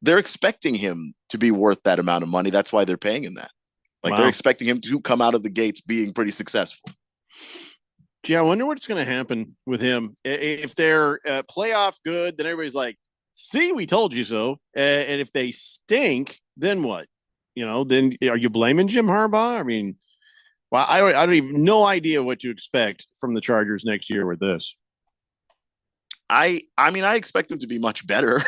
they're expecting him to be worth that amount of money. That's why they're paying him that. They're expecting him to come out of the gates being pretty successful. Gee, I wonder what's going to happen with him. If they're playoff good, then everybody's like, see, we told you so. And if they stink, then what? Then are you blaming Jim Harbaugh? I mean, well, I don't even no idea what to expect from the Chargers next year with this. I mean, I expect them to be much better.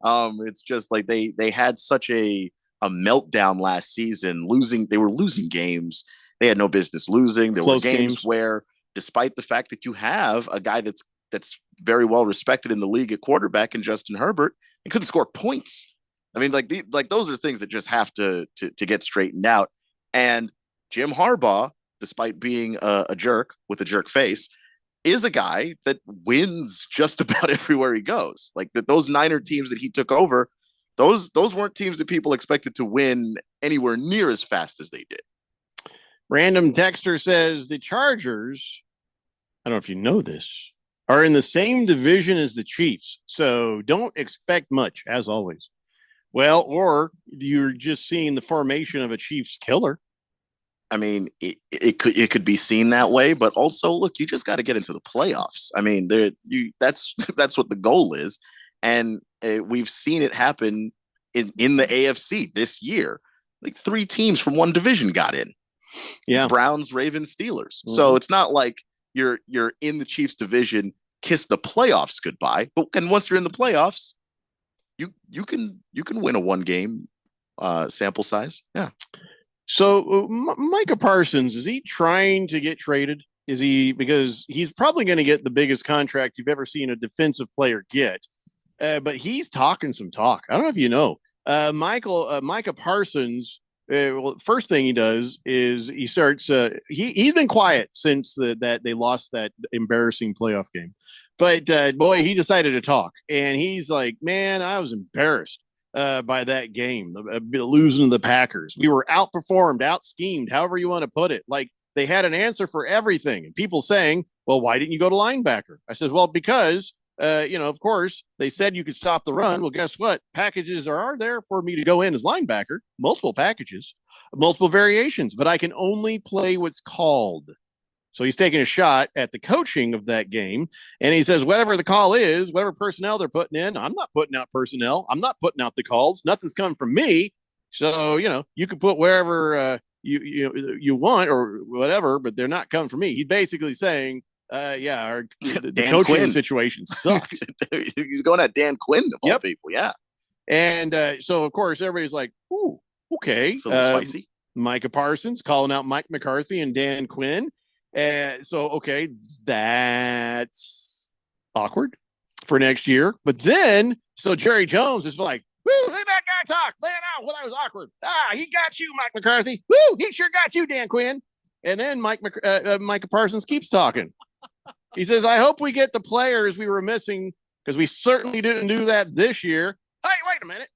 It's just like they had such a meltdown last season. They were losing games, they had no business losing. There Close were games games. where, despite the fact that you have a guy that's very well respected in the league at quarterback in Justin Herbert, he couldn't score points. I mean, like those are things that just have to get straightened out. And Jim Harbaugh, despite being a jerk with a jerk face, is a guy that wins just about everywhere he goes. Like those Niner teams that he took over, those weren't teams that people expected to win anywhere near as fast as they did. Random Texter says the Chargers, I don't know if you know this, are in the same division as the Chiefs, so don't expect much, as always. Well, or you're just seeing the formation of a Chiefs killer. I mean, it could be seen that way, but also, look, you just got to get into the playoffs. I mean, that's what the goal is, and we've seen it happen in the AFC this year. Like 3 teams from one division got in. Yeah, Browns, Ravens, Steelers. Mm-hmm. So it's not like you're in the Chiefs division, kiss the playoffs goodbye. But once you're in the playoffs, you can win a 1-game sample size. Yeah. So Micah Parsons, is he trying to get traded? Is he, because he's probably going to get the biggest contract you've ever seen a defensive player get, but he's talking some talk. I don't know if you know, Micah Parsons. Well, first thing he does is he starts. He's been quiet since that they lost that embarrassing playoff game, but boy, he decided to talk, and he's like, "Man, I was embarrassed by that game, losing to the Packers. We were outperformed, out-schemed, however you want to put it. Like they had an answer for everything, and people saying, well, why didn't you go to linebacker?" I said, well, because of course, they said you could stop the run. Well, guess what? Packages are there for me to go in as linebacker, multiple packages, multiple variations, but I can only play what's called. So he's taking a shot at the coaching of that game. And he says, whatever the call is, whatever personnel they're putting in, I'm not putting out personnel. I'm not putting out the calls. Nothing's coming from me. So, you can put wherever you want or whatever, but they're not coming from me. He's basically saying, the coaching Quinn situation sucked. He's going at Dan Quinn of all people. Yeah. And so, of course, everybody's like, ooh, okay. It's a little spicy. Micah Parsons calling out Mike McCarthy and Dan Quinn. So, okay, that's awkward for next year. But then, so Jerry Jones is like, woo, look at that guy talk. Lay it out. Well, that was awkward. He got you, Mike McCarthy. Woo, he sure got you, Dan Quinn. And then Micah Parsons keeps talking. He says, I hope we get the players we were missing because we certainly didn't do that this year. Hey, wait a minute.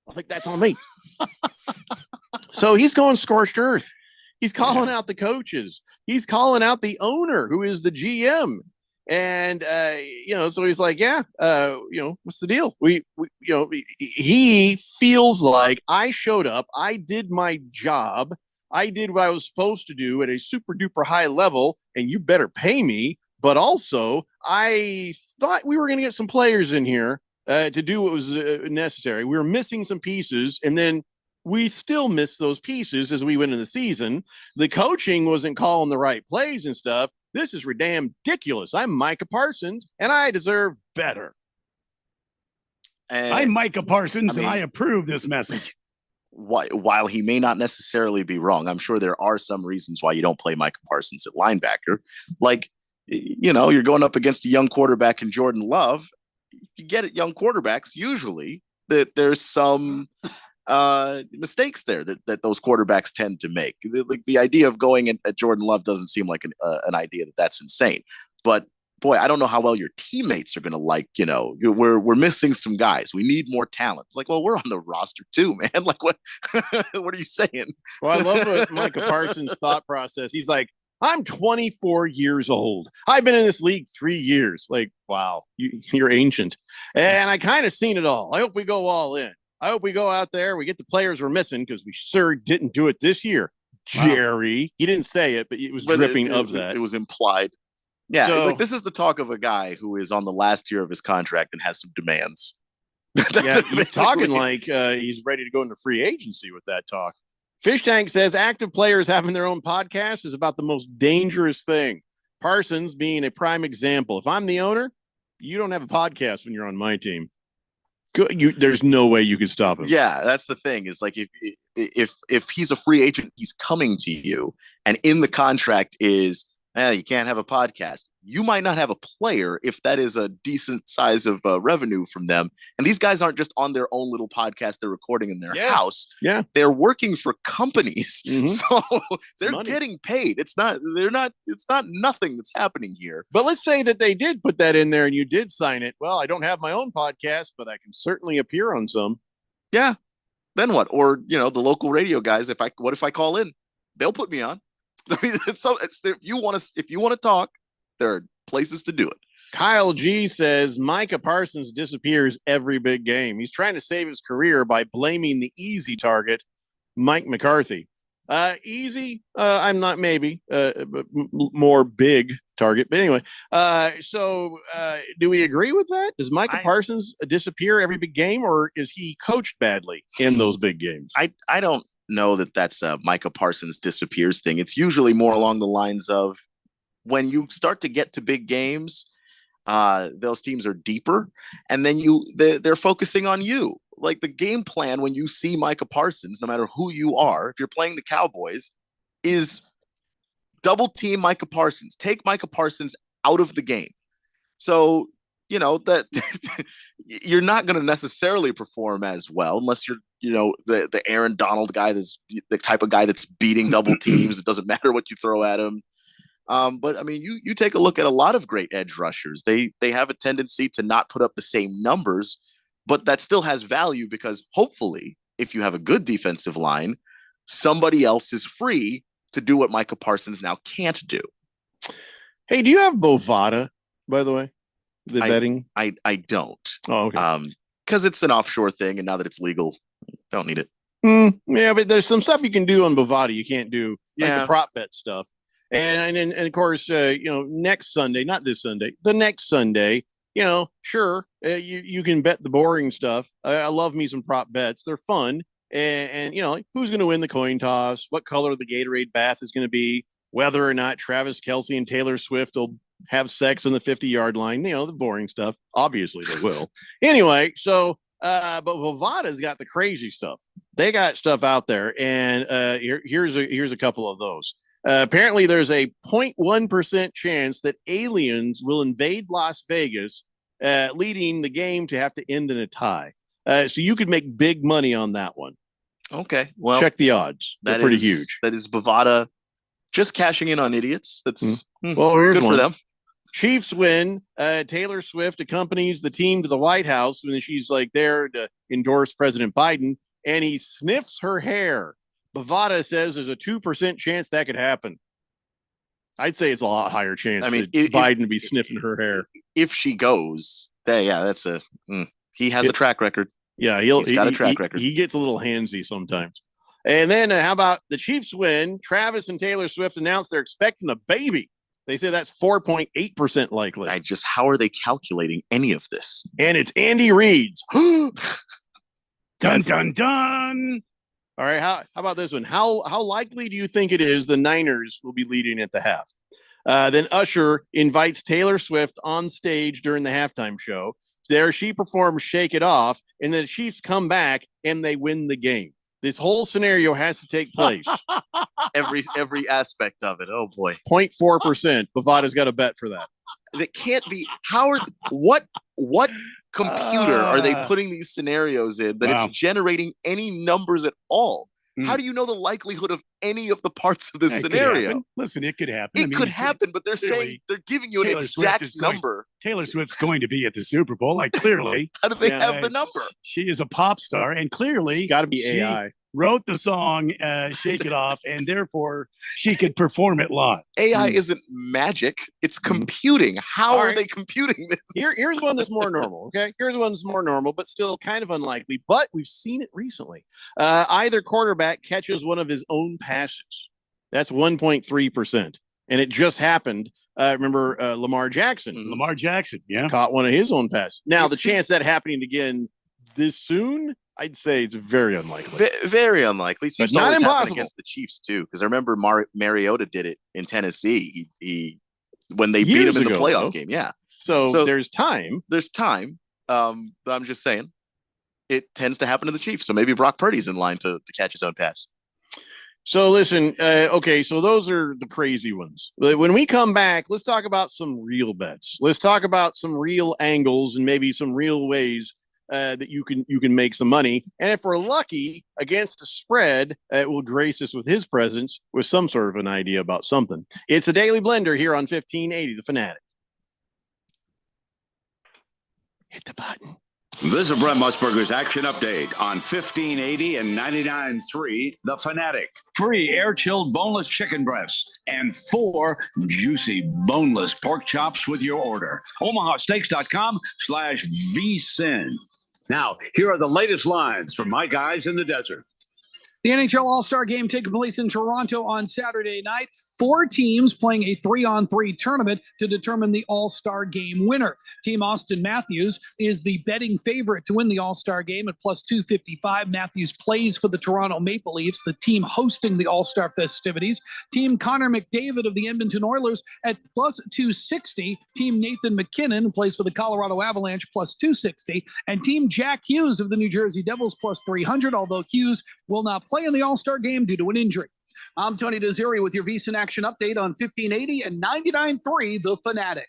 I think that's on me. So he's going scorched earth. He's calling out the coaches. He's calling out the owner, who is the GM. And, so he's like, what's the deal? He feels like I showed up. I did my job. I did what I was supposed to do at a super duper high level, and you better pay me. But also, I thought we were going to get some players in here to do what was necessary. We were missing some pieces, and then we still missed those pieces as we went into the season. The coaching wasn't calling the right plays and stuff. This is damn ridiculous. I'm Micah Parsons, and I deserve better. I'm Micah Parsons, and I approve this message. While he may not necessarily be wrong, I'm sure there are some reasons why you don't play Micah Parsons at linebacker. Like, you're going up against a young quarterback in Jordan Love. You get at young quarterbacks, usually, that there's some mistakes there that those quarterbacks tend to make. Like the idea of going at Jordan Love doesn't seem like an idea that's insane. But boy, I don't know how well your teammates are going to like, we're missing some guys. We need more talent. It's like, well, we're on the roster too, man. Like what are you saying? Well, I love what Micah Parsons' thought process. He's like, I'm 24 years old. I've been in this league 3 years. Like, wow, you're ancient. And I kind of seen it all. I hope we go all in. I hope we go out there. We get the players we're missing because we sure didn't do it this year. Jerry, he didn't say it, but it was dripping of that. It was implied. Yeah, So- like this is the talk of a guy who is on the last year of his contract and has some demands. Yeah, he's talking like he's ready to go into free agency with that talk. Fish Tank says active players having their own podcast is about the most dangerous thing. Parsons being a prime example. If I'm the owner, you don't have a podcast when you're on my team. There's no way you could stop him. Yeah, that's the thing. Is like if he's a free agent, he's coming to you, and in the contract is you can't have a podcast. You might not have a player if that is a decent size of revenue from them. And these guys aren't just on their own little podcast they're recording in their house. Yeah, they're working for companies, so they're getting paid. It's not nothing that's happening here. But let's say that they did put that in there and you did sign it. Well, I don't have my own podcast, but I can certainly appear on some. Yeah. Then what? Or the local radio guys. What if I call in? They'll put me on. I mean, if you want to talk, there are places to do it. Kyle G says Micah Parsons disappears every big game. He's trying to save his career by blaming the easy target, Mike McCarthy. Easy, I'm not maybe, but more big target. But anyway, so do we agree with that? Does Micah Parsons disappear every big game, or is he coached badly in those big games? I don't know that that's a Micah Parsons disappears thing. It's usually more along the lines of when you start to get to big games, those teams are deeper, and then they're focusing on you. Like the game plan when you see Micah Parsons, no matter who you are, if you're playing the Cowboys, is double team Micah Parsons. Take Micah Parsons out of the game. So, that you're not going to necessarily perform as well unless you're, the Aaron Donald guy that's the type of guy that's beating double teams. It doesn't matter what you throw at him. But I mean, you take a look at a lot of great edge rushers. They have a tendency to not put up the same numbers, but that still has value because hopefully if you have a good defensive line, somebody else is free to do what Micah Parsons now can't do. Hey, do you have Bovada, by the way? The betting? I don't. Oh, okay. Because it's an offshore thing, and now that it's legal, don't need it. Yeah, but there's some stuff you can do on Bovada you can't do, like the prop bet stuff. And of course, next Sunday, not this Sunday, the next Sunday, sure, you can bet the boring stuff. I love me some prop bets. They're fun. And who's going to win the coin toss, what color the Gatorade bath is going to be, whether or not Travis Kelce and Taylor Swift will have sex on the 50-yard line, the boring stuff. Obviously they will. Anyway, so, but Bovada's got the crazy stuff. They got stuff out there. And here's a couple of those. Apparently there's a 0.1% chance that aliens will invade Las Vegas, leading the game to have to end in a tie. So you could make big money on that one. Okay. Well, check the odds. They're pretty huge. That is Bovada just cashing in on idiots. That's well, here's good one for them. Chiefs win. Taylor Swift accompanies the team to the White House when she's there to endorse President Biden, and he sniffs her hair. Bovada says there's a 2% chance that could happen. I'd say it's a lot higher chance Biden to be sniffing her hair. If she goes, that's he has a track record. Yeah, he's got a track record. He gets a little handsy sometimes. And then how about the Chiefs win? Travis and Taylor Swift announced they're expecting a baby. They say that's 4.8% likely. How are they calculating any of this? And it's Andy Reid's. Dun, dun, dun. All right. How about this one? How likely do you think it is the Niners will be leading at the half? Then Usher invites Taylor Swift on stage during the halftime show. There she performs Shake It Off, and then the Chiefs come back and they win the game. This whole scenario has to take place. Every aspect of it. Oh boy. 0.4%. Bovada's got a bet for that. That can't be. What computer are they putting these scenarios in that it's generating any numbers at all? How do you know the likelihood of any of the parts of this scenario? Listen, it could happen. It could happen, but they're saying they're giving you an exact number. Taylor Swift's going to be at the Super Bowl. Clearly. How do they have the number? She is a pop star, and clearly it's got to be AI. Wrote the song Shake It Off, and therefore she could perform it live. AI isn't magic. It's computing. How are they computing this? Here's one that's more normal, okay? Here's one that's more normal, but still kind of unlikely. But we've seen it recently. Either quarterback catches one of his own passes. That's 1.3%. And it just happened. Remember Lamar Jackson. Lamar Jackson, yeah. Caught one of his own passes. Now, the chance that happening again this soon, I'd say it's very unlikely. Very unlikely. It seems not impossible against the Chiefs too, because I remember Mariota did it in Tennessee. He when they beat him in the playoff game. Yeah. So there's time. There's time. I'm just saying. it tends to happen to the Chiefs. So maybe Brock Purdy's in line to catch his own pass. So listen, okay, so those are the crazy ones. When we come back, let's talk about some real bets. Let's talk about some real angles and maybe some real ways that you can make some money. And if we're lucky against the spread, it will grace us with his presence with some sort of an idea about something. It's the Daily Blender here on 1580 The Fanatic. Hit the button. This is Brent Musburger's action update on 1580 and 99.3 The Fanatic. Free air-chilled boneless chicken breasts and 4 juicy boneless pork chops with your order. OmahaSteaks.com/VSIN. Now, here are the latest lines from my guys in the desert. The NHL All-Star Game taking place in Toronto on Saturday night. 4 teams playing a 3-on-3 tournament to determine the All-Star Game winner. Team Austin Matthews is the betting favorite to win the All-Star Game at plus 255. Matthews plays for the Toronto Maple Leafs, the team hosting the All-Star festivities. Team Connor McDavid of the Edmonton Oilers at plus 260. Team Nathan McKinnon, who plays for the Colorado Avalanche, plus 260. And Team Jack Hughes of the New Jersey Devils, plus 300, although Hughes will not play in the All-Star Game due to an injury. I'm Tony Desiri with your VSiN Action Update on 1580 and 99.3 The Fanatic.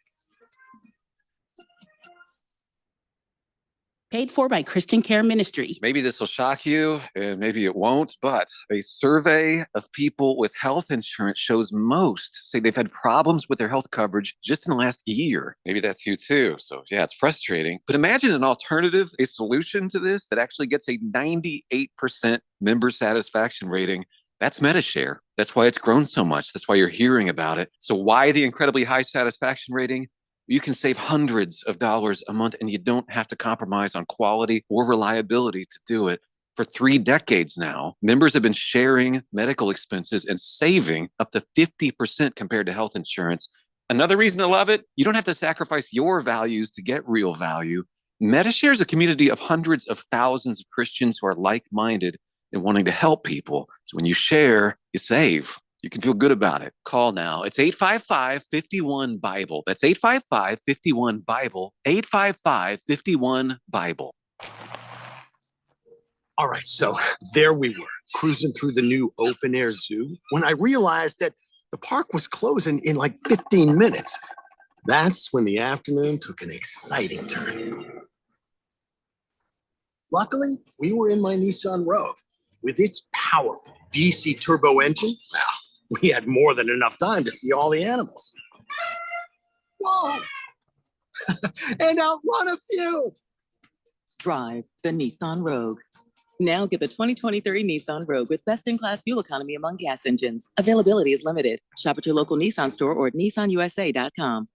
Paid for by Christian Care Ministry. Maybe this will shock you, and maybe it won't, but a survey of people with health insurance shows most say they've had problems with their health coverage just in the last year. Maybe that's you too. So yeah, it's frustrating. But imagine an alternative, a solution to this that actually gets a 98% member satisfaction rating. That's MediShare. That's why it's grown so much. That's why you're hearing about it. So why the incredibly high satisfaction rating? You can save hundreds of dollars a month, and you don't have to compromise on quality or reliability to do it. For 3 decades now, members have been sharing medical expenses and saving up to 50% compared to health insurance. Another reason to love it, you don't have to sacrifice your values to get real value. MediShare is a community of hundreds of thousands of Christians who are like-minded and wanting to help people. So when you share, you save. You can feel good about it. Call now. It's 855-51-BIBLE. That's 855-51-BIBLE. 855-51-BIBLE. All right, so there we were, cruising through the new open-air zoo when I realized that the park was closing in like 15 minutes. That's when the afternoon took an exciting turn. Luckily, we were in my Nissan Rogue. With its powerful DC turbo engine, well, we had more than enough time to see all the animals. Whoa! And outrun a few! Drive the Nissan Rogue. Now get the 2023 Nissan Rogue with best-in-class fuel economy among gas engines. Availability is limited. Shop at your local Nissan store or at nissanusa.com.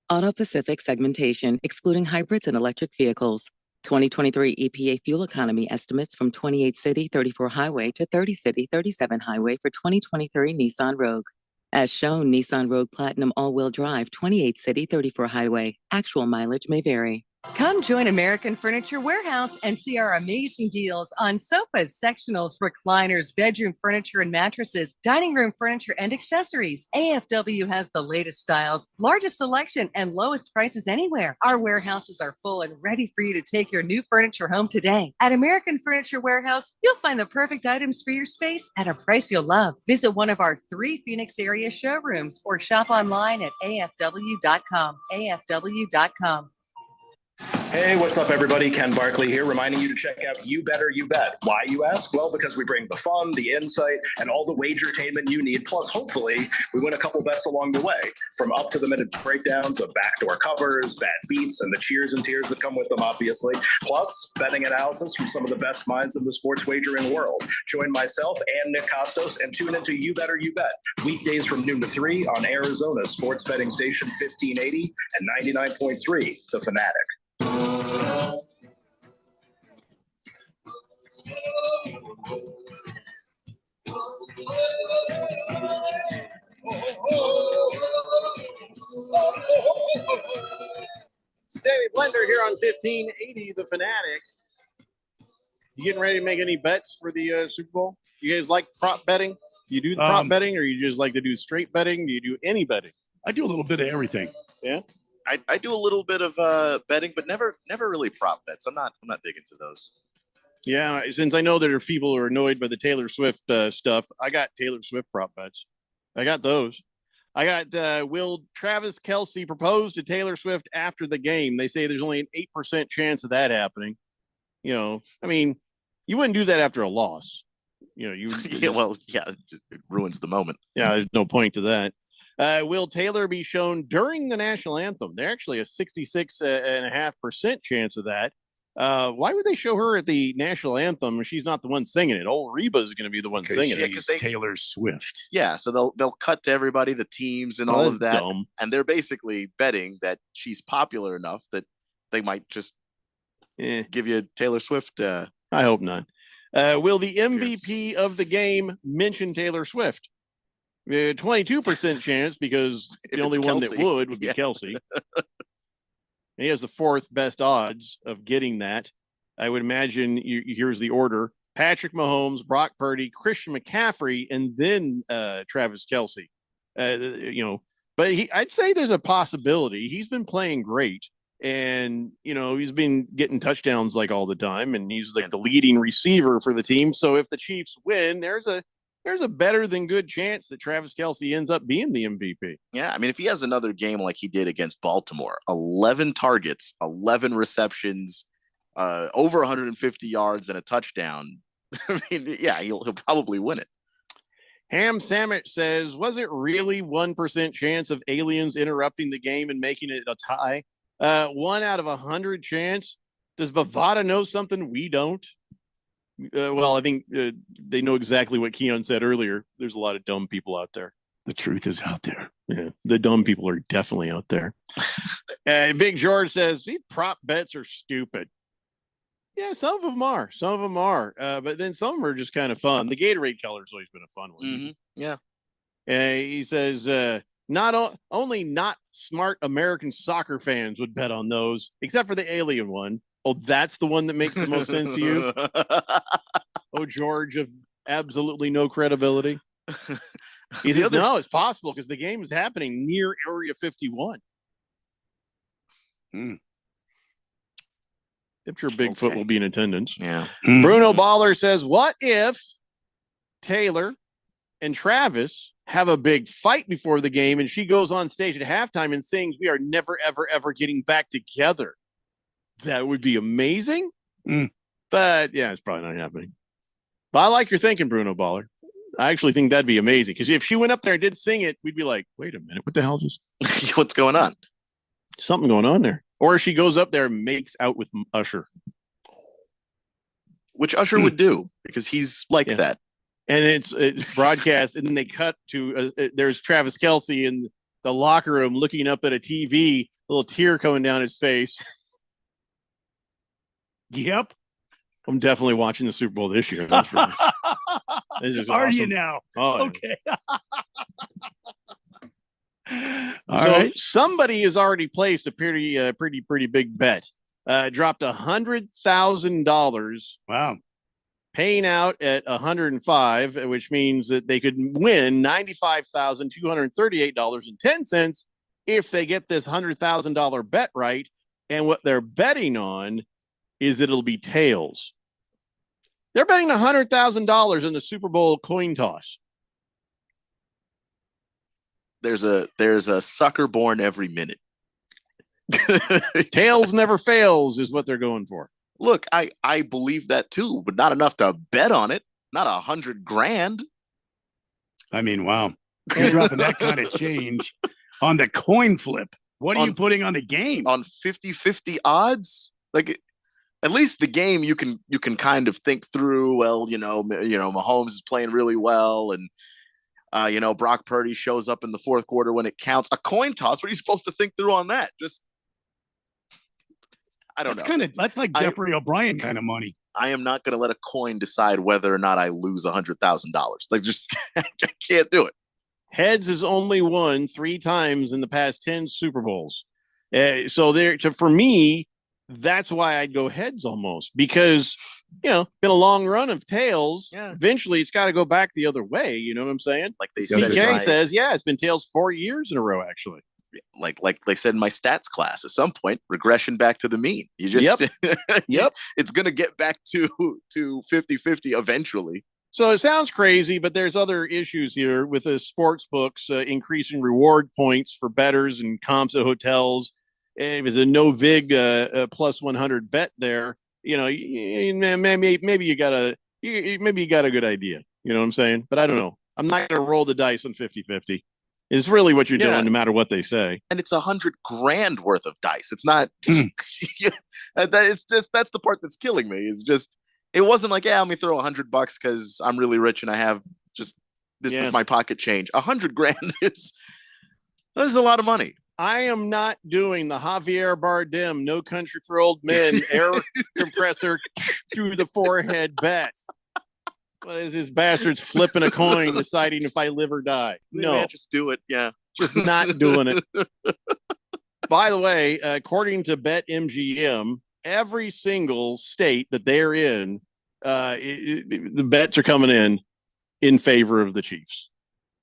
Auto Pacific segmentation, excluding hybrids and electric vehicles. 2023 EPA fuel economy estimates from 28 city 34 highway to 30 city 37 highway for 2023 Nissan Rogue. As shown, Nissan Rogue Platinum all-wheel drive 28 city 34 highway. Actual mileage may vary. Come join American Furniture Warehouse and see our amazing deals on sofas, sectionals, recliners, bedroom furniture and mattresses, dining room furniture and accessories. AFW has the latest styles, largest selection, and lowest prices anywhere. Our warehouses are full and ready for you to take your new furniture home today. At American Furniture Warehouse, you'll find the perfect items for your space at a price you'll love. Visit one of our 3 Phoenix area showrooms or shop online at afw.com. afw.com. Hey, what's up, everybody? Ken Barkley here, reminding you to check out You Better You Bet. Why, you ask? Well, because we bring the fun, the insight, and all the wagertainment you need. Plus, hopefully, we win a couple bets along the way. From up-to-the-minute breakdowns of backdoor covers, bad beats, and the cheers and tears that come with them, obviously. Plus, betting analysis from some of the best minds in the sports wagering world. Join myself and Nick Costos and tune into You Better You Bet. Weekdays from noon to 3 on Arizona's sports betting station 1580 and 99.3 The Fanatic. Daily Blender here on 1580 The Fanatic. You getting ready to make any bets for the Super Bowl? You guys like prop betting? You do the prop betting, or you just like to do straight betting? Do you do any betting? I do a little bit of everything. Yeah. I do a little bit of betting, but never really prop bets. I'm not big into those. Yeah, since I know there are people who are annoyed by the Taylor Swift stuff, I got Taylor Swift prop bets. I got those. I got will Travis Kelce propose to Taylor Swift after the game? They say there's only an 8% chance of that happening. You know, I mean, you wouldn't do that after a loss. You know, it ruins the moment. Yeah, there's no point to that. Will Taylor be shown during the national anthem? They're actually a 66.5% chance of that. Why would they show her at the national anthem if she's not the one singing it? Old Reba is going to be the one singing it. Because Taylor Swift. Yeah, so they'll cut to everybody, the teams, and all of that, dumb. And they're basically betting that she's popular enough that they might just give you Taylor Swift. I hope not. Will the MVP of the game mention Taylor Swift? 22% chance, because the only one that would be Kelce. He has the fourth best odds of getting that. I would imagine here's the order: Patrick Mahomes, Brock Purdy, Christian McCaffrey, and then Travis Kelce. But I'd say there's a possibility. He's been playing great, and he's been getting touchdowns like all the time, and he's like the leading receiver for the team. So if the Chiefs win, there's a better than good chance that Travis Kelce ends up being the MVP. Yeah, I mean, if he has another game like he did against Baltimore, 11 targets, 11 receptions, over 150 yards and a touchdown, I mean, yeah, he'll probably win it. Ham Sandwich says, was it really 1% chance of aliens interrupting the game and making it a tie? 1 out of 100 chance? Does Bovada know something we don't? Well, I think they know exactly what Keon said earlier. There's a lot of dumb people out there. The truth is out there. Yeah, the dumb people are definitely out there. Big George says, these prop bets are stupid. Yeah, some of them are. Some of them are. But then some of them are just kind of fun. The Gatorade color's always been a fun one. Mm-hmm. Yeah. He says, only not smart American soccer fans would bet on those, except for the alien one. Oh, that's the one that makes the most sense to you? Oh, George of absolutely no credibility. He says, no, it's possible because the game is happening near Area 51. I'm sure Bigfoot will be in attendance. Yeah. Bruno Baller says, what if Taylor and Travis have a big fight before the game and she goes on stage at halftime and sings, we are never, ever, ever getting back together? That would be amazing. But yeah, it's probably not happening. But I like your thinking, Bruno Baller. I actually think that'd be amazing, because if she went up there and did sing it, we'd be like, wait a minute, what the hell just what's going on? Something going on there. Or she goes up there and makes out with Usher, which Usher would do, because he's like that. And it's broadcast, and then they cut to there's Travis Kelce in the locker room looking up at a TV, a little tear coming down his face. Yep. I'm definitely watching the Super Bowl this year. That's for me. This is Are awesome. you now? Oh, okay. Somebody has already placed a pretty big bet. Dropped $100,000. Wow. Paying out at 105, which means that they could win $95,238.10 if they get this $100,000 bet right. And what they're betting on is that it'll be tails. They're betting $100,000 in the Super Bowl coin toss. There's a sucker born every minute. Tails never fails is what they're going for. Look, I believe that too, but not enough to bet on it. Not $100,000. I mean, wow. You're dropping that kind of change on the coin flip. What are you putting on the game? On 50-50 odds? Like, at least the game you can kind of think through. Well, Mahomes is playing really well, and Brock Purdy shows up in the fourth quarter when it counts. A coin toss, what are you supposed to think through on that? Just I don't know. That's like Jeffrey O'Brien kind of money. I am not going to let a coin decide whether or not I lose $100,000. Like, just I can't do it. Heads has only won 3 times in the past 10 Super Bowls. For me, that's why I'd go heads almost, because, been a long run of tails. Yeah. Eventually it's got to go back the other way. You know what I'm saying? Like they CK says, it's been tails 4 years in a row, actually. like they said in my stats class, at some point, regression back to the mean. You just, Yep. It's going to get back to 50-50 eventually. So it sounds crazy, but there's other issues here with the sports books increasing reward points for bettors and comps at hotels. And it was a no vig plus 100 bet there. You know, maybe you got a good idea. You know what I'm saying? But I don't know. I'm not going to roll the dice on 50-50. It's really what you're doing, no matter what they say. And it's $100,000 worth of dice. It's not. It's just that's the part that's killing me. Is just it wasn't like, yeah, let me throw $100 because I'm really rich and I have just this is my pocket change. $100,000 is a lot of money. I am not doing the Javier Bardem "No Country for Old Men" air compressor through the forehead bet. What is this bastard's flipping a coin, deciding if I live or die? No, man, just do it. Yeah, just not doing it. By the way, according to BetMGM, every single state that they're in, the bets are coming in favor of the Chiefs.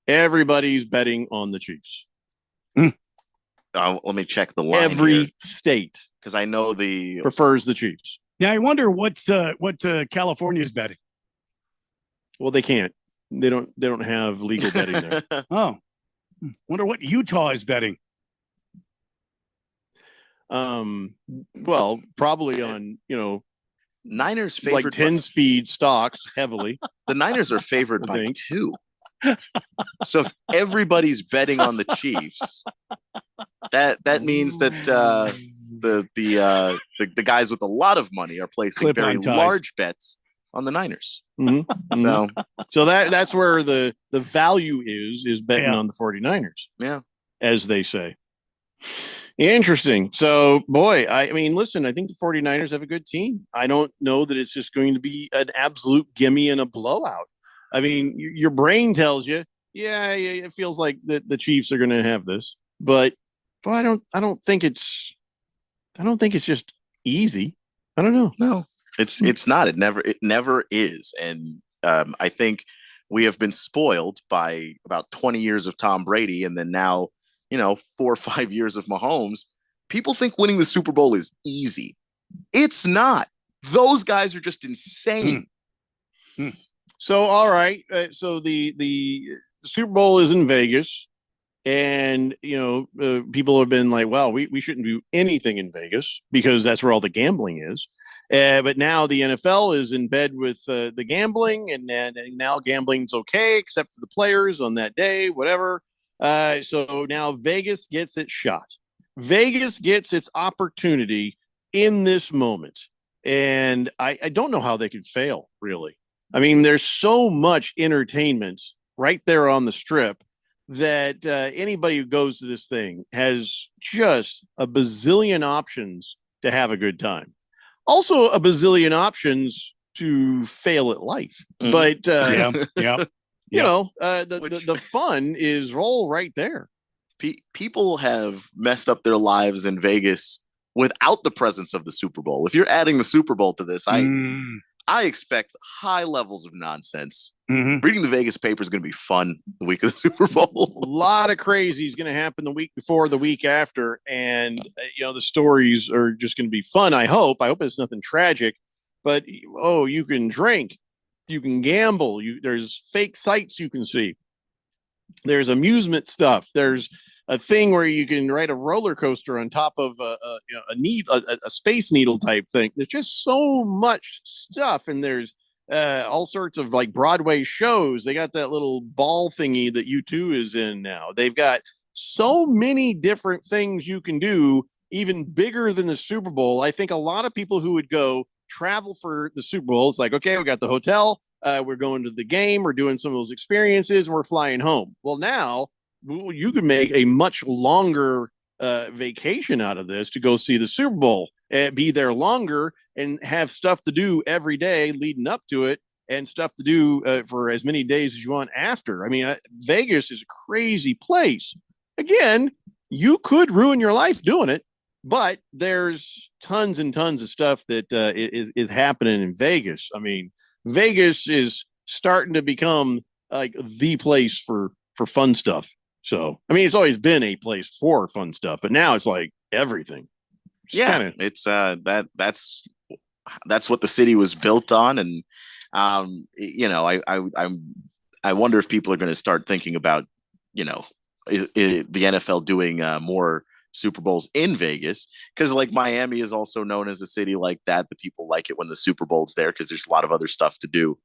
Everybody's betting on the Chiefs. Let me check the line. Every state, because I know the prefers the Chiefs. Yeah, I wonder what California's betting. Well, they can't. They don't have legal betting there. Oh, wonder what Utah is betting. Well, probably on Niners favored like 10-speed stocks heavily. The Niners are favored by 2. So if everybody's betting on the Chiefs, that means that the guys with a lot of money are placing very large bets on the Niners. Mm-hmm. So that's where the value is betting on the 49ers. Yeah, as they say. Interesting. So, boy, I mean, listen, I think the 49ers have a good team. I don't know that it's just going to be an absolute gimme and a blowout. I mean, your brain tells you, yeah, it feels like the Chiefs are going to have this, but I don't think it's just easy. I don't know. No, it's not. It never is. And I think we have been spoiled by about 20 years of Tom Brady, and then now 4 or 5 years of Mahomes. People think winning the Super Bowl is easy. It's not. Those guys are just insane. So, all right. So the Super Bowl is in Vegas, and people have been like, "Well, we shouldn't do anything in Vegas because that's where all the gambling is." But now the NFL is in bed with the gambling, and now gambling's okay except for the players on that day, whatever. So now Vegas gets its shot. Vegas gets its opportunity in this moment. And I don't know how they could fail, really. I mean, there's so much entertainment right there on the strip that anybody who goes to this thing has just a bazillion options to have a good time. Also a bazillion options to fail at life. But the fun is all right there. People have messed up their lives in Vegas without the presence of the Super Bowl. If you're adding the Super Bowl to this, I expect high levels of nonsense. Reading the Vegas paper is going to be fun the week of the Super Bowl. A lot of crazy is going to happen the week before, the week after, and the stories are just going to be fun. I hope it's nothing tragic, but you can drink. You can gamble. There's fake sites you can see. There's amusement stuff. There's a thing where you can ride a roller coaster on top of a space needle type thing. There's just so much stuff, and there's all sorts of like Broadway shows. They got that little ball thingy that U2 is in now. They've got so many different things you can do, even bigger than the Super Bowl. I think a lot of people who would go travel for the Super Bowl, it's like, okay, we got the hotel, we're going to the game, we're doing some of those experiences, and we're flying home. Well, now you could make a much longer vacation out of this to go see the Super Bowl, be there longer, and have stuff to do every day leading up to it, and stuff to do for as many days as you want after. I mean, Vegas is a crazy place. Again, you could ruin your life doing it, but there's tons and tons of stuff that is happening in Vegas. I mean, Vegas is starting to become like the place for fun stuff. So, I mean, it's always been a place for fun stuff, but now it's like everything. It's that's what the city was built on, and I wonder if people are going to start thinking about the NFL doing more Super Bowls in Vegas, because like Miami is also known as a city like that. The people like it when the Super Bowl's there because there's a lot of other stuff to do.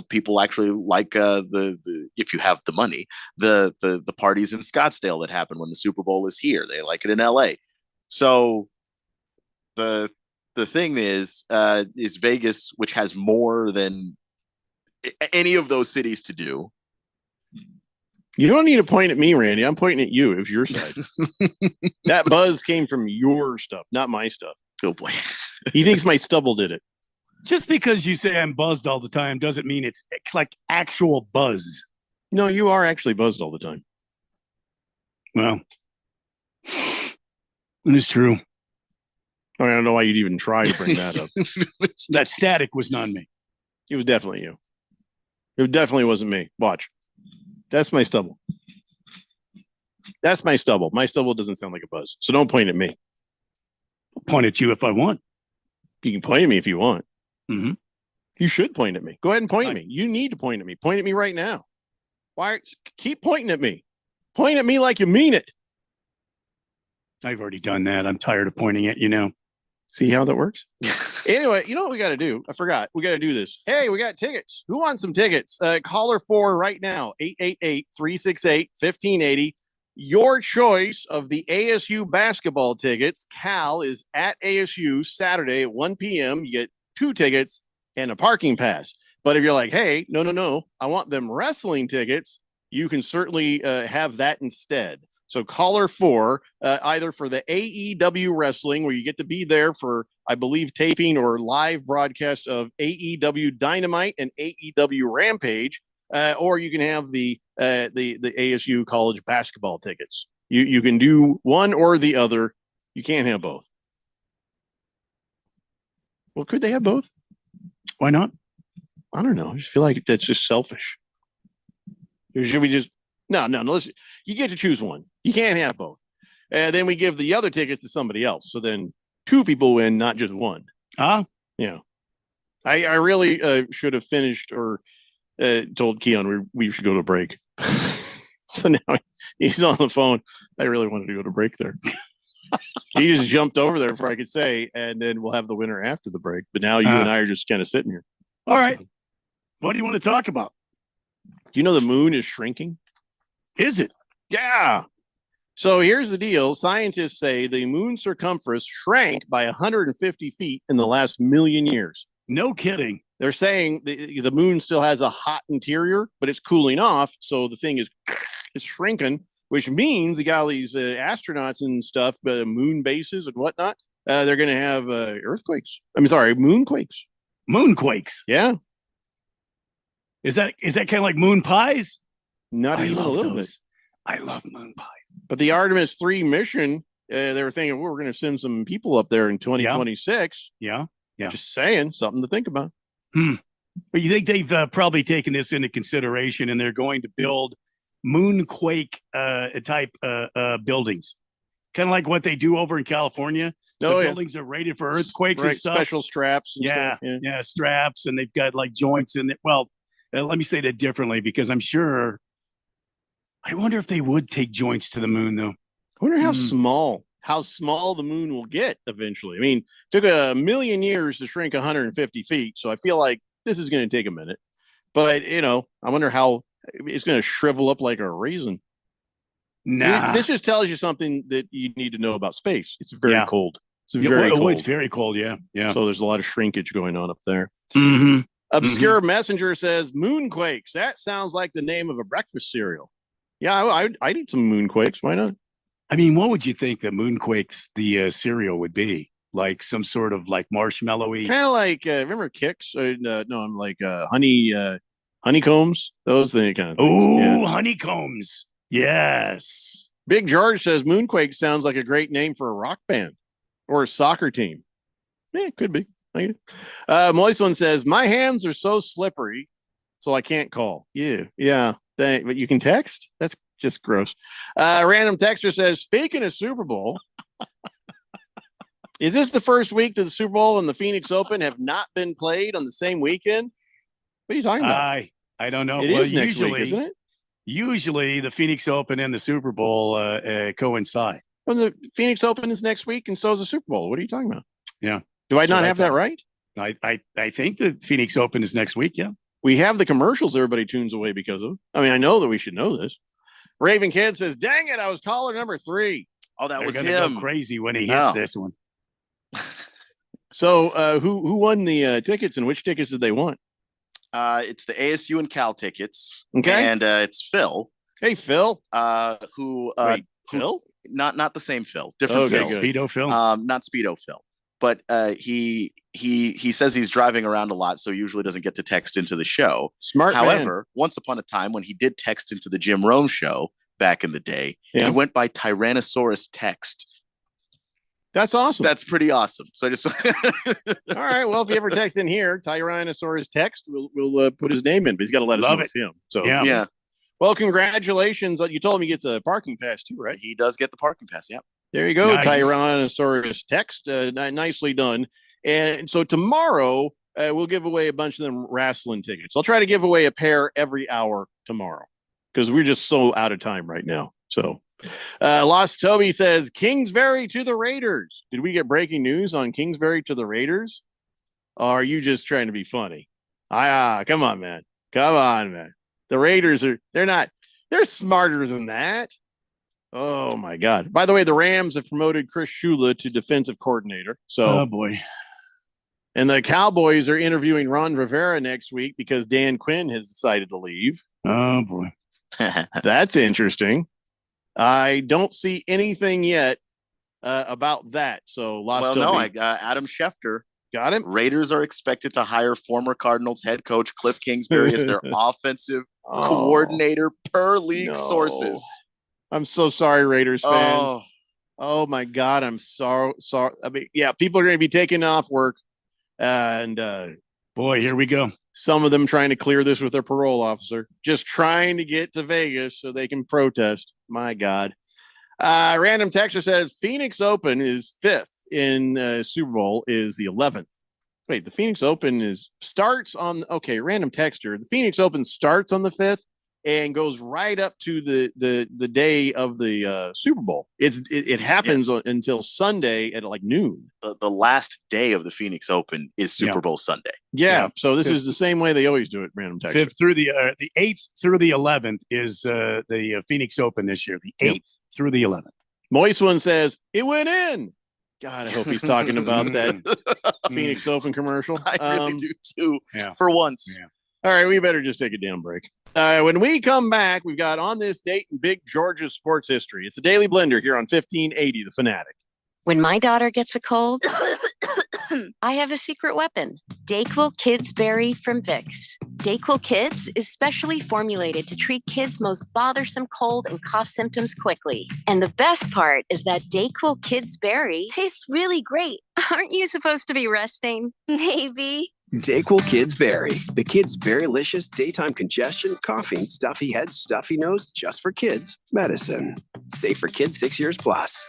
People actually like the if you have the money, the parties in Scottsdale that happen when the Super Bowl is here. They like it in LA. So the thing is Vegas, which has more than any of those cities to do. You don't need to point at me, Randy. I'm pointing at you. It was your side. That buzz came from your stuff, not my stuff. Oh boy. He thinks my stubble did it. Just because you say I'm buzzed all the time doesn't mean it's like actual buzz. No, you are actually buzzed all the time. Well, it is true. I don't know why you'd even try to bring that up. That static was not me. It was definitely you. It definitely wasn't me. Watch. That's my stubble. That's my stubble. My stubble doesn't sound like a buzz. So don't point at me. I'll point at you if I want. You can point at me if you want. Mm-hmm. You should point at me. Go ahead and point at me. You need to point at me. Point at me right now. Why? Keep pointing at me. Point at me like you mean it. I've already done that. I'm tired of pointing at you now. See how that works? Anyway, you know what we got to do? I forgot. We got to do this. Hey, we got tickets. Who wants some tickets? Caller 4 right now, 888-368-1580. Your choice of the ASU basketball tickets. Cal is at ASU Saturday at 1 p.m. You get 2 tickets and a parking pass. But if you're like, hey, no, I want them wrestling tickets, you can certainly have that instead. So caller 4, either for the AEW wrestling, where you get to be there for, I believe, taping or live broadcast of AEW Dynamite and AEW Rampage, or you can have the ASU college basketball tickets. You can do one or the other. You can't have both. Well, could they have both? Why not? I don't know. I just feel like that's just selfish. Or should we just no, listen, you get to choose one. You can't have both. And then we give the other tickets to somebody else. So then 2 people win, not just one. Huh? Yeah. I really should have finished or told Keon we should go to break. So now he's on the phone. I really wanted to go to break there. He just jumped over there before I could say, and then we'll have the winner after the break. But now you and I are just kind of sitting here. All right. What do you want to talk about? Do you know the moon is shrinking? Is it? Yeah. So here's the deal. Scientists say the moon's circumference shrank by 150 feet in the last million years. No kidding. They're saying the moon still has a hot interior, but it's cooling off. So the thing is shrinking, which means you got all these astronauts and stuff, moon bases and whatnot. They're going to have earthquakes. Moonquakes. Moonquakes. Yeah. Is that kind of like moon pies? Not even a little bit. I love moon pies. But the Artemis 3 mission, they were thinking, we're going to send some people up there in 2026. Yeah. Just saying, something to think about. But you think they've probably taken this into consideration, and they're going to build moonquake type buildings, kind of like what they do over in California. The buildings are rated for earthquakes and stuff. Special straps. And stuff. Yeah, straps, and they've got like joints in it. Well, let me say that differently, because I'm sure. I wonder if they would take joints to the moon, though. I wonder how small the moon will get eventually. I mean, it took 1 million years to shrink 150 feet. So I feel like this is going to take a minute. But, I wonder how it's going to shrivel up like a raisin. Nah. This just tells you something that you need to know about space. It's very cold. It's very cold. cold. It's very cold, yeah. So there's a lot of shrinkage going on up there. Mm-hmm. Obscure Messenger says, moonquakes. That sounds like the name of a breakfast cereal. Yeah, I'd eat some moonquakes. Why not? I mean, what would you think the moonquakes, the cereal would be? Like some sort of like marshmallowy? Kind of like, remember Kix? I'm like honeycombs. Those things kind of things. Oh, honeycombs. Yes. Big George says moonquake sounds like a great name for a rock band or a soccer team. Yeah, it could be. Moist One says, my hands are so slippery, so I can't call. Yeah. But you can text. That's Just gross. Random texter says, speaking of Super Bowl, is this the first week that the Super Bowl and the Phoenix Open have not been played on the same weekend? What are you talking about? I don't know. It is next week, isn't it? Usually the Phoenix Open and the Super Bowl coincide. Well, the Phoenix Open is next week, and so is the Super Bowl. What are you talking about? Yeah. Do I not have that right? I think the Phoenix Open is next week, yeah. We have the commercials everybody tunes away because of. I mean, I know that we should know this. Raven Kid says, dang it, I was caller number 3. Oh, that They're was gonna him. Go crazy when he hits this one. So who won the tickets, and which tickets did they want? It's the ASU and Cal tickets. Okay. And it's Phil. Hey, Phil. Who Phil? Not the same Phil. Different Okay, Phil. good. Speedo Phil? Not Speedo Phil. But he says he's driving around a lot, so usually doesn't get to text into the show. Smart man. However, once upon a time when he did text into the Jim Rome show back in the day, Yeah. he went by Tyrannosaurus Text. That's awesome. That's pretty awesome. So I just All right. Well, if he ever texts in here, Tyrannosaurus Text, we'll put his name in, but he's got to let us Love know it. it's him. So yeah, Well, congratulations. You told him he gets a parking pass too, right? he does get the parking pass. Yeah. There you go, Nice. Tyrannosaurus Text. Nicely done. And so tomorrow we'll give away a bunch of them wrestling tickets. I'll try to give away a pair every hour tomorrow because we're just so out of time right now. So Lost Toby says Kingsbury to the Raiders. Did we get breaking news on Kingsbury to the Raiders? Or are you just trying to be funny? Come on, man. Come on, man. The Raiders they're smarter than that. Oh my God. By the way, the Rams have promoted Chris Shula to defensive coordinator. So Oh boy. and the Cowboys are interviewing Ron Rivera next week because Dan Quinn has decided to leave. Oh boy. That's interesting. I don't see anything yet about that. So Adam Schefter. Got him. Raiders are expected to hire former Cardinals head coach Cliff Kingsbury as their offensive coordinator per league sources. I'm so sorry, Raiders fans. Oh my God, I'm sorry. I mean, yeah, people are going to be taking off work, and boy, here we go. Some of them trying to clear this with their parole officer, just trying to get to Vegas so they can protest. My God. Random texter says Phoenix Open is 5th in Super Bowl is the 11th. Wait, the Phoenix Open starts on. Okay, random texter. The Phoenix Open starts on the 5th. And goes right up to the day of the Super Bowl. It happens until Sunday at like noon. The last day of the Phoenix Open is Super Bowl Sunday. Yeah. So this is the same way they always do it. Random text. 5th through the 8th through the 11th is the Phoenix Open this year. The 8th through the 11th. Moist One says it went in. God, I hope he's talking about that Phoenix Open commercial. I really do too. Yeah. For once. Yeah. All right, we better just take a damn break. When we come back, we've got on this date in Big Georgia sports history. It's the Daily Blender here on 1580 The Fanatic. When my daughter gets a cold, I have a secret weapon. DayQuil Kids Berry from Vicks. DayQuil Kids is specially formulated to treat kids' most bothersome cold and cough symptoms quickly. And the best part is that DayQuil Kids Berry tastes really great. Aren't you supposed to be resting? Maybe. DayQuil Kids Berry. The Kids Berrylicious daytime congestion, coughing, stuffy head, stuffy nose, just for kids medicine. Safe for kids 6 years plus.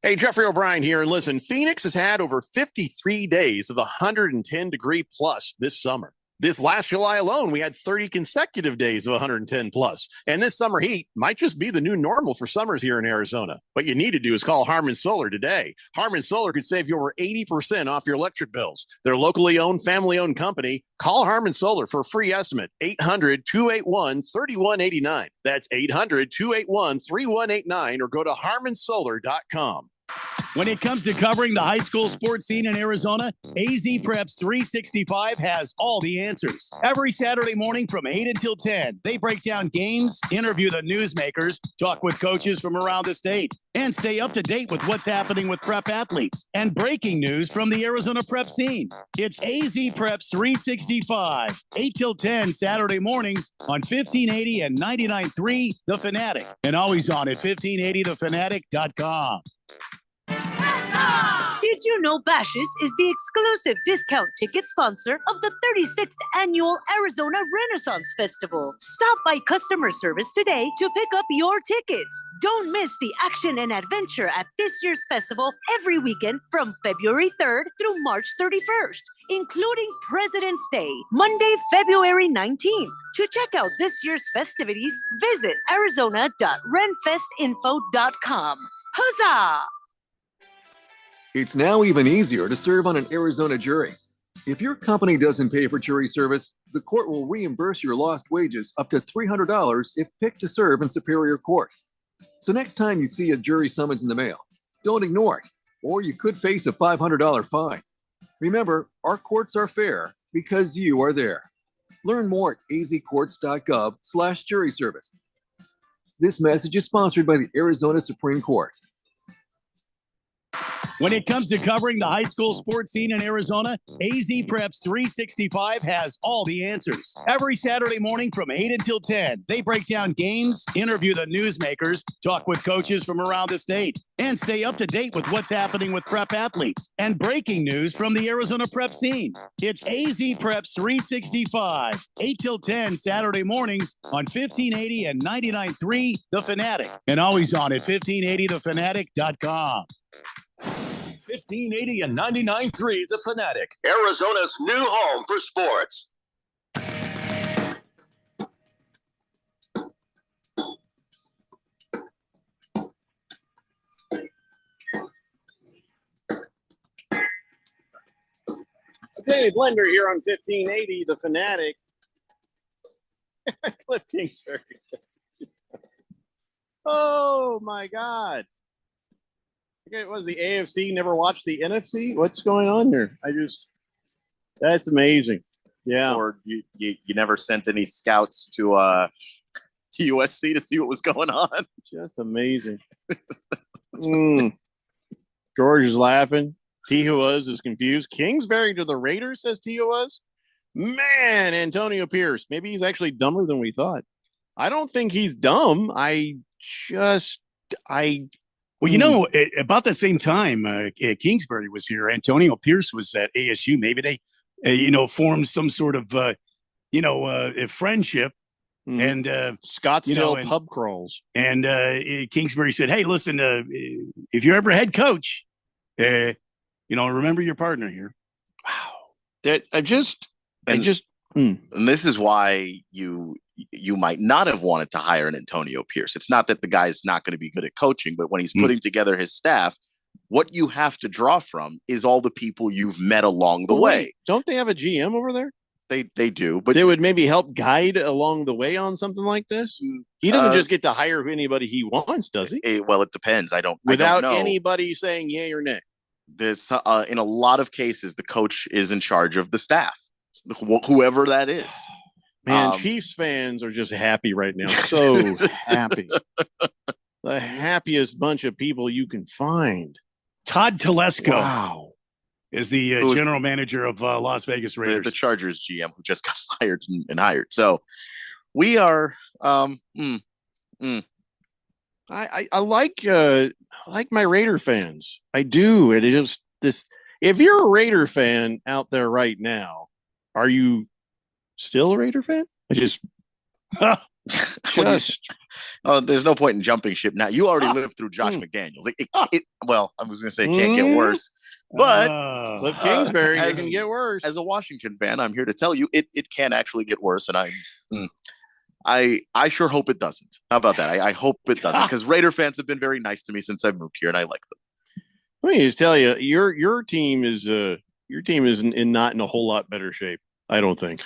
Hey, Jeffrey O'Brien here. And listen, Phoenix has had over 53 days of 110 degree plus this summer. This last July alone, we had 30 consecutive days of 110 plus. And this summer heat might just be the new normal for summers here in Arizona. What you need to do is call Harmon Solar today. Harmon Solar could save you over 80% off your electric bills. They're a locally owned, family-owned company. Call Harmon Solar for a free estimate. 800-281-3189. That's 800-281-3189 or go to harmonsolar.com. When it comes to covering the high school sports scene in Arizona, AZ Preps 365 has all the answers. Every Saturday morning from 8 until 10, they break down games, interview the newsmakers, talk with coaches from around the state, and stay up to date with what's happening with prep athletes and breaking news from the Arizona prep scene. It's AZ Preps 365, 8 till 10 Saturday mornings on 1580 and 99.3 The Fanatic, and always on at 1580thefanatic.com. Did you know Bashes is the exclusive discount ticket sponsor of the 36th Annual Arizona Renaissance Festival. Stop by customer service today to pick up your tickets. Don't miss the action and adventure at this year's festival every weekend from February 3rd through March 31st, including President's Day, Monday, February 19th. To check out this year's festivities, visit arizona.renfestinfo.com. Huzzah! It's now even easier to serve on an Arizona jury. If your company doesn't pay for jury service, the court will reimburse your lost wages up to $300 if picked to serve in Superior Court. So next time you see a jury summons in the mail, don't ignore it, or you could face a $500 fine. Remember, our courts are fair because you are there. Learn more at azcourts.gov/jury service. This message is sponsored by the Arizona Supreme Court. When it comes to covering the high school sports scene in Arizona, AZ Preps 365 has all the answers. Every Saturday morning from 8 until 10, they break down games, interview the newsmakers, talk with coaches from around the state, and stay up to date with what's happening with prep athletes and breaking news from the Arizona prep scene. It's AZ Preps 365, 8 till 10 Saturday mornings on 1580 and 99.3 The Fanatic, and always on at 1580thefanatic.com. 1580 and 99.3 The Fanatic, Arizona's new home for sports. It's Dave Blender here on 1580 The Fanatic. Cliff Kingsbury. Oh my God. It was the AFC, never watched the NFC. What's going on here? That's amazing. Yeah. Or you never sent any scouts to USC to see what was going on. Just amazing. George is laughing. Tijuas is confused. Kingsbury to the Raiders, says Tijuas. Man, Antonio Pierce. Maybe he's actually dumber than we thought. I don't think he's dumb. Well, you know, about the same time Kingsbury was here, Antonio Pierce was at ASU. Maybe they, formed some sort of, a friendship. And Scottsdale pub crawls. And Kingsbury said, "Hey, listen, if you're ever head coach, remember your partner here." Wow. And this is why you might not have wanted to hire an Antonio Pierce. It's not that the guy's not going to be good at coaching, but when he's putting together his staff, what you have to draw from is all the people you've met along the way. Don't they have a GM over there? They do, but they would maybe help guide along the way on something like this. He doesn't just get to hire anybody he wants, does he? Well, it depends. Without I don't know. anybody saying yay or nay. This in a lot of cases, the coach is in charge of the staff, whoever that is. Man, Chiefs fans are just happy right now. So happy. The happiest bunch of people you can find. Todd Telesco. Wow. Is the general manager of Las Vegas Raiders. The Chargers GM who just got fired and hired. So we are I like my Raider fans. I do. It is this. If you're a Raider fan out there right now, are you still a Raider fan? There's no point in jumping ship now. You already lived through Josh McDaniels. Well, I was going to say it can't get worse, but Cliff Kingsbury can get worse. As a Washington fan, I'm here to tell you it can actually get worse, and I sure hope it doesn't. How about that? I hope it doesn't, because Raider fans have been very nice to me since I moved here, and I like them. Let me just tell you, your team is not in a whole lot better shape. I don't think.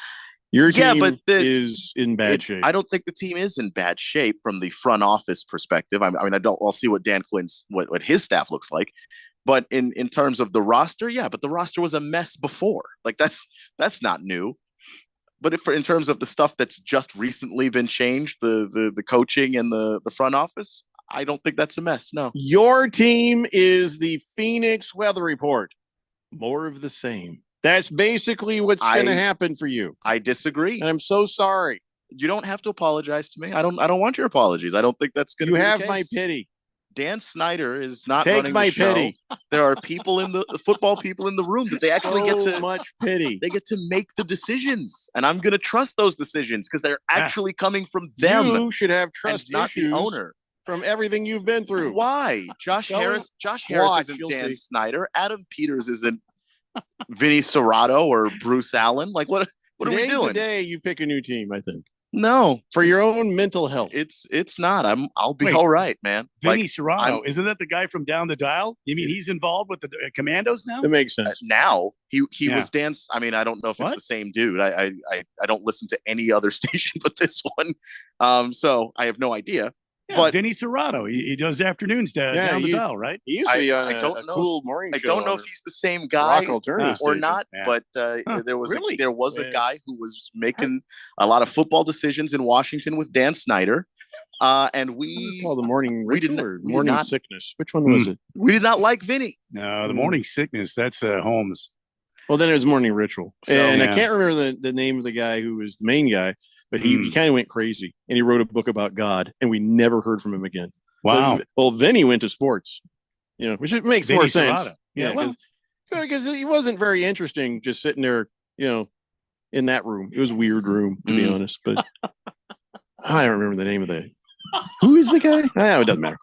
Your team is in bad shape. I don't think the team is in bad shape from the front office perspective. I'll see what Dan Quinn's what his staff looks like, but in terms of the roster, but the roster was a mess before. Like that's not new. But in terms of the stuff that's just recently been changed, the coaching and the front office, I don't think that's a mess. No. Your team is the Phoenix Weather Report. More of the same. That's basically what's going to happen for you. I disagree. And I'm so sorry. You don't have to apologize to me. I don't want your apologies. I don't think that's going to be the case. You have my pity. Dan Snyder is not Take running my the show. pity. There are people in the football people in the room that they actually get So to much pity. They get to make the decisions, and I'm going to trust those decisions because they're actually coming from them. You should have and trust not issues the owner. from everything you've been through. Why? Josh Harris isn't you'll Dan see. Snyder. Adam Peters isn't Vinny Serrato or Bruce Allen. Like what are we Today's doing? the day you pick a new team, I think. No, For your own mental health. it's not. I'll be Wait, all right, man. Vinny Like, Serrano, I'm- isn't that the guy from Down the Dial? You mean he's involved with the Commandos now? That makes sense. now he Yeah. was dance. I mean, I don't know if it's What? the same dude. I don't listen to any other station but this one. So I have no idea. Yeah, But Vinny Serrato, he does afternoons down the dial, right? He used to be on I don't a know cool morning I show. don't know on if he's the same guy Rock Alternative or Station. not, Yeah. but there was a guy who was making a lot of football decisions in Washington with Dan Snyder, and It was we called the morning we did ritual not- or we did morning not- sickness. Which one was it? we did not like Vinny. No, the morning sickness, that's Holmes. Well, then it was morning ritual, So, and I yeah. can't remember the name of the guy who was the main guy, but he kind of went crazy, and he wrote a book about God, and we never heard from him again. Wow. Well, Vinny went to sports, which makes Vinny more sense. Serrato. Yeah, well, because he wasn't very interesting just sitting there, in that room. It was a weird room, to be honest. But I don't remember the name of who is the guy? It doesn't matter.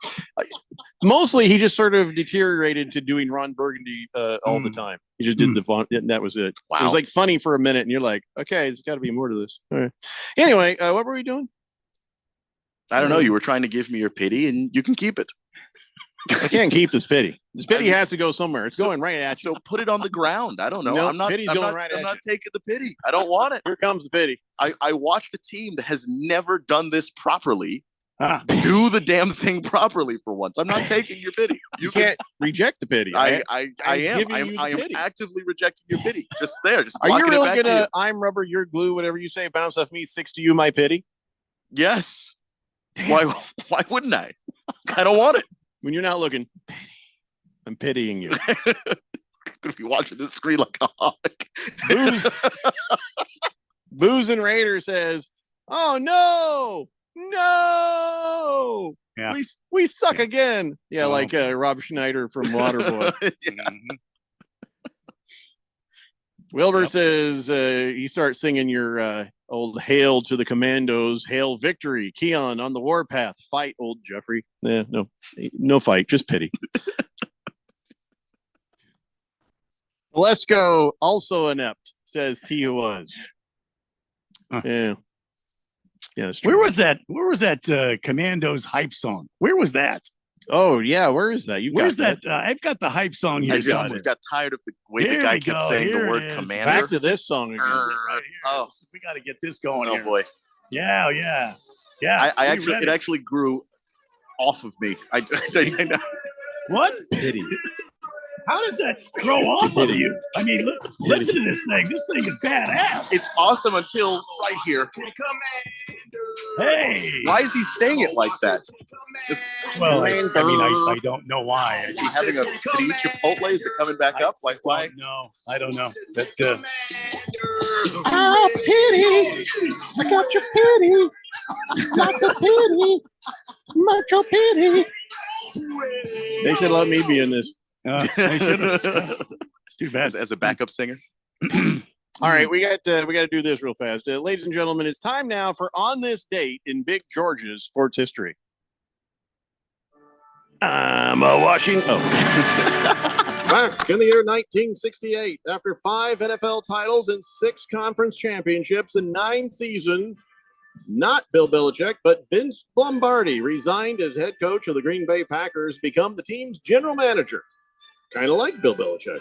Mostly, he just sort of deteriorated to doing Ron Burgundy all the time. He just did the fun, and that was it. It Wow. was like funny for a minute, and you're like, okay, there's got to be more to this. All right. Anyway, what were we doing? I don't know. You were trying to give me your pity, and you can keep it. I can't keep this pity. This pity has to go somewhere. It's going right at you. So put it on the ground. I don't know. No, I'm not. pity's I'm going not, right I'm at not taking the pity. I don't want it. Here comes the pity. I watched a team that has never done this properly. Ah. Do the damn thing properly for once. I'm not taking your pity. You can't reject the pity. I I'm am. giving you the I am pity. actively rejecting your pity. Just there. Just Are you blocking it really back to gonna? you. I'm rubber, you're glue, whatever you say. Bounce off me, six to you, my pity. Yes. Why wouldn't I? I don't want it. When you're not looking, I'm pitying you. Gonna be watching this screen like a hawk. Booze and Raider says, "Oh no, Yeah. we suck again." Yeah, Oh. like Rob Schneider from Waterboy. Mhm. Wilbur Yep. says he starts singing your old "Hail to the Commandos, Hail Victory." Keon on the warpath, fight, old Jeffrey. Yeah, no fight, just pity. Lesko, also inept, says T who was. Huh. Yeah, that's true. Where was that Commandos hype song? Where was that? Oh yeah, where is that? Where's that? I've got the hype song here. I just somewhere. got tired of the way Here the guy we kept go. saying the Here word it is. commander. Back to this song. This is it right here. Oh. We got to get this going. Oh here. boy. Yeah. I We actually ready. it actually grew off of me. I know. What? Pity. How does that grow off of you? I mean, listen to this thing. This thing is badass. It's awesome until right here. Hey. Why is he saying it like that? Just, Well, I don't know why. is he having a did he eat Chipotle? Is it coming back up? Like why? No, I don't know. But, Oh, pity. I got your pity. Lots of pity. Mucho pity. They should let me be in this. they should've. It's too bad. As a backup singer. All right, we got to do this real fast, ladies and gentlemen. It's time now for On This Date in Big George's sports history. I'm a Washington. Back in the year 1968, after 5 NFL titles and 6 conference championships in 9 seasons, not Bill Belichick, but Vince Lombardi resigned as head coach of the Green Bay Packers, become the team's general manager. Kind of like Bill Belichick.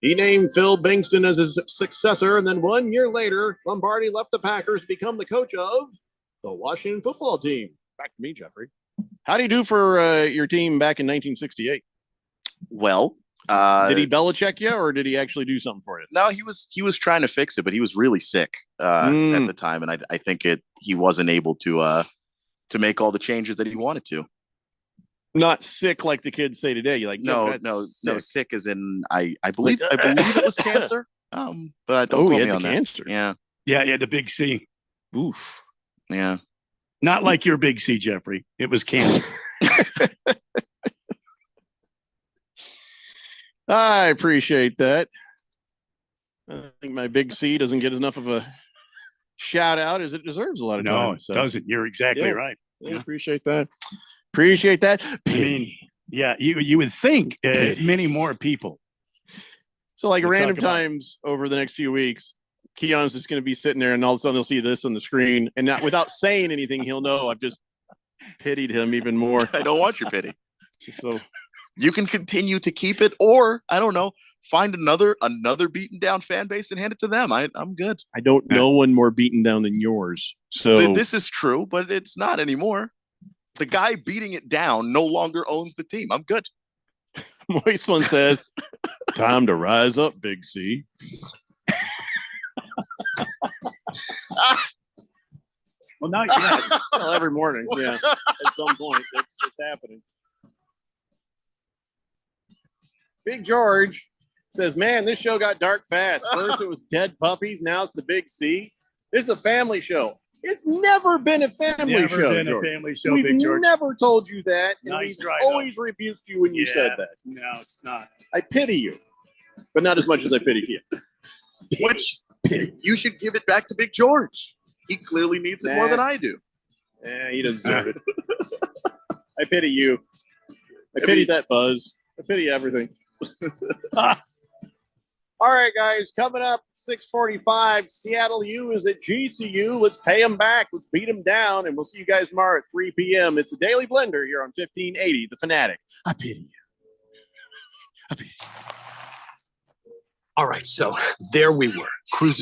He named Phil Bingston as his successor, and then 1 year later, Lombardi left the Packers to become the coach of the Washington football team. Back to me, Jeffrey. How do you do for your team back in 1968? Well, did he Belichick you, or did he actually do something for you? No, he was trying to fix it, but he was really sick at the time, and I think he wasn't able to make all the changes that he wanted to. Not sick like the kids say today. You're like, no, sick as in I believe it was cancer. But don't quote he me had on the that. cancer. Yeah, yeah, the big C. Oof. Yeah. Not like your Big C, Jeffrey. It was cancer. I appreciate that. I think my Big C doesn't get enough of a shout out as it deserves a lot of time. No, it doesn't. You're exactly right. Yeah, appreciate that. Appreciate that. I mean, yeah, you would think many more people. So, like We'll random talk about- times over the next few weeks, Keon's just going to be sitting there, and all of a sudden they'll see this on the screen, and not without saying anything, he'll know I've just pitied him even more. I don't want your pity. So you can continue to keep it, or I don't know, find another beaten down fan base and hand it to them. I'm good. I don't know one more beaten down than yours. So This is true, but it's not anymore. The guy beating it down no longer owns the team. I'm good. Moist one says, "Time to rise up, Big C." Well, not yet. Well, every morning, yeah. At some point, it's happening. Big George says, "Man, this show got dark fast. First it was dead puppies, now it's the Big C. This is a family show. It's never been a family Never show. been a George. family show, We've Big George. never told you that. And Nice we've try, though. always rebuked you when you said that. No, it's not. I pity you, but not as much as I pity you. Which you should give it back to Big George. He clearly needs it more than I do. Yeah, he doesn't deserve it. I pity you. I pity that buzz. I pity everything. All right, guys, coming up 6:45, Seattle U is at GCU. Let's pay them back. Let's beat them down, and we'll see you guys tomorrow at 3 p.m. It's the Daily Blender here on 1580, The Fanatic. I pity you. All right, so there we were, cruising